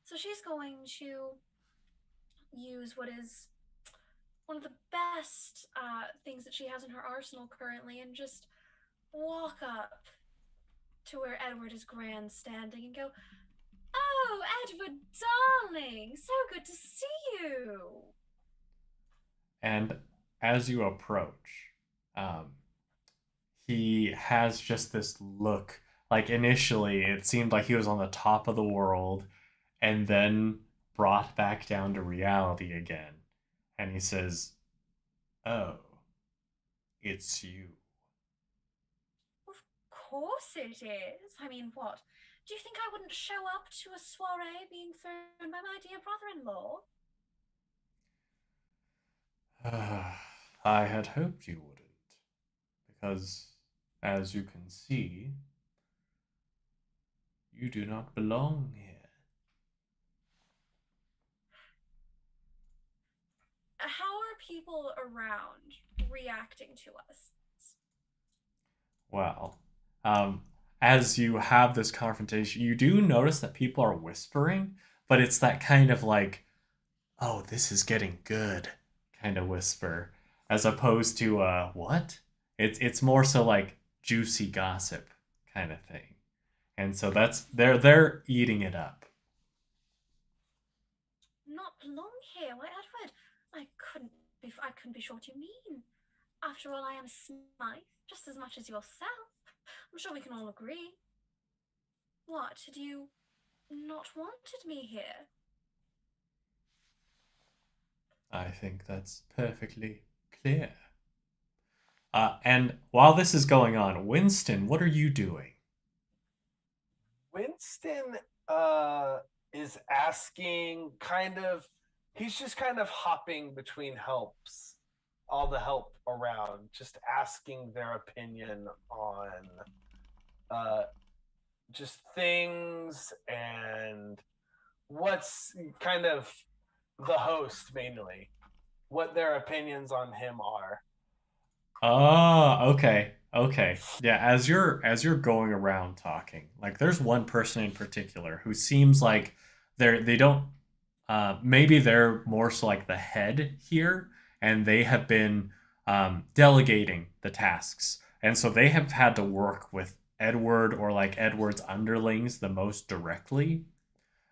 So she's going to use what is one of the best things that she has in her arsenal currently and just walk up to where Edward is grandstanding and go, "Oh, Edward, darling, so good to see you." And as you approach, um, he has just this look. Like initially, it seemed like he was on the top of the world, and then brought back down to reality again. And he says, "Oh, it's you." Of course it is. I mean, what? Do you think I wouldn't show up to a soiree being thrown by my dear brother-in-law? I had hoped you wouldn't, because, as you can see, you do not belong here. How are people around reacting to us? Well, um, as you have this confrontation, you do notice that people are whispering, but it's that kind of like, "Oh, this is getting good" kind of whisper, as opposed to what? It's more so like juicy gossip kind of thing. And so that's they're eating it up. Not belong here? Why, Edward, I couldn't be sure what you mean. After all, I am Smythe, just as much as yourself. I'm sure we can all agree. What, had you not wanted me here? I think that's perfectly clear. And while this is going on, Winston, what are you doing? Winston is asking he's just kind of hopping between helps, all the help around, just asking their opinion on uh just things and what's kind of the host mainly, what their opinions on him are. Oh, okay. Okay. Yeah, as you're going around talking, like there's one person in particular who seems like they don't maybe they're more so like the head here, and they have been delegating the tasks. And so they have had to work with Edward or like Edward's underlings the most directly.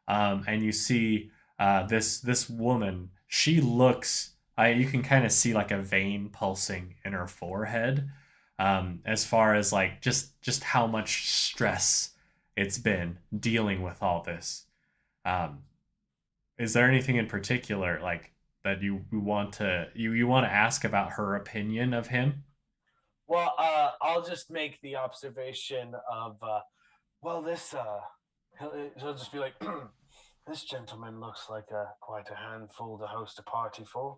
And you see this woman. She looks. You can kind of see like a vein pulsing in her forehead, as far as like just how much stress it's been dealing with all this. Um, is there anything in particular like that you want to you want to ask about her opinion of him? Well, I'll just make the observation of, well, he'll just be like, this gentleman looks like quite a handful to host a party for.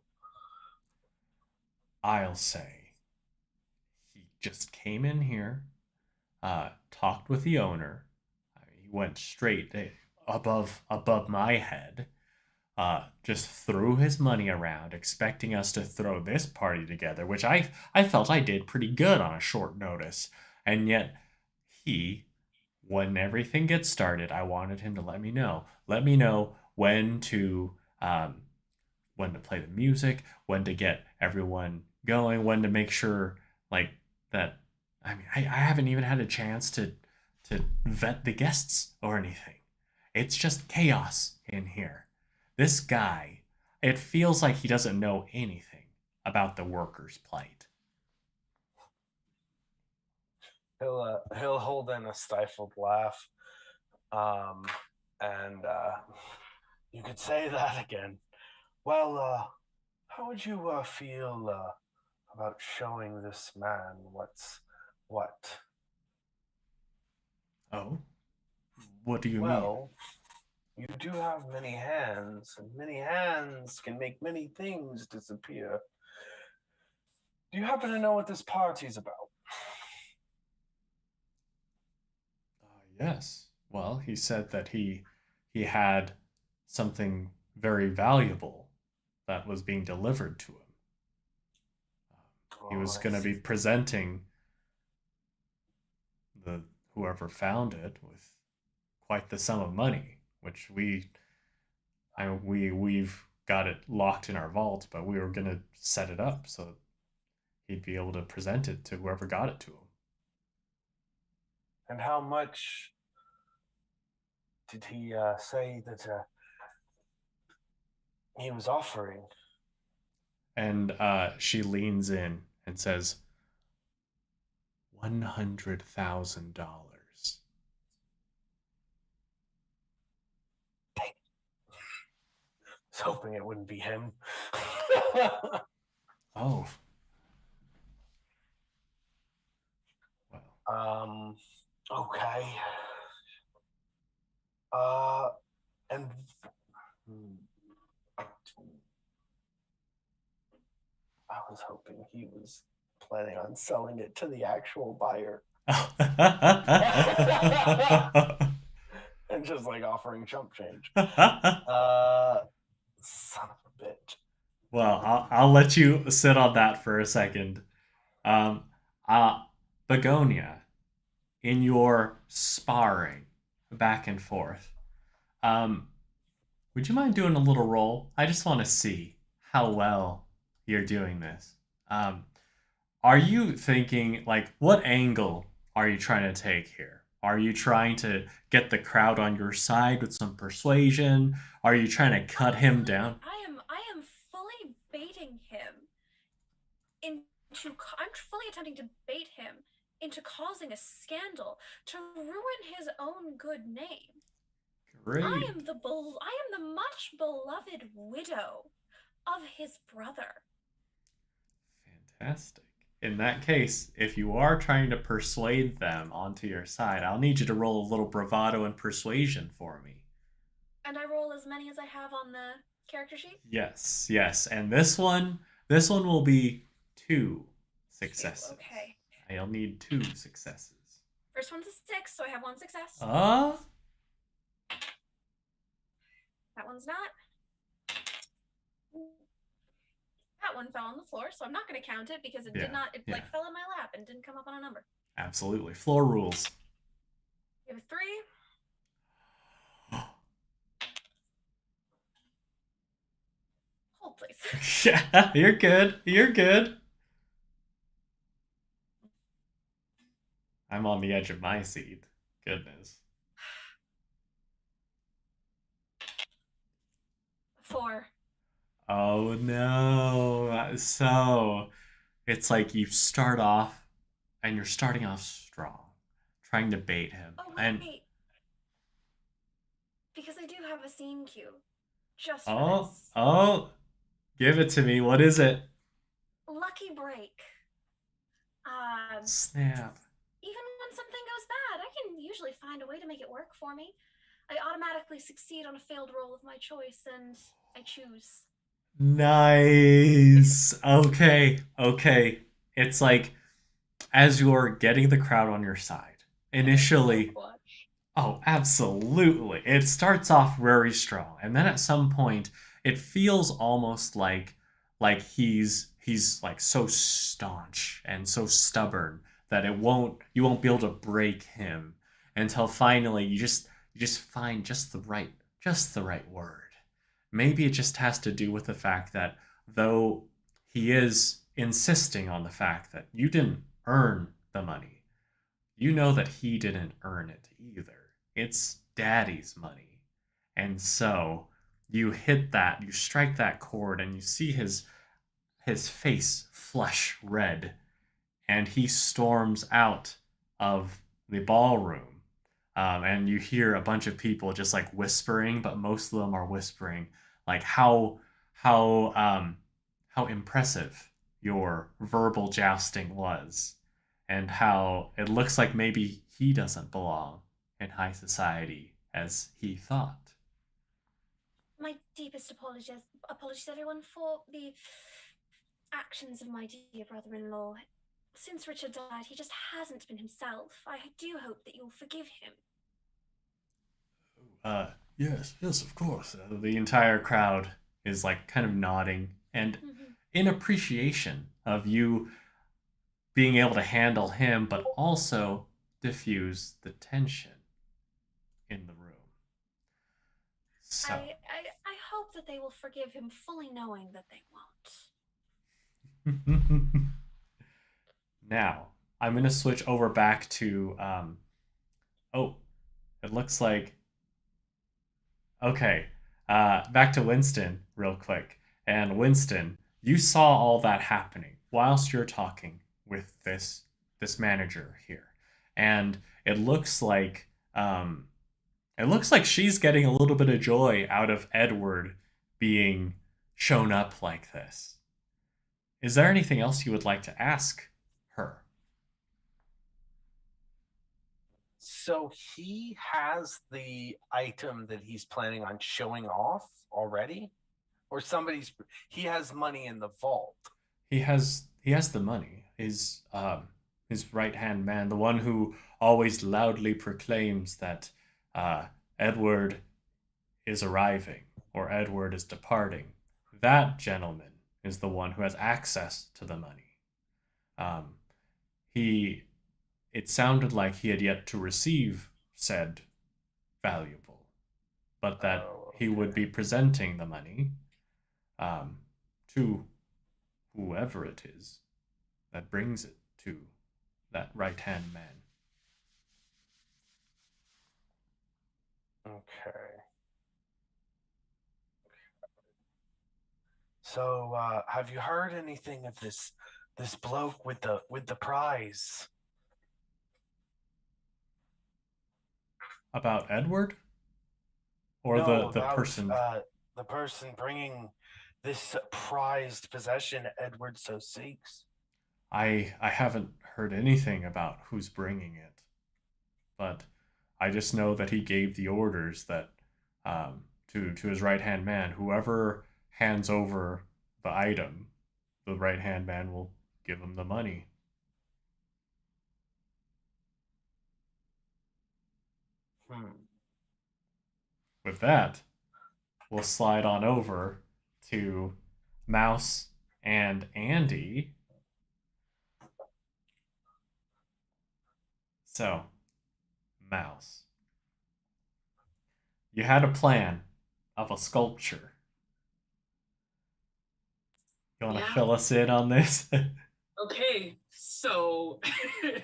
I'll say he just came in here, talked with the owner. He went straight above my head. Just threw his money around, expecting us to throw this party together, which I felt I did pretty good on a short notice. And yet, he, when everything gets started, I wanted him to let me know when to play the music, when to get everyone going, when to make sure like that. I mean, I haven't even had a chance to vet the guests or anything. It's just chaos in here. This guy, it feels like he doesn't know anything about the workers' plight. He'll hold in a stifled laugh, um, and you could say that again. Well, how would you feel about showing this man what's what? Oh, what do you mean? Well, you do have many hands, and many hands can make many things disappear. Do you happen to know what this party's about? Yes. Well, he said that he had something very valuable that was being delivered to him. He was I going to be see. presenting the whoever found it with quite the sum of money, which we've got it locked in our vault, but we were going to set it up so he'd be able to present it to whoever got it to him. And how much did he say that he was offering? And she leans in and says, $100,000. I was hoping it wouldn't be him. Oh. Well. Okay. And I was hoping he was planning on selling it to the actual buyer. And just like offering chump change. Son of a bitch. Well, I'll let you sit on that for a second. Begonia, in your sparring back and forth, would you mind doing a little roll? I just want to see how well you're doing this. Are you thinking, like, what angle are you trying to take here? Are you trying to get the crowd on your side with some persuasion? Are you trying to cut him down? I am fully baiting him I'm fully attempting to bait him into causing a scandal to ruin his own good name. Great. I am the much beloved widow of his brother. Fantastic. In that case, if you are trying to persuade them onto your side, I'll need you to roll a little bravado and persuasion for me. And I roll as many as I have on the character sheet? Yes, yes. And this one will be 2 successes. Okay. I'll need 2 successes. First one's a 6, so I have 1 success. That one's not. That one fell on the floor, so I'm not going to count it because it did not. It like fell in my lap and didn't come up on a number. Absolutely. Floor rules. We have a 3. Hold, please. Yeah, you're good. You're good. I'm on the edge of my seat. Goodness. 4. Oh no. So it's like you start off and you're starting off strong, trying to bait him. Oh, wait. Because I do have a scene cue. Just for this. Oh, give it to me. What is it? Lucky break. Snap. Even when something goes bad, I can usually find a way to make it work for me. I automatically succeed on a failed roll of my choice, and I choose. Nice. Okay. It's like as you're getting the crowd on your side, initially. Oh, absolutely. It starts off very strong, and then at some point, it feels almost like he's like so staunch and so stubborn that you won't be able to break him until finally you just find just the right word. Maybe it just has to do with the fact that though he is insisting on the fact that you didn't earn the money, you know that he didn't earn it either. It's daddy's money. And so you strike that chord, and you see his face flush red, and he storms out of the ballroom. And you hear a bunch of people just like whispering, but most of them are whispering like how impressive your verbal jousting was, and how it looks like maybe he doesn't belong in high society as he thought. My deepest apologies everyone for the actions of my dear brother-in-law. Since Richard died, he just hasn't been himself. I do hope that you'll forgive him. Yes, yes, of course. The entire crowd is like kind of nodding and in appreciation of you being able to handle him, but also diffuse the tension in the room. So, I hope that they will forgive him, fully knowing that they won't. now I'm gonna switch over back to oh, it looks like okay. Back to Winston real quick. And Winston, you saw all that happening whilst you're talking with this manager here, and it looks like she's getting a little bit of joy out of Edward being shown up like this. Is there anything else you would like to ask her? So he has the item that he's planning on showing off already? Or he has money in the vault. He has the money. His right hand man, the one who always loudly proclaims that Edward is arriving or Edward is departing. That gentleman is the one who has access to the money. It sounded like he had yet to receive said valuable, but that he would be presenting the money to whoever it is that brings it to that right-hand man. Okay. So, have you heard anything of this bloke with the prize? About Edward? Or No, the about, person? the person bringing this prized possession Edward so seeks. I haven't heard anything about who's bringing it, but I just know that he gave the orders that to his right hand man, whoever hands over the item, the right hand man will give him the money. With that, we'll slide on over to Mouse and Andie. So, Mouse, you had a plan of a sculpture. You want to fill us in on this? Okay, so I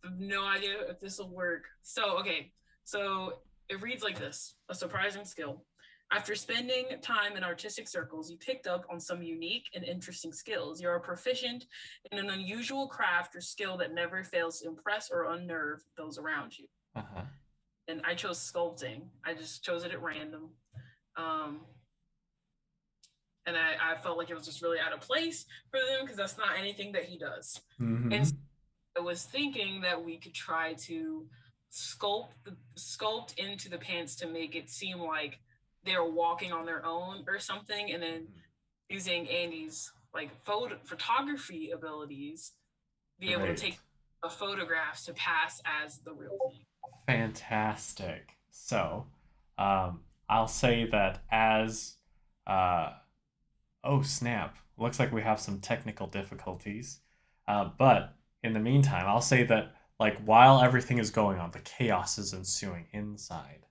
have no idea if this will work. So it reads like this: a surprising skill. After spending time in artistic circles, you picked up on some unique and interesting skills. You are proficient in an unusual craft or skill that never fails to impress or unnerve those around you. And I chose sculpting. I just chose it at random. And I felt like it was just really out of place for them because that's not anything that he does. And so I was thinking that we could try to sculpt into the pants to make it seem like they're walking on their own or something, and then using Andie's like photography abilities, be able to take photographs to pass as the real thing. Fantastic. So, I'll say that as oh snap! Looks like we have some technical difficulties. But in the meantime, I'll say that like while everything is going on, the chaos is ensuing inside.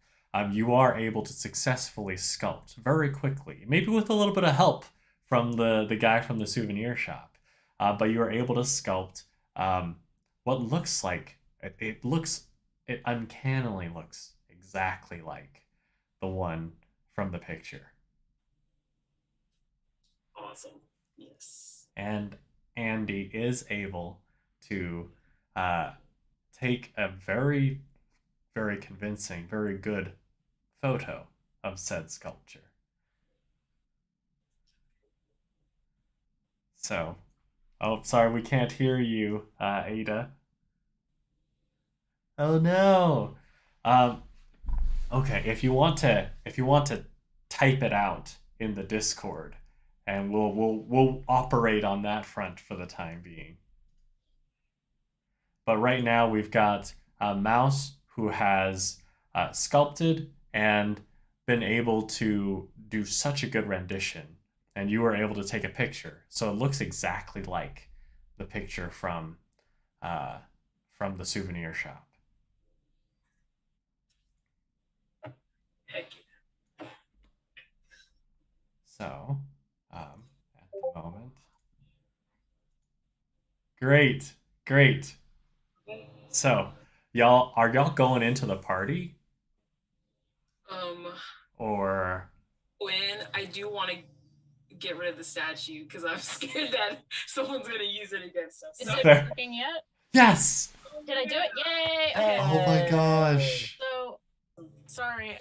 You are able to successfully sculpt very quickly, maybe with a little bit of help from the guy from the souvenir shop. But you are able to sculpt what looks like it uncannily looks exactly like the one from the picture. Awesome. Yes. And Andie is able to take a very, very convincing, very good photo of said sculpture. So, oh, sorry, we can't hear you, Adah. Oh no. Okay, if you want to type it out in the Discord, and we'll operate on that front for the time being. But right now we've got a Mouse who has sculpted and been able to do such a good rendition, and you were able to take a picture, so it looks exactly like the picture uh, from the souvenir shop. Heck So, at the moment, great, great. yeah. So, are y'all going into the party, Um, or when I do want to get rid of the statue because I'm scared that someone's gonna use it against us. Is So, it Fair. working yet? yes? Did I do it? Yay! Okay. Oh my gosh! So sorry,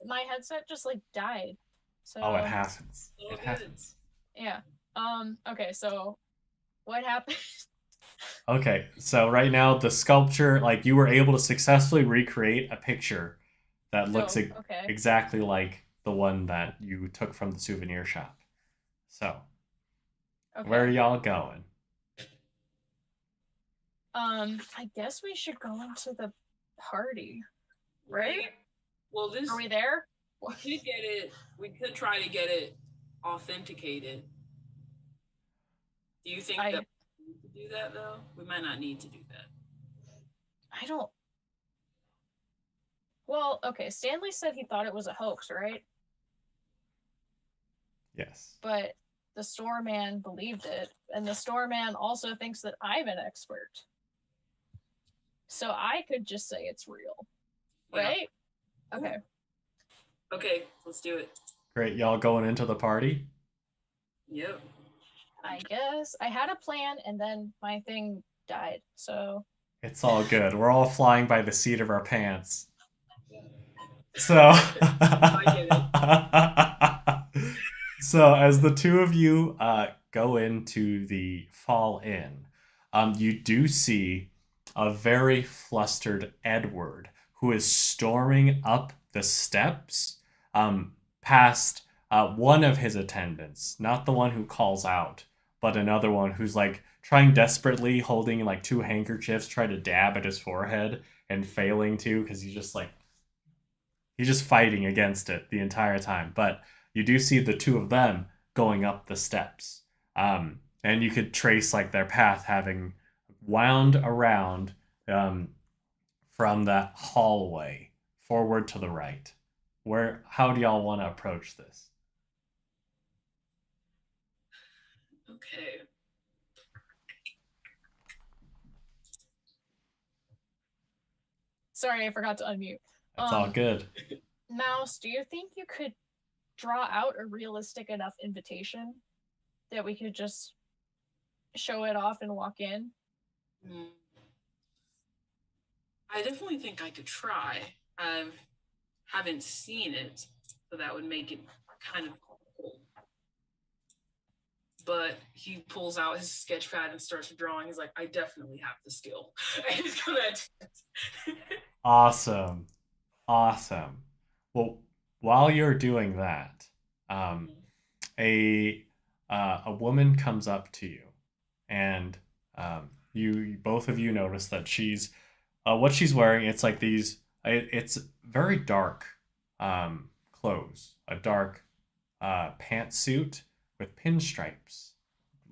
my headset just like died. So Oh, it happens. all It good. happens. yeah. Okay, so what happened? Okay, so right now the sculpture, like you were able to successfully recreate a picture that looks Okay. exactly like the one that you took from the souvenir shop. So, Okay. where are y'all going? I guess we should go into the party. Right? Well, this Are we there? we could get it. We could try to get it authenticated. Do you think that we need to do that though? We might not need to do that. I don't. Well, okay. Stanley said he thought it was a hoax, right? Yes. But the store man believed it, and the store man also thinks that I'm an expert. So I could just say it's real, right? Yeah. Okay. Okay, let's do it. Great, y'all going into the party? Yep. I guess I had a plan, and then my thing died. So It's all good. We're all flying by the seat of our pants. So, so as the two of you go into the Fall Inn, you do see a very flustered Edward who is storming up the steps past one of his attendants, not the one who calls out, but another one who's like trying desperately, holding like two handkerchiefs, trying to dab at his forehead and failing to because he's just fighting against it the entire time. But you do see the two of them going up the steps. And you could trace like their path having wound around from that hallway forward to the right. How do y'all want to approach this? Okay. sorry, I forgot to unmute. That's all good. Mouse, do you think you could draw out a realistic enough invitation that we could just show it off and walk in? I definitely think I could try. I haven't seen it, so that would make it kind of cool. But he pulls out his sketch pad and starts drawing. He's like, I definitely have the skill. And he's gonna Awesome. Well, while you're doing that, a woman comes up to you, and you both of you notice that she's what she's wearing. It's like these. It's very dark clothes, a dark pantsuit with pinstripes,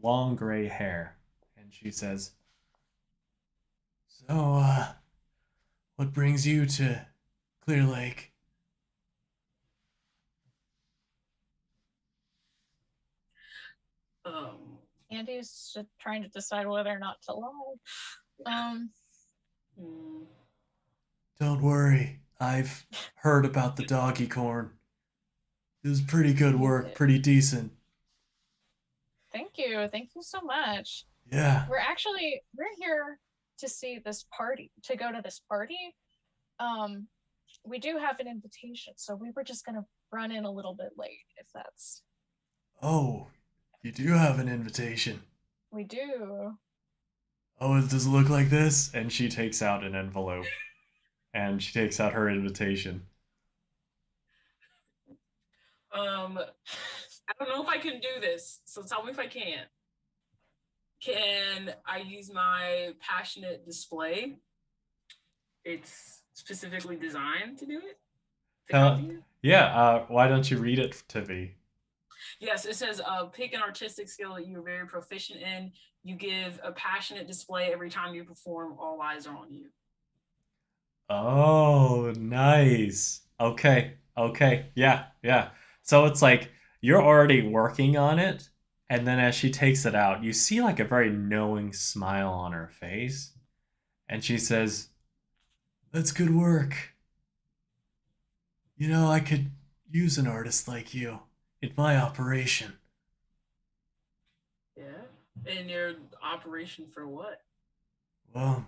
long gray hair, and she says, "So, what brings you to Clear Lake?" Andie's just trying to decide whether or not to lie. Don't worry. I've heard about the doggy corn. It was pretty good work, pretty decent. Thank you so much. Yeah. We're here to see this party, to go to this party. We do have an invitation, so we were just gonna run in a little bit late, if that's... Oh, you do have an invitation. We do. Oh, does it look like this? And she takes out an envelope. And she takes out her invitation. I don't know if I can do this, so tell me if I can. Can I use my passionate display? It's specifically designed to do it. the copy? Yeah, why don't you read it to me? Yes, it says, pick an artistic skill that you're very proficient in. You give a passionate display every time you perform. All eyes are on you. Oh, nice. Okay. Okay. Yeah. Yeah. So it's like you're already working on it, and then as she takes it out, you see like a very knowing smile on her face, and she says, "That's good work. You know, I could use an artist like you in my operation." Yeah. And your operation for what? Well,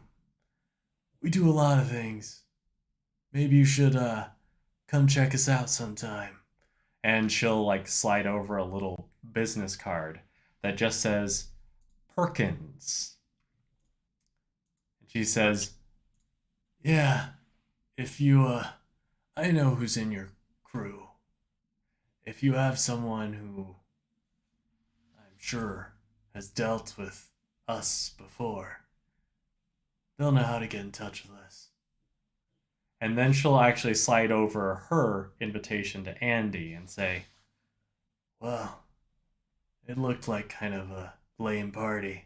we do a lot of things. Maybe you should come check us out sometime. And she'll like slide over a little business card that just says Perkins. And she says, "Yeah, if you I know who's in your crew. If you have someone who I'm sure has dealt with us before, they'll know how to get in touch with us." And then she'll actually slide over her invitation to Andie and say, "Well, it looked like kind of a lame party.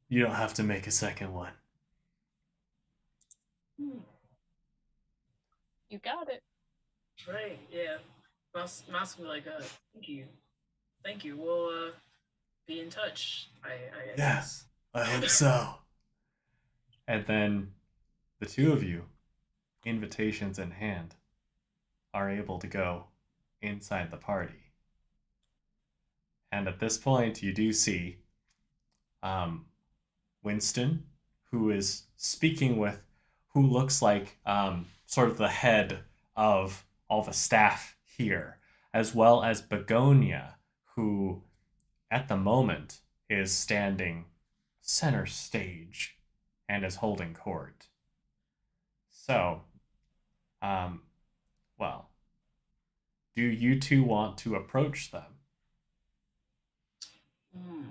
You don't have to make a second one." Hmm. You got it. Right, yeah. Mouse will be like, thank you. Thank you. We'll be in touch, I Yeah, guess. I hope so. And then the two of you, invitations in hand, are able to go inside the party. And at this point, you do see um, Winston, who is speaking with who looks like sort of the head of all the staff here, as well as Begonia, who at the moment is standing center stage and is holding court. So, um, well, do you two want to approach them? Hmm.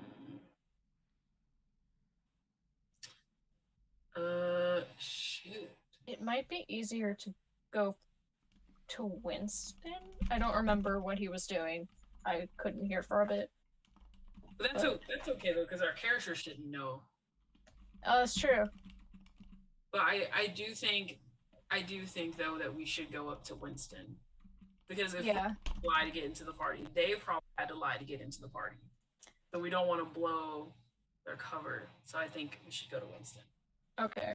Shoot. It might be easier to go to Winston. I don't remember what he was doing. I couldn't hear for a bit. That's okay though, because our character shouldn't know. Oh, that's true. But I do think though that we should go up to Winston, because if we lie to get into the party, they probably had to lie to get into the party, so we don't want to blow their cover. So I think we should go to Winston. Okay.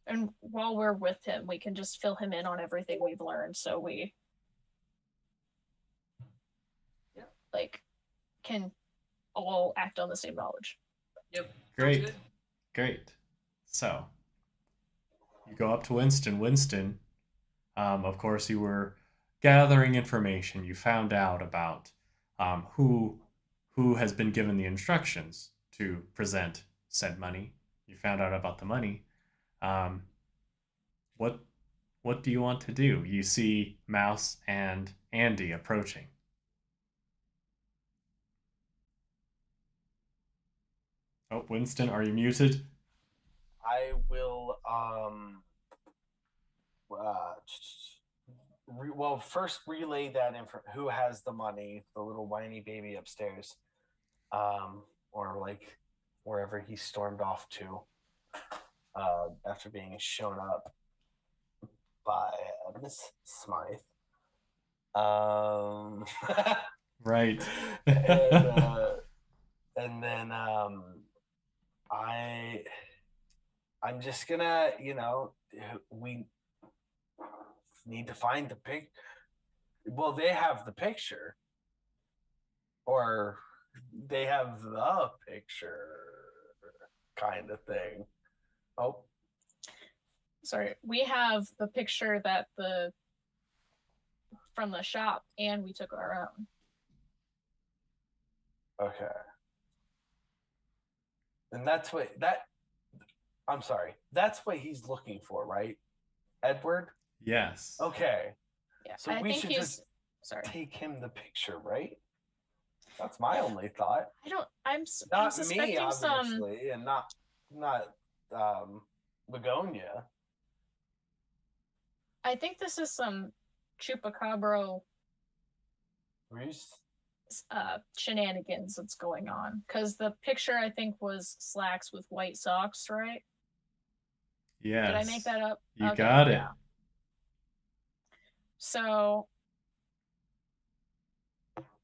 And while we're with him, we can just fill him in on everything we've learned, so we like can all act on the same knowledge. Yep. Great. Great. So you go up to Winston. Winston, of course, you were gathering information. You found out about who has been given the instructions to present said money. You found out about the money. What do you want to do? You see Mouse and Andie approaching. Oh, Winston, are you muted? I will well, first relay that info. Who has the money? The little whiny baby upstairs, or like wherever he stormed off to, after being shown up by Miss Smythe. Right. And then I'm just gonna, we need to find the pic. Well, they have the picture, or they have the picture, kind of thing. Oh, sorry. We have the picture that from the shop, and we took our own. Okay. And that's what I'm sorry. That's what he's looking for, right? Edward? Yes. Okay. Yeah. So we should just take him the picture, right? That's my only thought. I'm not suspecting me, obviously, and not Begonia. I think this is some chupacabra Reese? shenanigans that's going on. Because the picture, I think, was slacks with white socks, right? Yes. Did I make that up? You Okay, got it. yeah. So,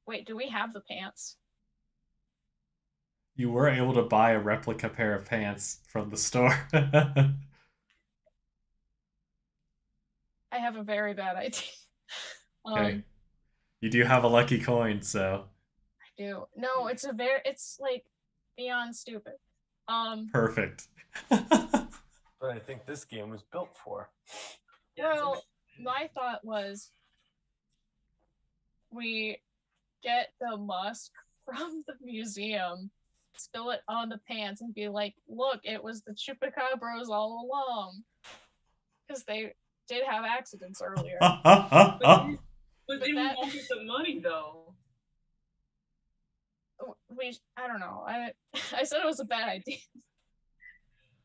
wait, do we have the pants? You were able to buy a replica pair of pants from the store. I have a very bad idea. Okay. You do have a lucky coin, so. I do. No, it's like beyond stupid. Perfect. But I think this game was built for. Well, my thought was we get the musk from the museum, spill it on the pants, and be like, look, it was the chupacabras all along. Because they did have accidents earlier. But then we won't get the money, though. I don't know. I said it was a bad idea.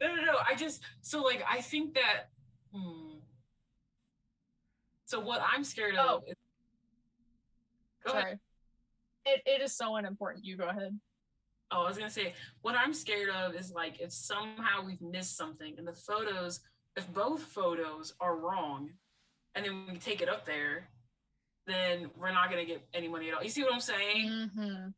No. I think that. So what I'm scared of is. Sorry. It is so unimportant. You go ahead. Oh, I was gonna say, what I'm scared of is like if somehow we've missed something and the photos, if both photos are wrong, and then we take it up there, then we're not gonna get any money at all. You see what I'm saying? Mm-hmm.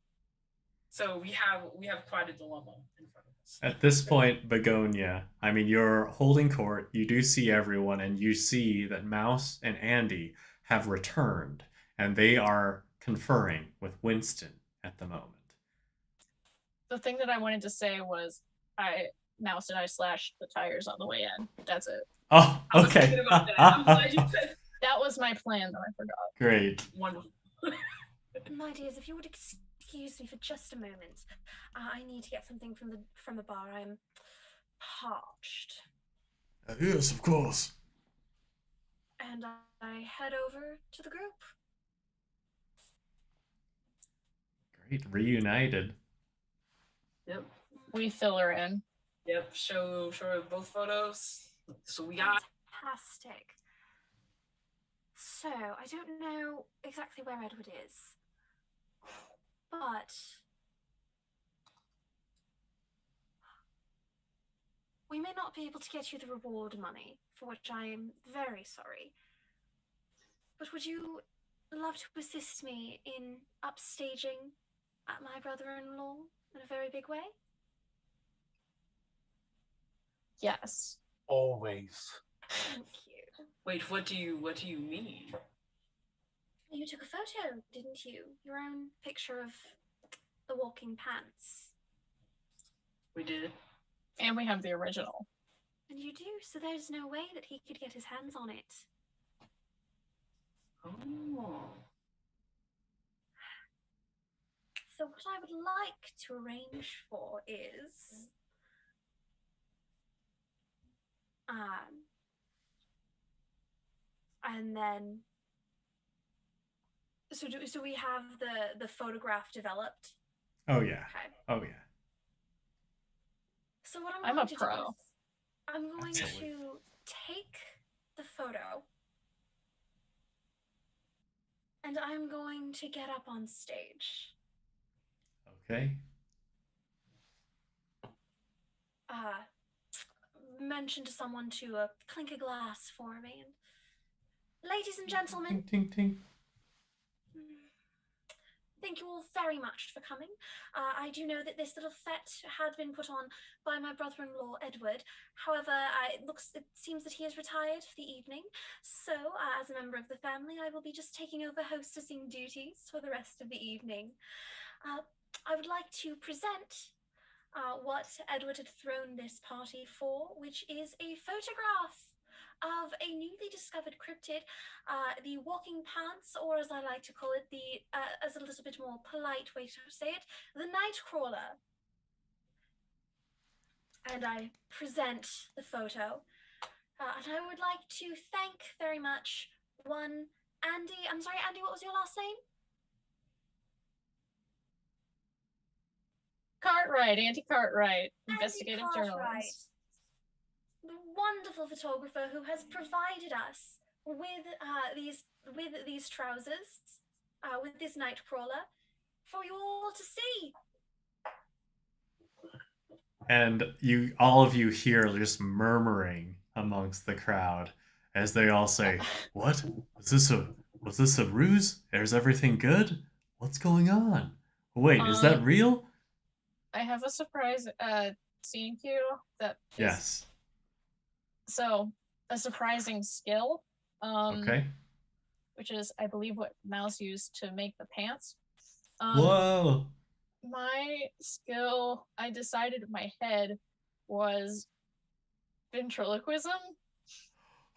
So we have quite a dilemma in front of us. At this point, Begonia, I mean, you're holding court. You do see everyone, and you see that Mouse and Andie have returned, and they are conferring with Winston at the moment. The thing that I wanted to say was Mouse and I slashed the tires on the way in. That's it. Oh, okay. I was thinking about that. I'm glad you said that was my plan, though I forgot. Great. Wonderful. My dears, if you would excuse me for just a moment, I need to get something from the bar. I'm parched. Yes, of course. And I head over to the group. Great, reunited. Yep. We fill her in. Yep. Show both photos. So we got. Fantastic. So I don't know exactly where Edward is, but we may not be able to get you the reward money, for which I am very sorry. But would you love to assist me in upstaging at my brother-in-law in a very big way? Yes. Always. Thank you. Wait, what do you mean? You took a photo, didn't you? Your own picture of the walking pants. We did. And we have the original. And you do, so there's no way that he could get his hands on it. Oh. So what I would like to arrange for is and then so we have the photograph developed. Oh yeah. Okay. Oh yeah. So what I'm going a to pro. do is I'm going Absolutely. to take the photo and I'm going to get up on stage. Okay. Mention to someone to clink a glass for me. And ladies and gentlemen, Ting ting ting. thank you all very much for coming. I do know that this little fete had been put on by my brother-in-law, Edward. However, it seems that he has retired for the evening. So, as a member of the family, I will be just taking over hostessing duties for the rest of the evening. I would like to present what Edward had thrown this party for, which is a photograph of a newly discovered cryptid, the walking pants, or as I like to call it, as a little bit more polite way to say it, the Nightcrawler. And I present the photo. And I would like to thank very much Andie. I'm sorry, Andie, what was your last name? Cartwright, Andie Cartwright, investigative Andie Cartwright, journalist. the wonderful photographer who has provided us with these trousers, with this Nightcrawler, for you all to see. And all of you hear just murmuring amongst the crowd as they all say, "What? Was this a ruse? Is everything good? What's going on? Wait, is that real?" I have a surprise scene cue that is, Yes. so a surprising skill. Okay. Which is, I believe, what Mouse used to make the pants. Whoa. My skill, I decided in my head, was ventriloquism.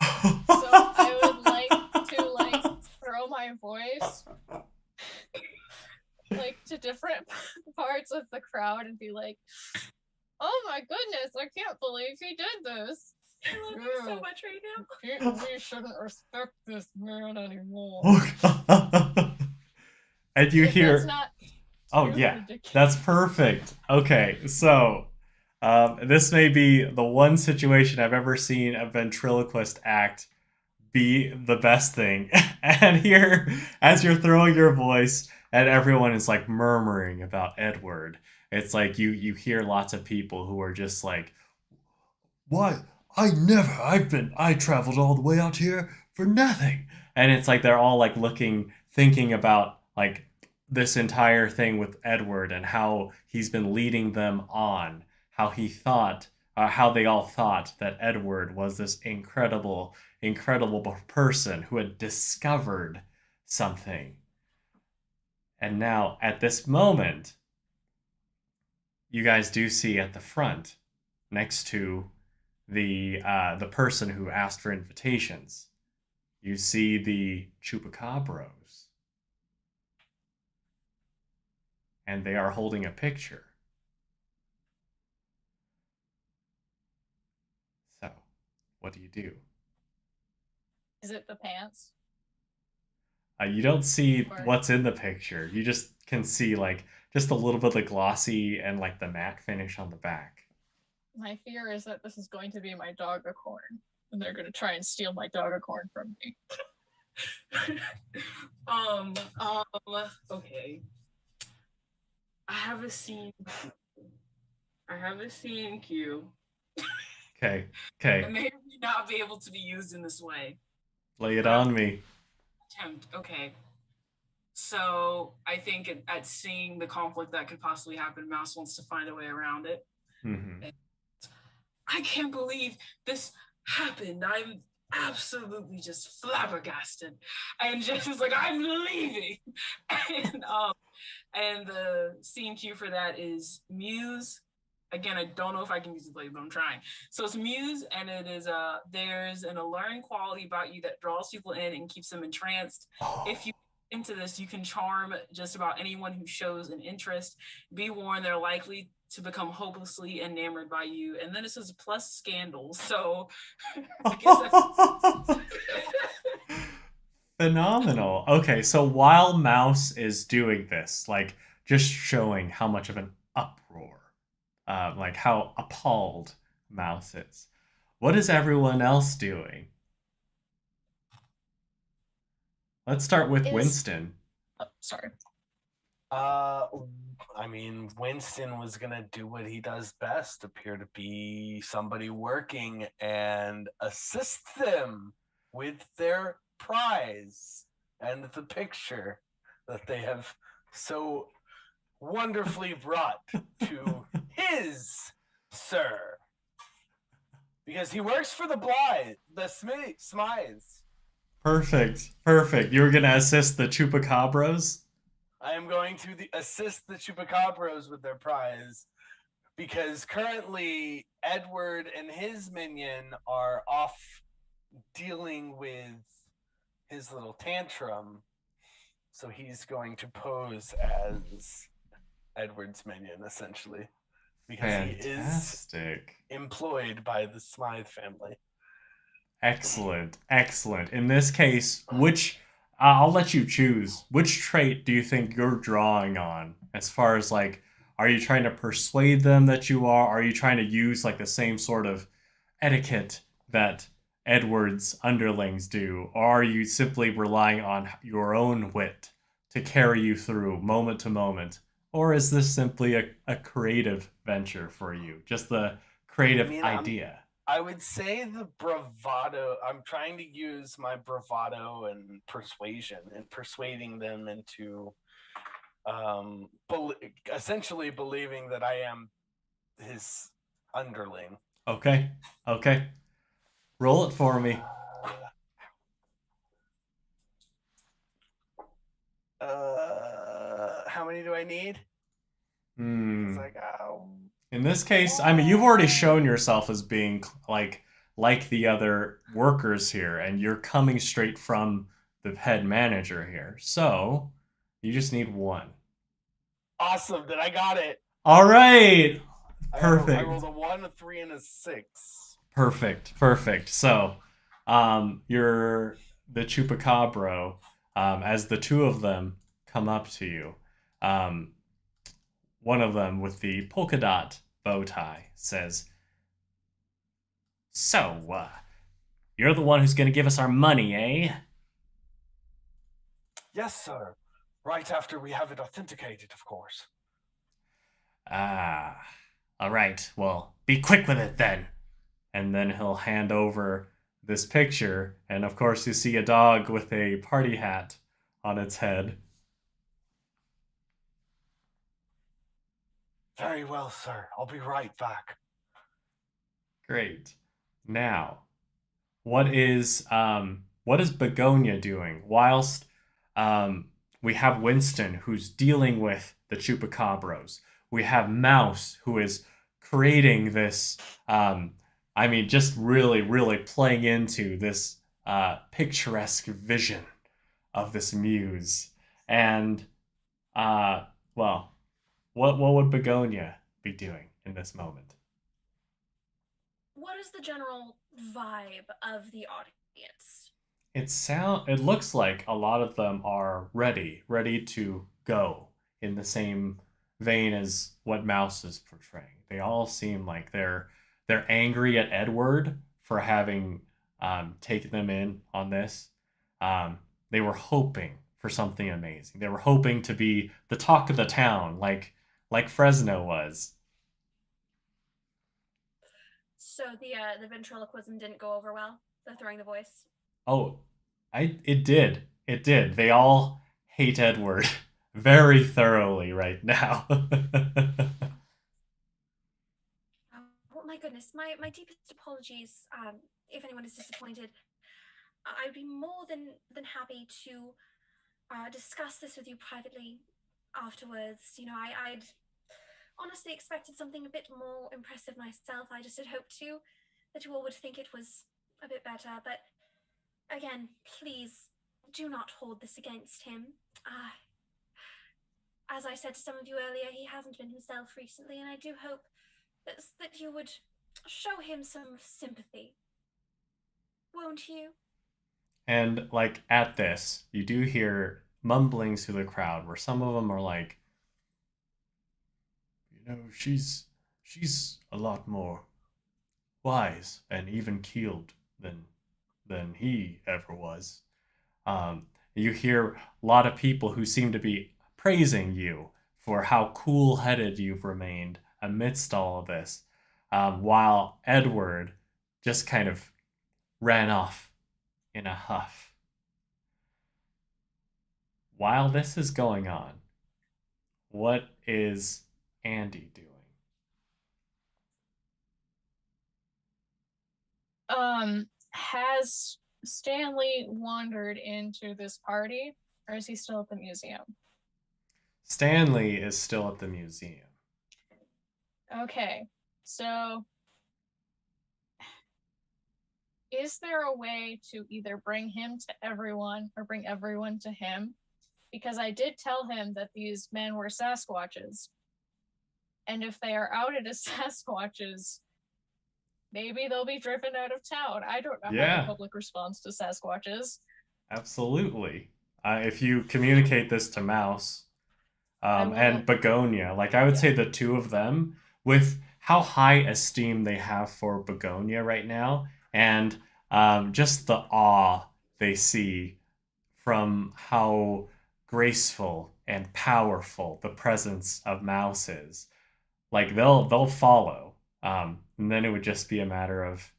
So I would like to throw my voice to different parts of the crowd and be like, "Oh my goodness, I can't believe he did this. I love you so much right now. We shouldn't respect this man anymore." And you If hear, that's not oh too yeah, ridiculous. that's perfect. Okay, so this may be the one situation I've ever seen a ventriloquist act be the best thing. And here, as you're throwing your voice, and everyone is like murmuring about Edward, it's like you hear lots of people who are just like, "Why? I traveled all the way out here for nothing." And it's like they're all like thinking about like this entire thing with Edward and how he's been leading them on, how how they all thought that Edward was this incredible person who had discovered something. And now, at this moment, you guys do see at the front, next to the person who asked for invitations, you see the Chupacabros. And they are holding a picture. So, what do you do? Is it the pants? You don't see Or- what's in the picture. You just can see like just a little bit of the glossy and like the matte finish on the back. My fear is that this is going to be my Dogacorn, and they're going to try and steal my Dogacorn from me. Okay. I have a scene cue. Okay. It may not be able to be used in this way. Lay it on me. Attempt. Okay. So I think at seeing the conflict that could possibly happen, Mouse wants to find a way around it. Mm-hmm. I can't believe this happened. I'm absolutely just flabbergasted. And just like, I'm leaving. And the scene cue for that is Muse. Again, I don't know if I can use the play, but I'm trying. So it's Muse, and it is there's an alluring quality about you that draws people in and keeps them entranced. If you into this, you can charm just about anyone who shows an interest. Be warned, they're likely to become hopelessly enamored by you. And then it says plus scandals. So I guess that's Phenomenal. Okay, so while Mouse is doing this, like just showing how much of an uproar, like how appalled Mouse is, what is everyone else doing? Let's start with Winston. Oh, sorry. I mean, Winston was gonna do what he does best, appear to be somebody working and assist them with their prize and the picture that they have so wonderfully brought to his sir. Because he works for the Smythes. Perfect. You were gonna assist the Chupacabros? I am going to assist the Chupacabros with their prize because currently Edward and his minion are off dealing with his little tantrum. So he's going to pose as Edward's minion, essentially. Because Fantastic. he is employed by the Smythe family. Excellent. In this case, I'll let you choose. Which trait do you think you're drawing on? As far as like, are you trying to persuade them that you are? Are you trying to use like the same sort of etiquette that Edward's underlings do, or are you simply relying on your own wit to carry you through moment to moment? Or is this simply a creative venture for you? Just the creative idea? I would say the bravado. I'm trying to use my bravado and persuasion and persuading them into essentially believing that I am his underling. Okay. Roll it for me. How many do I need? It's like, in this case, I mean, you've already shown yourself as being like the other workers here, and you're coming straight from the head manager here. So you just need 1. Awesome! Then I got it. All right. Perfect. I rolled a 1, a 3, and a 6. Perfect. So, you're the Chupacabra. As the two of them come up to you, one of them with the polka dot bow tie says, "So, you're the one who's going to give us our money, eh?" Yes, sir. Right after we have it authenticated, of course. Ah, all right. Well, be quick with it then. And then he'll hand over this picture, and of course you see a dog with a party hat on its head. Very well, sir. I'll be right back. Great. Now, what is Begonia doing whilst we have Winston, who's dealing with the Chupacabras. We have Mouse, who is creating this just really playing into this picturesque vision of this muse. And what would Begonia be doing in this moment? What is the general vibe of the audience? It looks like a lot of them are ready to go in the same vein as what Mouse is portraying. They all seem like they're angry at Edward for having taken them in on this. They were hoping for something amazing. They were hoping to be the talk of the town, like Fresno was. So the ventriloquism didn't go over well. The throwing the voice. Oh, it did. They all hate Edward very thoroughly right now. Oh my goodness, my deepest apologies. If anyone is disappointed, I'd be more than happy to discuss this with you privately afterwards. You know, I'd honestly expected something a bit more impressive myself. I just had hoped that you all would think it was a bit better. But again, please do not hold this against him. As I said to some of you earlier, he hasn't been himself recently, and I do hope that you would show him some sympathy. Won't you? And at this, you do hear mumblings through the crowd where some of them are like, she's a lot more wise and even keeled than he ever was. You hear a lot of people who seem to be praising you for how cool-headed you've remained amidst all of this, while Edward just kind of ran off in a huff. While this is going on, what is Andie doing? Has Stanley wandered into this party, or is he still at the museum? Stanley is still at the museum. Okay, so is there a way to either bring him to everyone or bring everyone to him? Because I did tell him that these men were Sasquatches. And if they are outed as Sasquatches, maybe they'll be driven out of town. I don't know how the public responds to Sasquatches. Absolutely. If you communicate this to Mouse and Begonia, I would say the two of them, with how high esteem they have for Begonia right now, and just the awe they see from how graceful and powerful the presence of Mouse is. Like they'll follow, and then it would just be a matter of,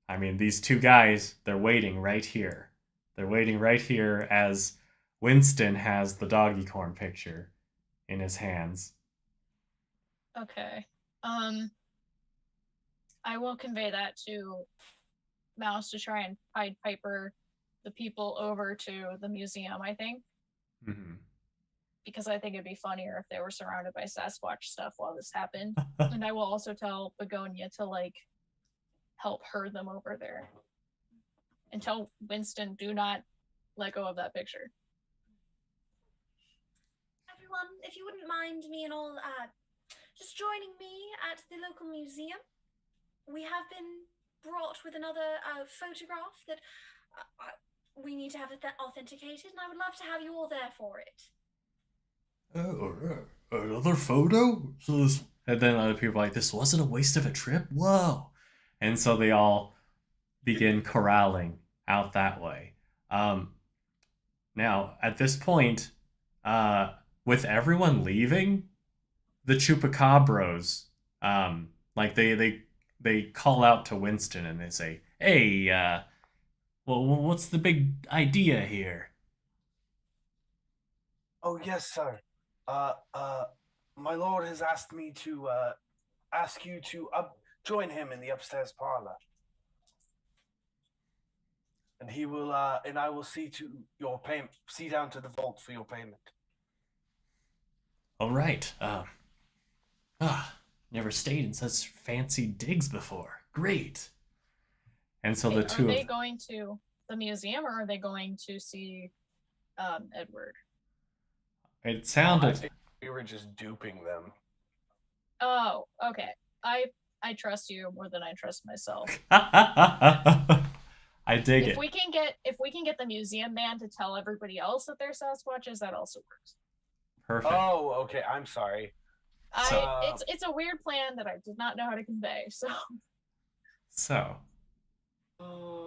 I mean, these two guys, they're waiting right here. They're waiting right here as Winston has the doggy corn picture in his hands. Okay. I will convey that to Mouse to try and Pied Piper the people over to the museum, I think. Mm-hmm. Because I think it'd be funnier if they were surrounded by Sasquatch stuff while this happened. And I will also tell Begonia to, like, help herd them over there. And tell Winston, do not let go of that picture. Everyone, if you wouldn't mind me and all just joining me at the local museum. We have been brought with another photograph that we need to have authenticated, and I would love to have you all there for it. Another photo? And then other people are like, this wasn't a waste of a trip? Whoa. And so they all begin corralling out that way. Now, at this point, with everyone leaving, the Chupacabras, like they call out to Winston and they say, hey, well, what's the big idea here? Oh, yes, sir. My lord has asked me to ask you to join him in the upstairs parlor. And he will, and I will see to your payment. See down to the vault for your payment. All right. Never stayed in such fancy digs before. Great. And so the two. Are they going to the museum, or are they going to see Edward? It sounded. I think we were just duping them. Oh, okay. I trust you more than I trust myself. I dig it. If we can get the museum man to tell everybody else that they're Sasquatches, that also works. Perfect. Oh, okay. I'm sorry. It's a weird plan that I did not know how to convey. So,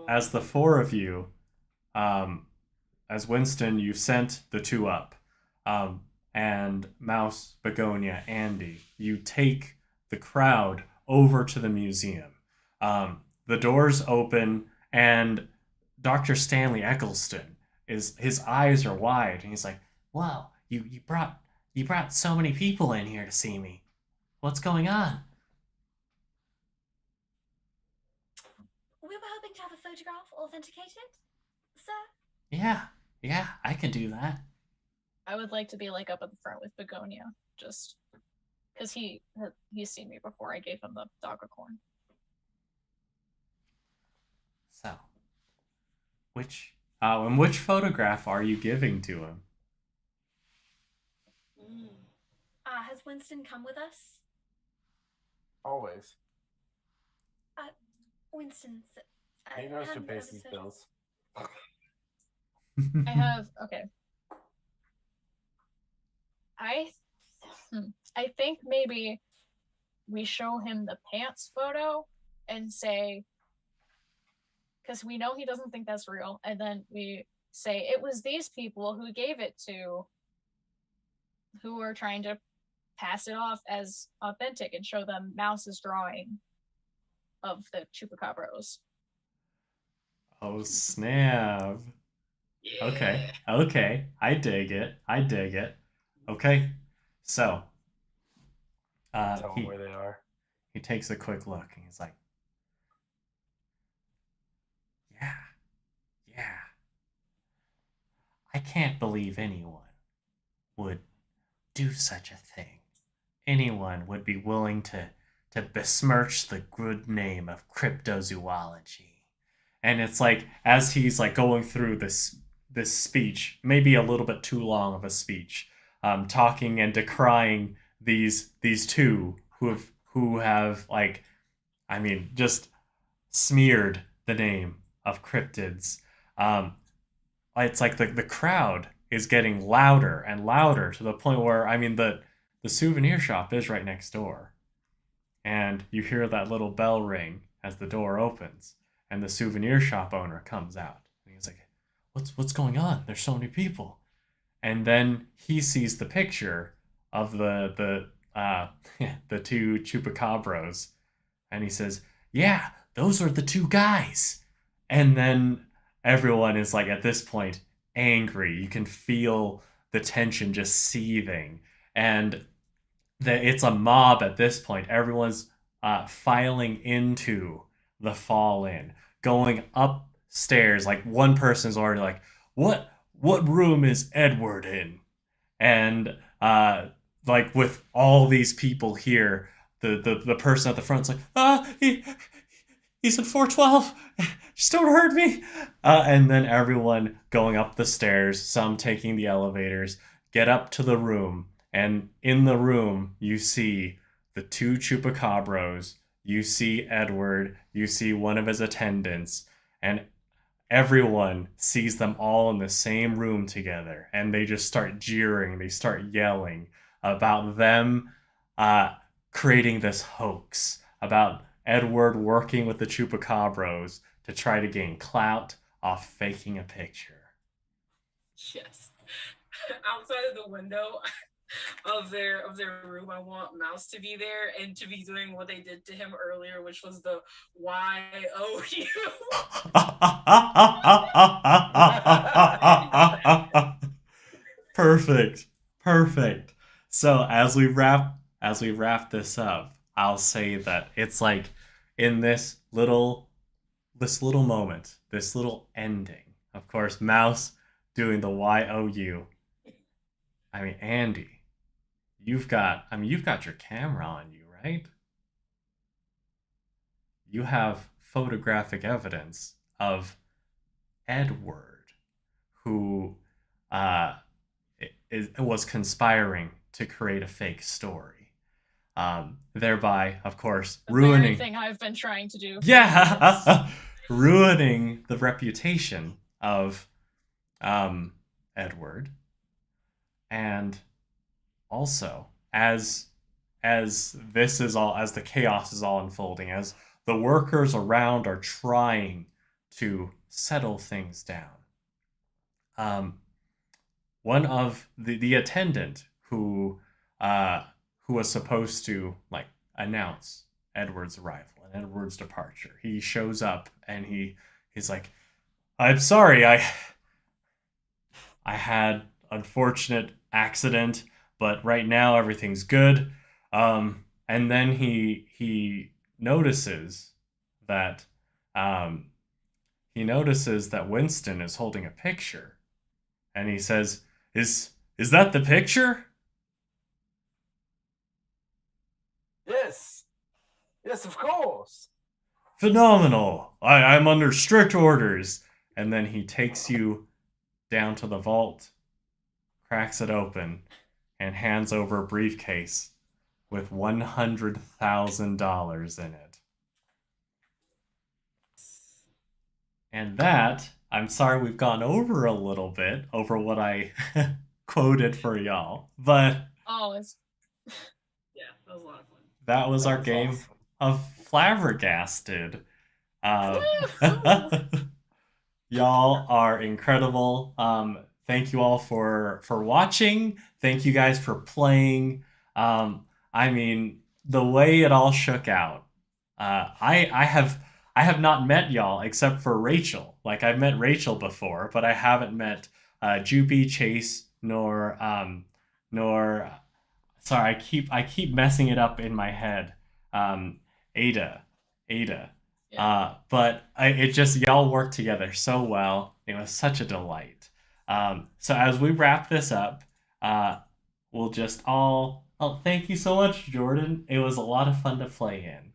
as the four of you, as Winston, you sent the two up, and Mouse, Begonia, Andie, you take the crowd over to the museum. The doors open, and Dr. Stanley Eccleston his eyes are wide, and he's like, "Wow, you brought so many people in here to see me. What's going on?" We were hoping to have a photograph authenticated, sir. Yeah, I can do that. I would like to be like up at the front with Begonia, just because he's seen me before. I gave him the dog of corn. So, which photograph are you giving to him? Has Winston come with us? Always. Winston. He knows who pays his bills. I have okay. I think maybe we show him the pants photo and say, because we know he doesn't think that's real, and then we say it was these people who gave it to, who are trying to pass it off as authentic, and show them Mouse's drawing of the Chupacabras. Oh snap. Yeah. Okay. I dig it. Okay. So, Tell them where they are. He takes a quick look and he's like, yeah. I can't believe anyone would do such a thing. Anyone would be willing to besmirch the good name of cryptozoology. And it's like, as he's like going through this speech, maybe a little bit too long of a speech, talking and decrying these two who have like, I mean, just smeared the name of cryptids. It's like the crowd is getting louder and louder to the point where, I mean, the souvenir shop is right next door. And you hear that little bell ring as the door opens. and the souvenir shop owner comes out. And he's like, what's going on? There's so many people. And then he sees the picture of the two chupacabras, and he says, yeah, those are the two guys. And then everyone is like, at this point, angry. You can feel the tension just seething. And it's a mob at this point. Everyone's filing into the fall-in, going upstairs. Like, one person's already like, what room is Edward in? And like, with all these people here, the person at the front's like, he's in 412. Just don't hurt me. And then everyone going up the stairs, some taking the elevators, get up to the room. And in the room, you see the two chupacabras, you see Edward, you see one of his attendants, and everyone sees them all in the same room together. And they just start jeering, they start yelling about them creating this hoax, about Edward working with the chupacabras to try to gain clout off faking a picture. Yes. Outside of the window of their room, I want Mouse to be there and to be doing what they did to him earlier, which was the YOU. Perfect. So as we wrap this up, I'll say that it's like, in this little moment, this little ending, of course, Mouse doing the YOU. I mean, Andie, you've got your camera on you, right? You have photographic evidence of Edward, who was conspiring to create a fake story, thereby, of course, ruining everything I've been trying to do. Yeah, ruining the reputation of Edward. And also, as the chaos is all unfolding, as the workers around are trying to settle things down, one of the attendant who was supposed to, like, announce Edward's arrival and Edward's departure, he shows up and he's like, I'm sorry, I had unfortunate accident, but right now everything's good. And then he notices that Winston is holding a picture, and he says, "Is that the picture?" Yes, of course. Phenomenal. I'm under strict orders. And then he takes you down to the vault, cracks it open, and hands over a briefcase with $100,000 in it. And that, I'm sorry we've gone over a little bit over what I quoted for y'all, but yeah, that was a lot of fun. That was our game awesome. Of Flabbergasted. Y'all are incredible. Thank you all for watching. Thank you guys for playing. I mean, the way it all shook out. I have not met y'all except for Rachel. Like, I've met Rachel before, but I haven't met Jupy, Chase, nor sorry, I keep messing it up in my head. Adah. Yeah. But it just, y'all work together so well. It was such a delight. So as we wrap this up, we'll just all, thank you so much, Jordan. It was a lot of fun to play in.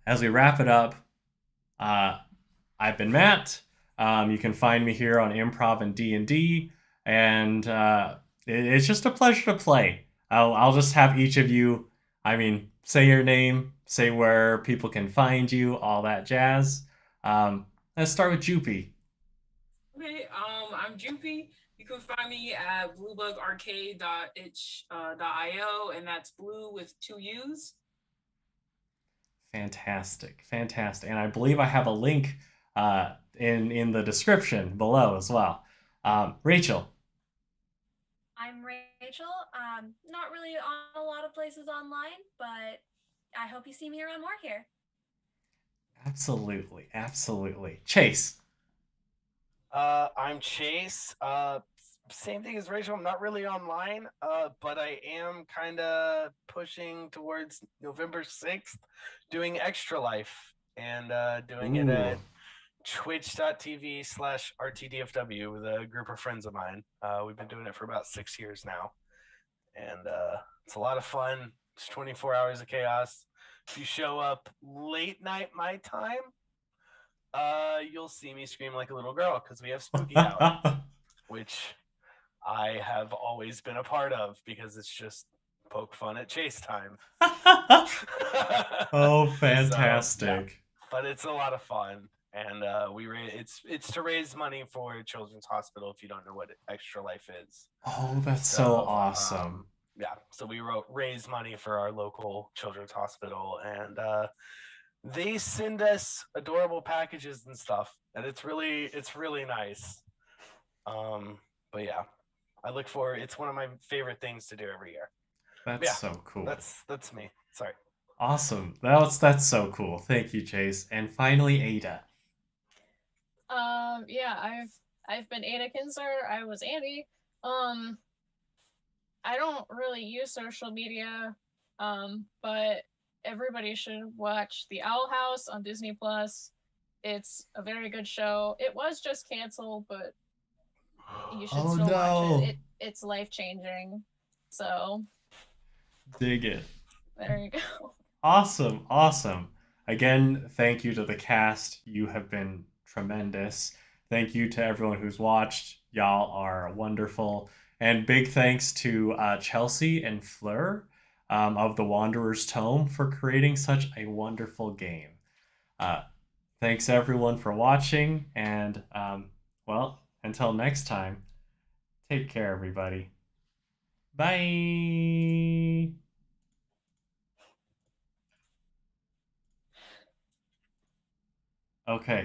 As we wrap it up, I've been Matt. You can find me here on Improv and D&D, and it's just a pleasure to play. I'll just have each of you, say your name, say where people can find you, all that jazz. Let's start with Jupy. Okay, I'm Jupy. You can find me at bluebugarcade.itch.io, and that's blue with 2 U's. Fantastic, fantastic. And I believe I have a link in the description below as well. Rachel. I'm Rachel. Not really on a lot of places online, but I hope you see me around more here. Absolutely, absolutely. Chase. I'm Chase. Same thing as Rachel. I'm not really online, but I am kind of pushing towards November 6th, doing Extra Life and doing it at twitch.tv/rtdfw with a group of friends of mine. We've been doing it for about 6 years now, and it's a lot of fun. It's 24 hours of chaos. If you show up late night my time, you'll see me scream like a little girl because we have spooky hour, which I have always been a part of because it's just poke fun at Chase time. Oh, fantastic. So, yeah. But it's a lot of fun, and it's to raise money for Children's Hospital if you don't know what Extra Life is. Oh, that's so awesome. Yeah, so we raise money for our local Children's Hospital, and they send us adorable packages and stuff, and it's really nice. But yeah, I look forward. It's one of my favorite things to do every year. That's so cool. That's me. Sorry. Awesome. That's so cool. Thank you, Chase. And finally, Adah. Yeah, I've been Adah Kinsler. I was Andie. I don't really use social media, but everybody should watch The Owl House on Disney Plus. It's a very good show. It was just canceled, but you should still watch it. It's life-changing. So dig it. There you go. Awesome, awesome. Again, thank you to the cast. You have been tremendous. Thank you to everyone who's watched. Y'all are wonderful. And big thanks to Chelsea and Fleur of the Wanderer's Tome for creating such a wonderful game. Thanks everyone for watching, and well, until next time, take care, everybody. Bye. Okay.